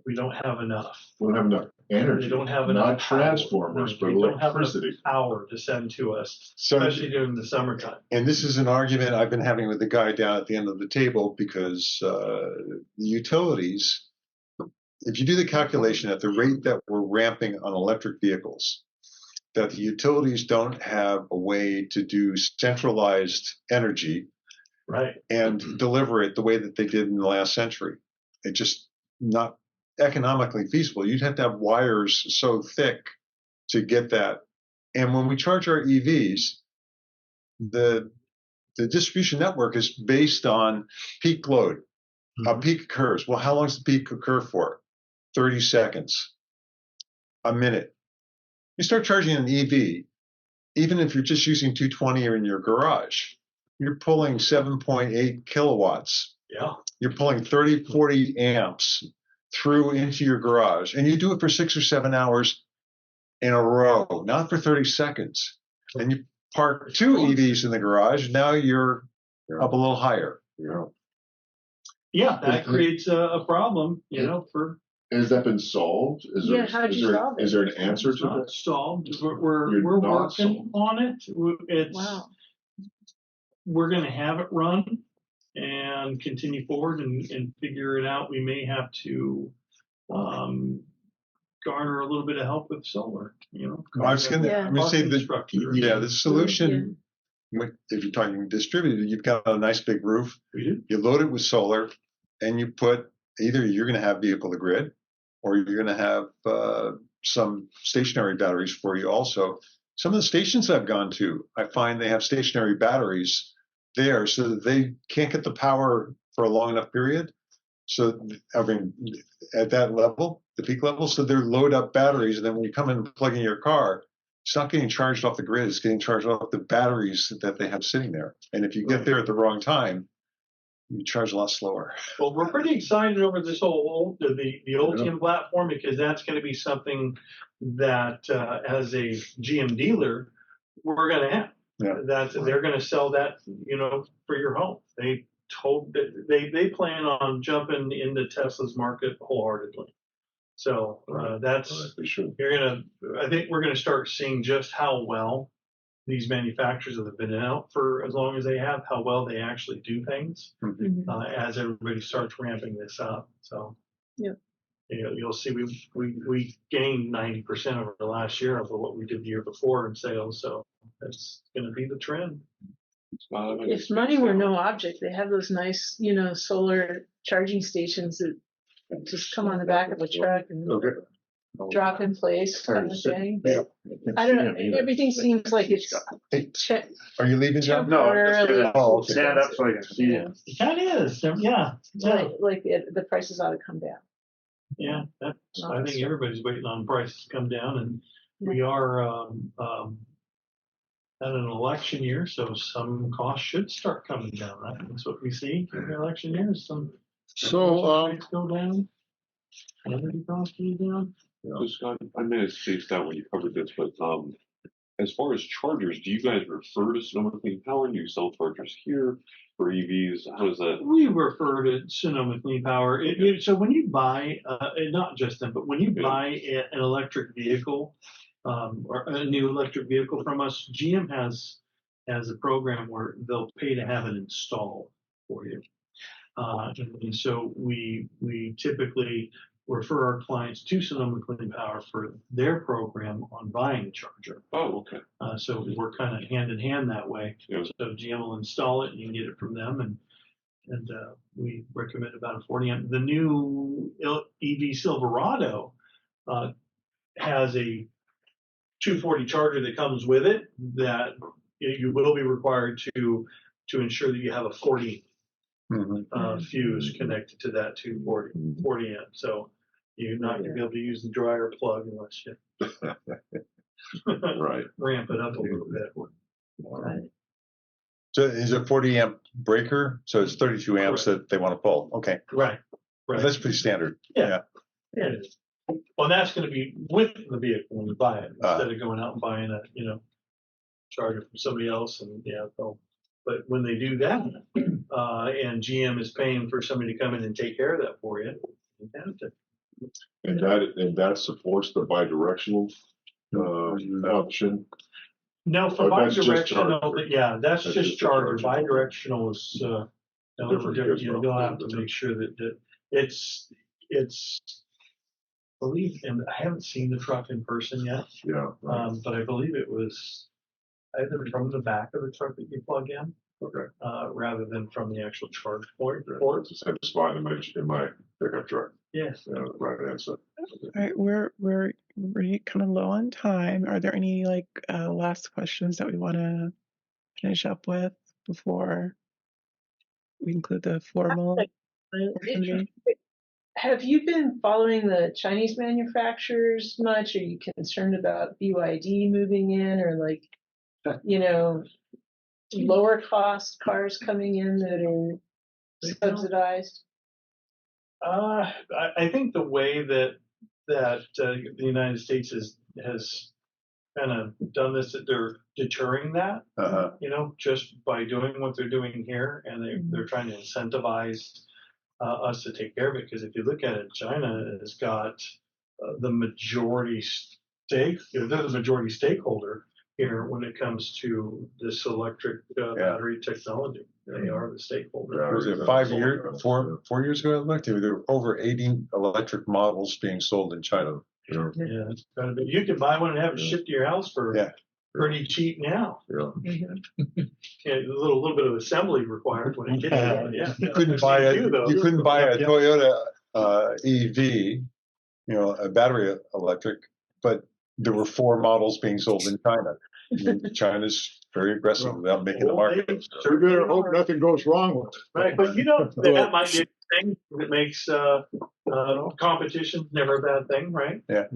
We don't have enough. We don't have enough energy. We don't have not enough transformers, but we don't have enough electricity. power to send to us, especially during the summertime." And this is an argument I've been having with the guy down at the end of the table because the utilities, if you do the calculation at the rate that we're ramping on electric vehicles, that the utilities don't have a way to do centralized energy and deliver it the way that they did in the last century. It's just not economically feasible. You'd have to have wires so thick to get that. And when we charge our EVs, the distribution network is based on peak load. A peak occurs. Well, how long does the peak occur for? 30 seconds, a minute. You start charging an EV, even if you're just using 220 or in your garage, you're pulling 7.8 kilowatts. Yeah. You're pulling 30, 40 amps through into your garage. And you do it for 6 or 7 hours in a row, not for 30 seconds. And you park 2 EVs in the garage. Now you're up a little higher. Yeah, that creates a problem, for. Has that been solved? Is there an answer to that? Solved. We're working on it. We're going to have it run and continue forward and figure it out. We may have to garner a little bit of help with solar. I was going to say that the solution. If you're talking distributed, you've got a nice big roof. We do. You load it with solar, and you put either you're going to have vehicle to grid, or you're going to have some stationary batteries for you also. Some of the stations I've gone to, I find they have stationary batteries there so that they can't get the power for a long enough period. So, I mean, at that level, the peak level, so they're load up batteries, and then when you come in and plug in your car, it's not getting charged off the grid, it's getting charged off the batteries that they have sitting there. And if you get there at the wrong time, you charge a lot slower. Well, we're pretty excited over this whole the Ultium platform, because that's going to be something that as a GM dealer, we're going to have. Yeah. That they're going to sell that, for your home. They plan on jumping into Tesla's market wholeheartedly. So that's I think we're going to start seeing just how well these manufacturers that have been out for as long as they have, how well they actually do things as everybody starts ramping this up. So you'll see we gained 90% over the last year over what we did the year before in sales. So that's going to be the trend. If money were no object, they have those nice, solar charging stations that just come on the back of a truck and drop in place kind of thing. I don't know. Everything seems like it's. Are you leaving, John? No, I'm just gonna stand up so I can see you. That is, yeah. Like the prices ought to come down. Yeah, I think everybody's waiting on prices to come down, and we are at an election year, so some costs should start coming down. Right? That's what we see in the election years. Some rates go down, energy costs go down. So Scott, I may have spaced out when you covered this, but as far as chargers, do you guys refer to Sonoma Clean Power? Do you sell chargers here for EVs? How does that? We refer to Sonoma Clean Power. So when you buy, not just them, but when you buy an electric vehicle or a new electric vehicle from us, GM has a program where they'll pay to have it installed for you. And so we typically refer our clients to Sonoma Clean Power for their program on buying a charger. Oh, okay. So we're kind of hand in hand that way. Yeah. So GM will install it, and you can get it from them, and we recommend about a 40 amp. The new EV Silverado has a 240 charger that comes with it that you will be required to ensure that you have a 40 fuse connected to that 240 amp. So you're not going to be able to use the dryer plug unless you ramp it up a little bit. Right. So is it 40 amp breaker? So it's 32 amps that they want to pull. Okay. Right. That's pretty standard. Yeah. It is. Well, that's going to be with the vehicle when you buy it instead of going out and buying a charger from somebody else. And but when they do that, and GM is paying for somebody to come in and take care of that for you, and that supports the bidirectional option. No, for bidirectional, that's just charger. Bidirectional is different. You'll have to make sure that it's. I believe, and I haven't seen the truck in person yet. Yeah. Right. But I believe it was either from the back of the truck that you plug in. Okay. Rather than from the actual charge point. It's the same spot in my pickup truck. Yes. Right answer. All right, we're kind of low on time. Are there any last questions that we want to finish up with before we include the formal? Have you been following the Chinese manufacturers much? Are you concerned about BYD moving in, or lower cost cars coming in that are subsidized? I think the way that the United States has kind of done this, that they're deterring that, just by doing what they're doing here, and they're trying to incentivize us to take care of it. Because if you look at it, China has got the majority stake. They're the majority stakeholder here when it comes to this electric battery technology. They are the stakeholder. Was it 4 years ago I looked? There were over 80 electric models being sold in China. Yeah, it's kind of big. You can buy one and have it shipped to your house for pretty cheap now. A little bit of assembly required when it gets there. Yeah. You couldn't buy a Toyota EV, a battery electric, but there were 4 models being sold in China. China's very aggressive about making the market. So we better hope nothing goes wrong with it. Right, but you know, that might be a thing that makes competition never a bad thing, right? Yeah.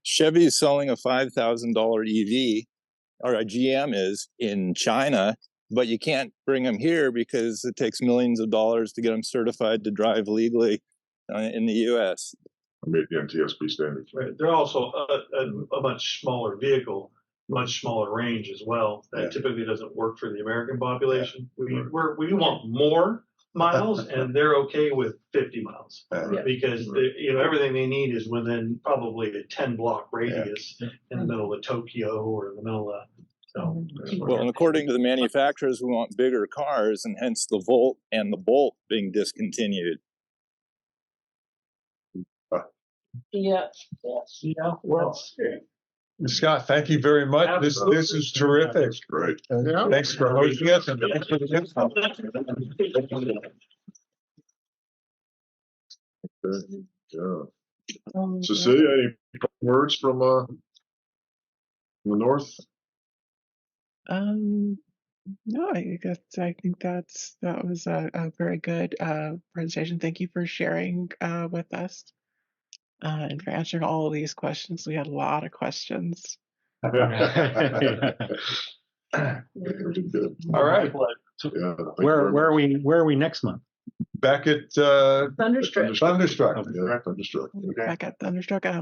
Chevy's selling a $5,000 EV, or a GM is, in China, but you can't bring them here because it takes millions of dollars to get them certified to drive legally in the U.S. Meet the NTSB standards. Right. They're also a much smaller vehicle, much smaller range as well. That typically doesn't work for the American population. We want more miles, and they're okay with 50 miles because everything they need is within probably a 10-block radius in the middle of Tokyo or in the middle of. So, well, and according to the manufacturers, we want bigger cars, and hence the Volt and the Bolt being discontinued. Yeah. Well, Scott, thank you very much. This is terrific. Right. Thanks for hosting us and thanks for the info. Yeah. Cecilia, any words from the north? No, I think that was a very good presentation. Thank you for sharing with us and for answering all of these questions. We had a lot of questions. All right. Where are we next month? Back at Thunderstruck. Thunderstruck. Yeah, Thunderstruck. Okay. Back at Thunderstruck. I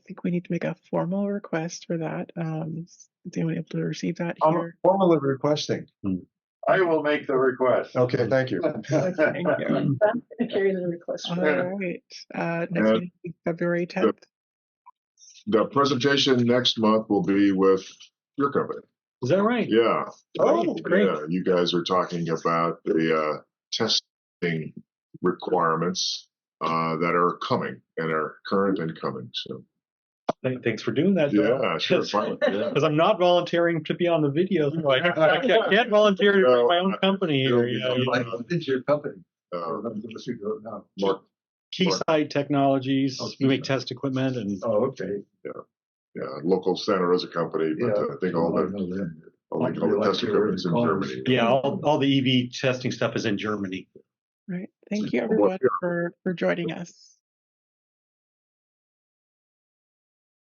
think we need to make a formal request for that. Is anyone able to receive that here? Formally requesting. I will make the request. Okay, thank you. Thank you. Carry the request. All right. Next meeting is February 10th. The presentation next month will be with your company. Is that right? Yeah. Oh, great. Yeah, you guys are talking about the testing requirements that are coming and are current and coming. So Thanks for doing that. Yeah, sure. Because I'm not volunteering to be on the video. So I can't volunteer to run my own company here. It's your company. Mark. Keysight Technologies. We make test equipment and. Oh, okay. Yeah, local Santa Rosa company, but I think all the test equipment is in Germany. Yeah, all the EV testing stuff is in Germany. Right. Thank you, everyone, for joining us.